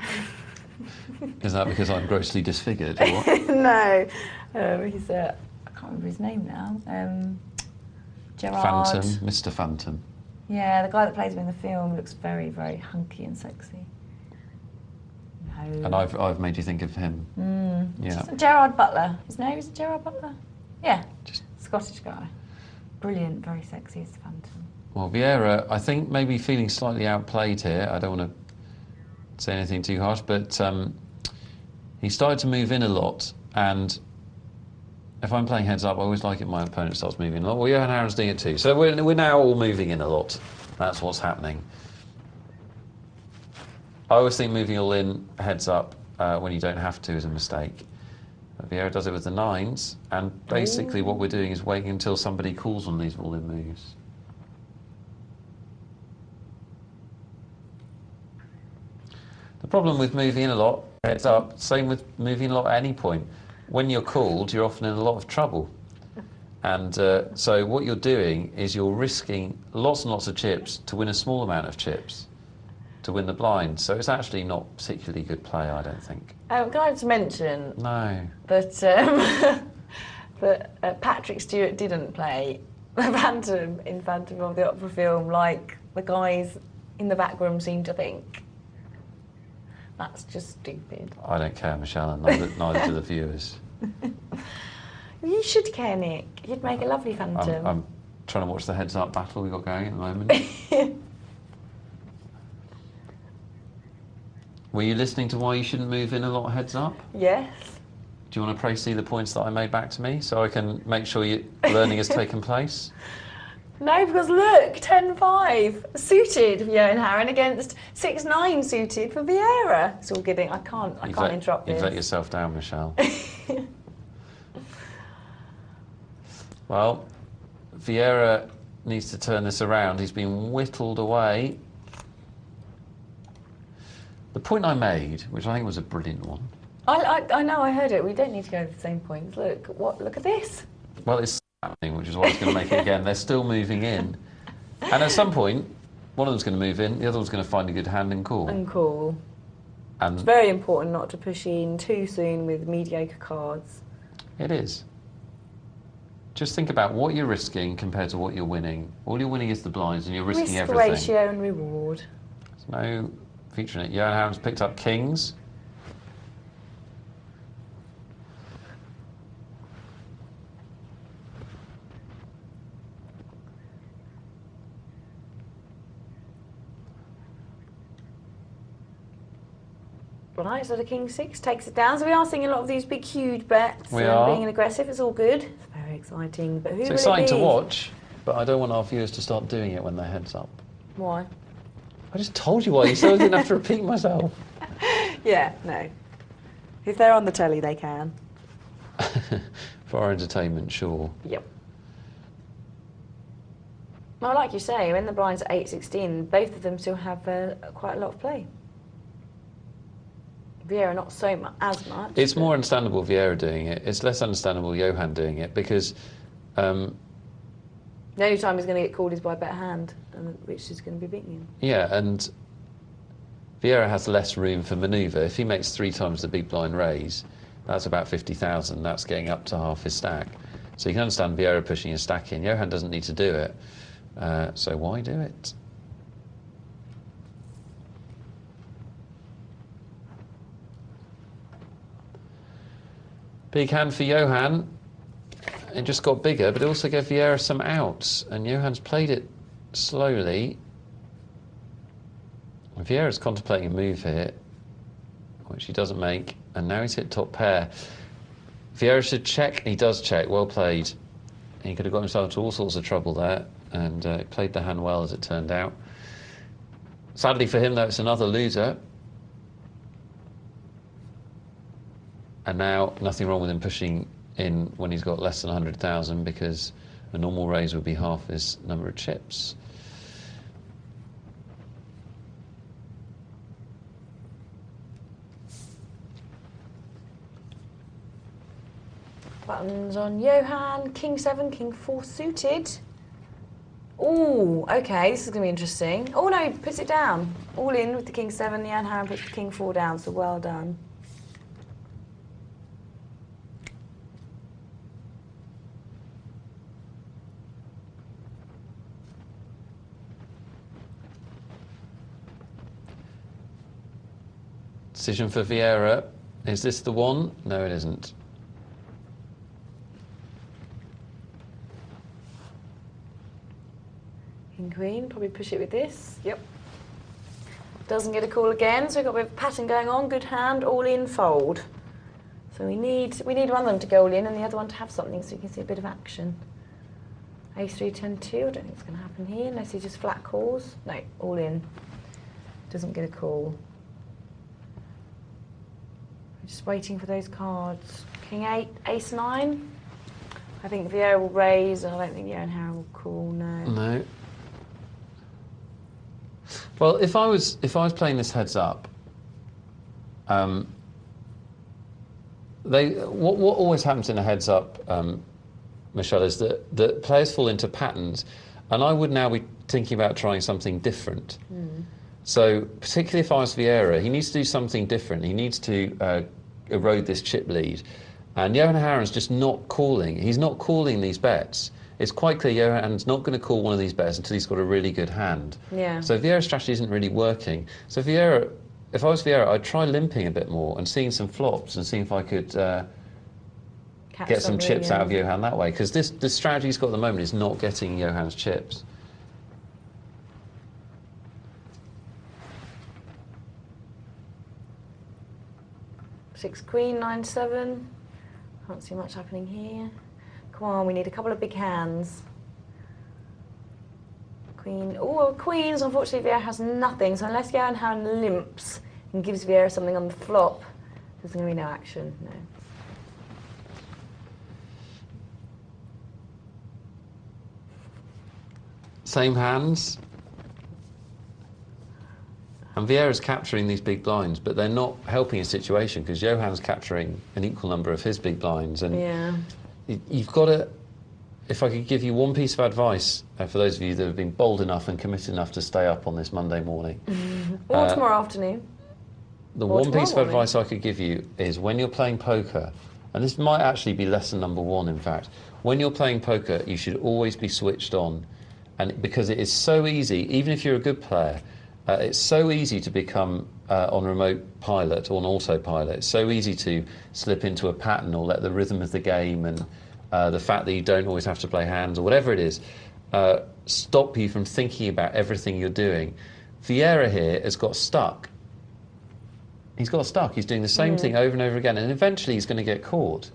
Speaker 2: Is that because I'm grossly disfigured, or what?
Speaker 1: No. He's, I can't remember his name now. Gerard.
Speaker 2: Phantom, Mr. Phantom.
Speaker 1: Yeah, the guy that plays him in the film looks very, very hunky and sexy. No.
Speaker 2: And I've made you think of him. Yeah.
Speaker 1: Gerard Butler. His name is Gerard Butler? Yeah.
Speaker 2: Just
Speaker 1: Scottish guy. Brilliant, very sexy as the Phantom.
Speaker 2: Well, Vieira, I think maybe feeling slightly outplayed here. I don't want to say anything too harsh, but he started to move in a lot, and if I'm playing heads up, I always like it my opponent starts moving a lot. Well, Johan Haren's doing it too. So we're now all moving in a lot. That's what's happening. I always think moving all in heads up when you don't have to is a mistake. But Vieira does it with the 9s, and basically what we're doing is waiting until somebody calls on these all in moves. The problem with moving in a lot, heads up, same with moving a lot at any point. When you're called, you're often in a lot of trouble. And so what you're doing is you're risking lots and lots of chips to win a small amount of chips to win the blind. So it's actually not particularly good play, I don't think.
Speaker 1: Can I just mention
Speaker 2: No.
Speaker 1: that, that Patrick Stewart didn't play the Phantom in Phantom of the Opera film like the guys in the back room seem to think. That's just stupid.
Speaker 2: I don't care, Michelle, and neither do the viewers.
Speaker 1: You should care, Nick. You'd make a lovely Phantom.
Speaker 2: I'm trying to watch the heads-up battle we've got going at the moment. Were you listening to why you shouldn't move in a lot heads up?
Speaker 1: Yes.
Speaker 2: Do you want to see the points that I made back to me so I can make sure learning has taken place?
Speaker 1: No, because look, 10-5 suited for Johan Haren against 6-9 suited for Vieira. It's all kidding. I can't interrupt this.
Speaker 2: You've let yourself down, Michelle. Well, Vieira needs to turn this around. He's been whittled away. The point I made, which I think was a brilliant one.
Speaker 1: I know, I heard it. We don't need to go to the same points. Look at this.
Speaker 2: Well, it's happening, which is why I was going to make it again. They're still moving in. And at some point, one of them's going to move in, the other one's going to find a good hand and call.
Speaker 1: And call.
Speaker 2: And
Speaker 1: it's very important not to push in too soon with mediocre cards.
Speaker 2: It is. Just think about what you're risking compared to what you're winning. All you're winning is the blinds and you're risking everything.
Speaker 1: Risk ratio and reward.
Speaker 2: There's no feature in it. Johan Harren's picked up kings.
Speaker 1: Right, so the king 6 takes it down. So we are seeing a lot of these big, huge bets.
Speaker 2: We are.
Speaker 1: Being aggressive. It's all good. It's very exciting. But who
Speaker 2: It's
Speaker 1: will
Speaker 2: exciting
Speaker 1: it be?
Speaker 2: to watch, but I don't want our viewers to start doing it when their head's up.
Speaker 1: Why?
Speaker 2: I just told you why, you said I didn't have to repeat myself.
Speaker 1: Yeah, no. If they're on the telly, they can.
Speaker 2: For our entertainment, sure.
Speaker 1: Yep. Well, like you say, when the blind's at 8-16, both of them still have quite a lot of play. Vieira not so much, as much.
Speaker 2: It's more understandable Vieira doing it. It's less understandable Johan doing it because...
Speaker 1: the only time he's going to get called is by a better hand, which is going to be beating him.
Speaker 2: Yeah, and Vieira has less room for manoeuvre. If he makes 3 times the big blind raise, that's about 50,000. That's getting up to half his stack. So you can understand Vieira pushing his stack in. Johan doesn't need to do it. So why do it? Big hand for Johan. It just got bigger, but it also gave Vieira some outs, and Johan's played it slowly. Vieira's contemplating a move here, which he doesn't make, and now he's hit top pair. Vieira should check. He does check. Well played. He could have got himself into all sorts of trouble there, and played the hand well, as it turned out. Sadly for him, though, it's another loser. And now, nothing wrong with him pushing in when he's got less than 100,000, because a normal raise would be half his number of chips.
Speaker 1: Buttons on Johan, king 7, king 4 suited. Oh, okay, this is going to be interesting. Oh no, he puts it down. All in with the king 7, Johan Harren puts the king 4 down, so well done.
Speaker 2: Decision for Vieira. Is this the one? No, it isn't.
Speaker 1: King Queen, probably push it with this. Yep. Doesn't get a call again, so we've got a bit of pattern going on. Good hand, all in, fold. So we need one of them to go all in and the other one to have something, so you can see a bit of action. A3, 10, 2. I don't think it's going to happen here unless he just flat calls. No, all in. Doesn't get a call. Just waiting for those cards. King 8, Ace 9. I think Vieira will raise, and I don't think Johan Harren will call. No.
Speaker 2: No. Well, if I was playing this heads up, what always happens in a heads up, Michelle, is that players fall into patterns, and I would now be thinking about trying something different. So, particularly if I was Vieira, he needs to do something different. He needs to erode this chip lead. And Johan Harren's just not calling. He's not calling these bets. It's quite clear Johan's not going to call one of these bets until he's got a really good hand.
Speaker 1: Yeah.
Speaker 2: So Vieira's strategy isn't really working. So Vieira, if I was Vieira, I'd try limping a bit more and seeing some flops and seeing if I could get some chips out of Johan that way. Because this strategy he's got at the moment is not getting Johan's chips.
Speaker 1: Six Queen, 9, 7. Can't see much happening here. Come on, we need a couple of big hands. Queen. Oh, Queens. Unfortunately, Vieira has nothing. So unless Johan Harren limps and gives Vieira something on the flop, there's going to be no action. No.
Speaker 2: Same hands. And Vieira's capturing these big blinds, but they're not helping his situation because Johan's capturing an equal number of his big blinds. And
Speaker 1: yeah.
Speaker 2: you've got to if I could give you one piece of advice for those of you that have been bold enough and committed enough to stay up on this Monday morning.
Speaker 1: Or tomorrow afternoon.
Speaker 2: The
Speaker 1: Or
Speaker 2: one piece of
Speaker 1: tomorrow morning.
Speaker 2: advice I could give you is when you're playing poker, and this might actually be lesson number 1, in fact, when you're playing poker, you should always be switched on. And because it is so easy, even if you're a good player, it's so easy to become on remote pilot or on autopilot. It's so easy to slip into a pattern or let the rhythm of the game and the fact that you don't always have to play hands or whatever it is stop you from thinking about everything you're doing. Vieira here has got stuck. He's got stuck. He's doing the same thing over and over again, and eventually he's going to get caught.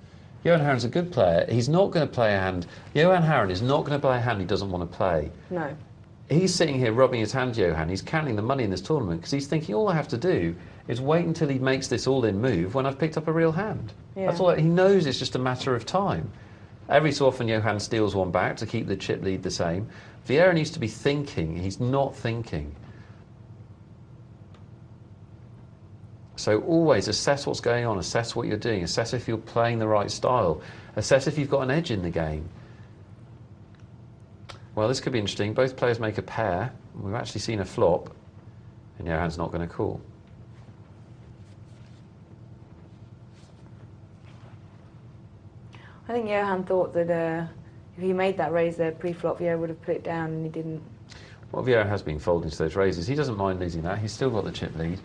Speaker 2: Johan Haren's a good player. He's not going to play a hand. Johan Haren is not going to play a hand he doesn't want to play.
Speaker 1: No.
Speaker 2: He's sitting here rubbing his hands, Johan. He's counting the money in this tournament because he's thinking, all I have to do is wait until he makes this all-in move when I've picked up a real hand.
Speaker 1: Yeah.
Speaker 2: That's all. He knows it's just a matter of time. Every so often, Johan steals one back to keep the chip lead the same. Vieira needs to be thinking. He's not thinking. So always assess what's going on, assess what you're doing, assess if you're playing the right style, assess if you've got an edge in the game. Well, this could be interesting. Both players make a pair. We've actually seen a flop, and Johan's not going to call.
Speaker 1: I think Johan thought that if he made that raise there pre-flop, Vieira would have put it down, and he didn't.
Speaker 2: Well, Vieira has been folding to those raises. He doesn't mind losing that. He's still got the chip lead.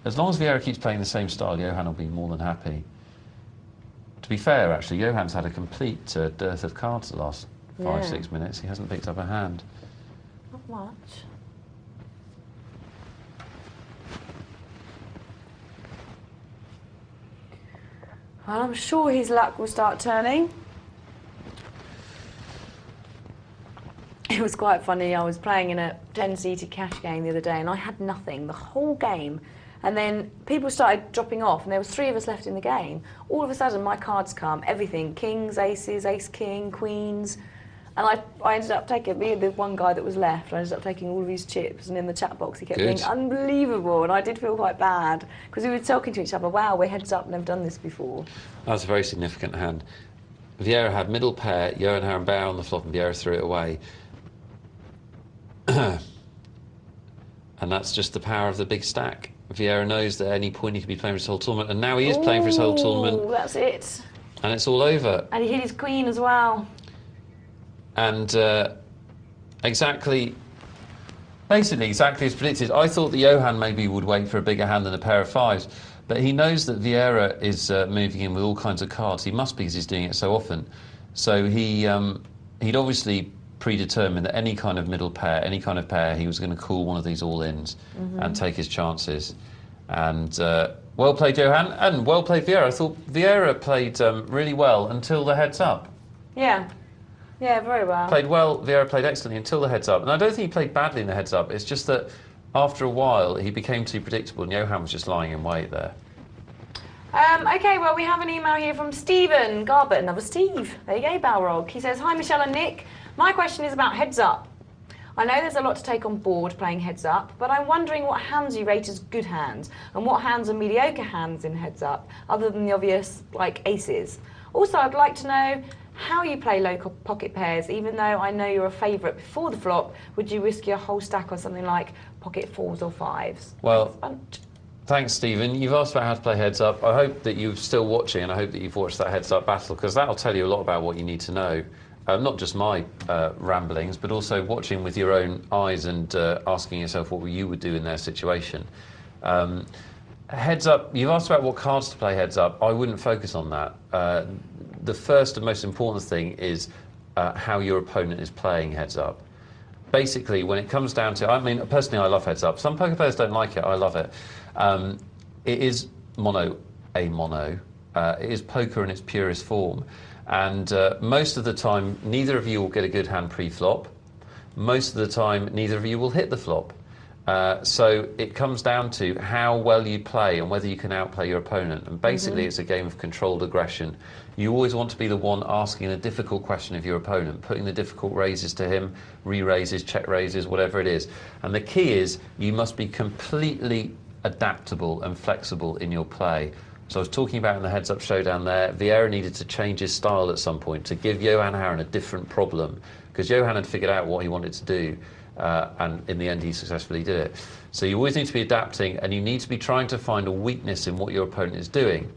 Speaker 2: As long as Vieira keeps playing the same style, Johan will be more than happy. To be fair, actually, Johan's had a complete dearth of cards the last 5-6 minutes. He hasn't picked up a hand.
Speaker 1: Not much. Well, I'm sure his luck will start turning. It was quite funny. I was playing in a 10-seated cash game the other day, and I had nothing the whole game. And then people started dropping off, and there was 3 of us left in the game. All of a sudden, my cards come, everything, kings, aces, ace-king, queens. And I ended up taking, the one guy that was left, I ended up taking all of his chips, and in the chat box he kept being unbelievable, and I did feel quite bad, because we were talking to each other, wow, we're heads up, never done this before.
Speaker 2: That's a very significant hand. Vieira had middle pair, Johan Haren bear on the flop, and Vieira threw it away. And that's just the power of the big stack. Vieira knows that at any point he could be playing for his whole tournament, and now he is playing for his whole tournament.
Speaker 1: That's it.
Speaker 2: And it's all over.
Speaker 1: And he hit his queen as well.
Speaker 2: And basically exactly as predicted. I thought that Johan maybe would wait for a bigger hand than a pair of 5s, but he knows that Vieira is moving in with all kinds of cards. He must be, because he's doing it so often. So he'd obviously predetermined that any kind of middle pair, any kind of pair, he was going to call one of these all-ins and take his chances. And well played, Johan, and well played, Vieira. I thought Vieira played really well until the heads up.
Speaker 1: Yeah. Yeah, very well.
Speaker 2: Played well, Vieira played excellently until the heads up. And I don't think he played badly in the heads up. It's just that after a while, he became too predictable, and Johan was just lying in wait there.
Speaker 1: OK, well, we have an email here from Stephen Garbutt, another Steve. There you go, Balrog. He says, hi, Michelle and Nick. My question is about heads up. I know there's a lot to take on board playing heads up, but I'm wondering what hands you rate as good hands, and what hands are mediocre hands in heads up, other than the obvious, like aces. Also, I'd like to know how you play low pocket pairs. Even though I know you're a favourite before the flop, would you risk your whole stack on something like pocket 4s or 5s?
Speaker 2: Well, thanks, Stephen. You've asked about how to play heads up. I hope that you're still watching, and I hope that you've watched that heads up battle, because that'll tell you a lot about what you need to know. Not just my ramblings, but also watching with your own eyes and asking yourself what you would do in their situation. Heads up, you've asked about what cards to play heads up. I wouldn't focus on that. The first and most important thing is how your opponent is playing heads up. Basically, when it comes down to, I mean, personally, I love heads up. Some poker players don't like it. I love it. It is mono. It is poker in its purest form. And most of the time, neither of you will get a good hand pre-flop. Most of the time, neither of you will hit the flop. So it comes down to how well you play and whether you can outplay your opponent. And basically, it's a game of controlled aggression. You always want to be the one asking a difficult question of your opponent, putting the difficult raises to him, re-raises, check raises, whatever it is. And the key is you must be completely adaptable and flexible in your play. So I was talking about in the heads-up showdown there, Vieira needed to change his style at some point to give Johan Harren a different problem, because Johan had figured out what he wanted to do, and in the end he successfully did it. So you always need to be adapting, and you need to be trying to find a weakness in what your opponent is doing.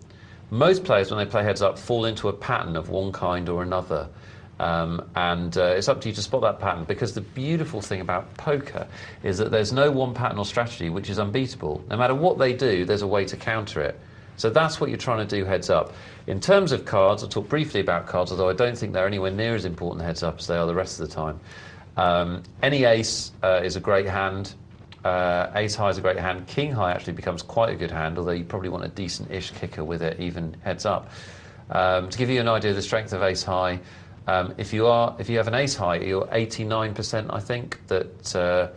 Speaker 2: Most players, when they play heads-up, fall into a pattern of one kind or another. It's up to you to spot that pattern, because the beautiful thing about poker is that there's no one pattern or strategy which is unbeatable. No matter what they do, there's a way to counter it. So that's what you're trying to do heads up. In terms of cards, I'll talk briefly about cards, although I don't think they're anywhere near as important heads up as they are the rest of the time. Any ace is a great hand. Ace high is a great hand. King high actually becomes quite a good hand, although you probably want a decent-ish kicker with it, even heads up. To give you an idea of the strength of ace high, if you have an ace high, you're 89%, I think, that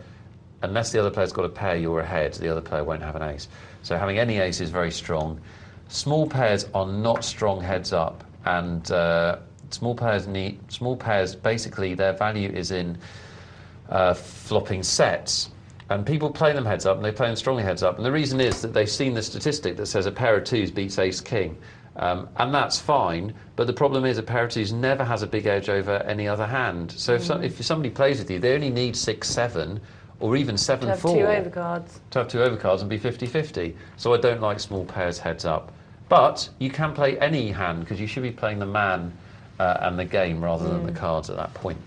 Speaker 2: unless the other player's got a pair, you're ahead. The other player won't have an ace. So having any ace is very strong. Small pairs are not strong heads up, and small pairs. Basically, their value is in flopping sets. And people play them heads up, and they play them strongly heads up. And the reason is that they've seen the statistic that says a pair of twos beats ace-king. And that's fine, but the problem is a pair of twos never has a big edge over any other hand. So if somebody plays with you, they only need 6-7 or even 7-4
Speaker 1: to have two overcards.
Speaker 2: To have two overcards and be 50-50. So I don't like small pairs heads up. But you can play any hand, because you should be playing the man and the game rather than the cards at that point.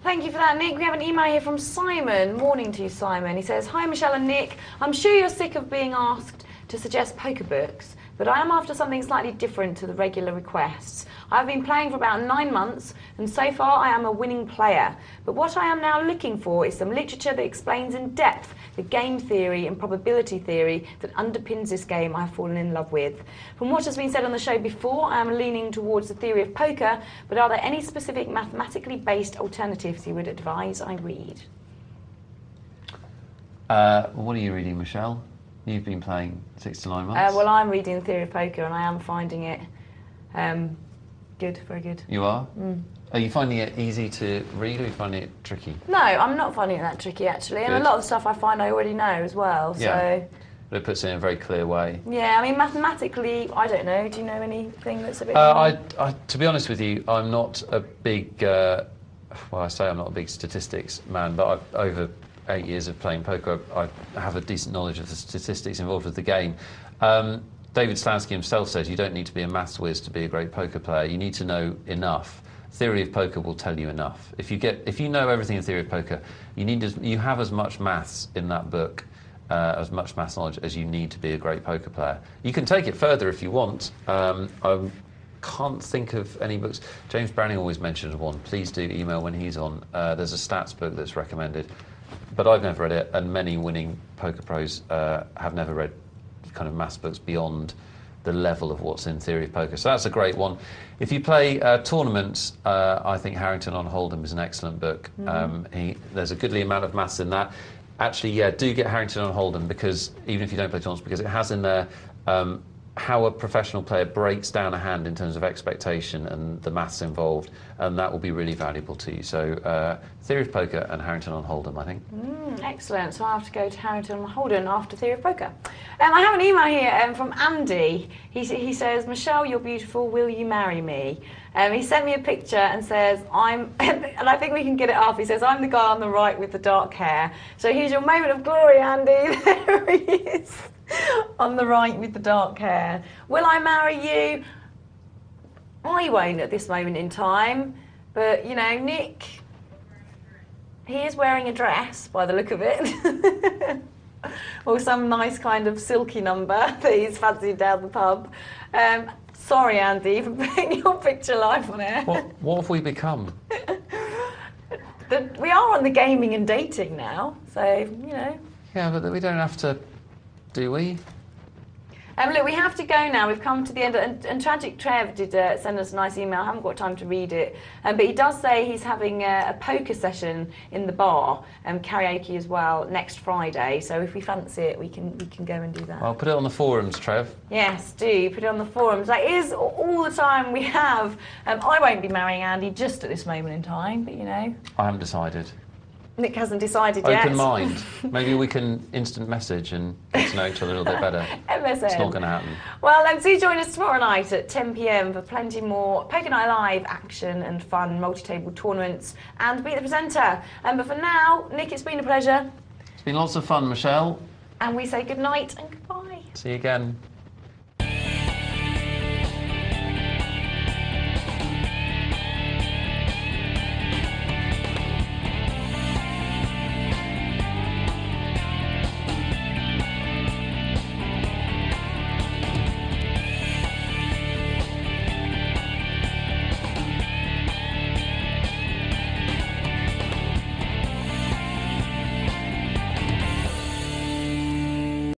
Speaker 1: Thank you for that, Nick. We have an email here from Simon. Morning to you, Simon. He says, "Hi, Michelle and Nick. I'm sure you're sick of being asked to suggest poker books, but I am after something slightly different to the regular requests. I've been playing for about 9 months, and so far I am a winning player. But what I am now looking for is some literature that explains in depth the game theory and probability theory that underpins this game I've fallen in love with. From what has been said on the show before, I am leaning towards the theory of poker, but are there any specific mathematically based alternatives you would advise I read?"
Speaker 2: What are you reading, Michelle? You've been playing 6 to 9 months.
Speaker 1: Well, I'm reading the theory of poker, and I am finding it good, very good.
Speaker 2: You are? Are you finding it easy to read, or are you finding it tricky?
Speaker 1: No, I'm not finding it that tricky, actually. And a lot of the stuff I find I already know as well.
Speaker 2: Yeah.
Speaker 1: So.
Speaker 2: But it puts it in a very clear way.
Speaker 1: Yeah, I mean, mathematically, I don't know. Do you know anything that's a bit
Speaker 2: to be honest with you, I'm not a big, well, I say I'm not a big statistics man, but over 8 years of playing poker, I have a decent knowledge of the statistics involved with the game. David Slansky himself says you don't need to be a maths whiz to be a great poker player. You need to know enough. Theory of poker will tell you enough. If you know everything in theory of poker, you have as much maths in that book, as much maths knowledge as you need to be a great poker player. You can take it further if you want. I can't think of any books. James Browning always mentions one. Please do email when he's on. There's a stats book that's recommended, but I've never read it, and many winning poker pros have never read kind of maths books beyond the level of what's in theory of poker. So that's a great one. If you play tournaments, I think Harrington on Hold'em is an excellent book. There's a goodly amount of maths in that. Actually, yeah, do get Harrington on Hold'em, because even if you don't play tournaments, because it has in there how a professional player breaks down a hand in terms of expectation and the maths involved, and that will be really valuable to you. So Theory of Poker and Harrington on Hold'em, I think.
Speaker 1: Excellent. So I have to go to Harrington on Hold'em after Theory of Poker. I have an email here from Andy. He says, "Michelle, you're beautiful. Will you marry me?" He sent me a picture and says, and I think we can get it up. He says, "I'm the guy on the right with the dark hair." So here's your moment of glory, Andy. There he is. On the right with the dark hair. Will I marry you? I won't at this moment in time, but you know, Nick, he is wearing a dress by the look of it, or some nice kind of silky number that he's fancied down the pub. Sorry, Andy, for putting your picture live on air.
Speaker 2: What have we become?
Speaker 1: We are on the gaming and dating now, so you know.
Speaker 2: Yeah, but we don't have to. Do we?
Speaker 1: Look, we have to go now. We've come to the end. And Tragic Trev did send us a nice email. I haven't got time to read it. But he does say he's having a poker session in the bar, karaoke as well, next Friday. So if we fancy it, we can go and do that.
Speaker 2: I'll put it on the forums, Trev.
Speaker 1: Yes, do. Put it on the forums. That is all the time we have. I won't be marrying Andy just at this moment in time, but you know.
Speaker 2: I haven't decided.
Speaker 1: Nick hasn't decided yet.
Speaker 2: Open mind. Maybe we can instant message and get to know each other a little bit better.
Speaker 1: MSN.
Speaker 2: It's not going to happen.
Speaker 1: Well, do join us tomorrow night at 10 p.m. for plenty more Poker Night Live action and fun multi-table tournaments and be the presenter. But for now, Nick, it's been a pleasure.
Speaker 2: It's been lots of fun, Michelle.
Speaker 1: And we say good night and goodbye.
Speaker 2: See you again.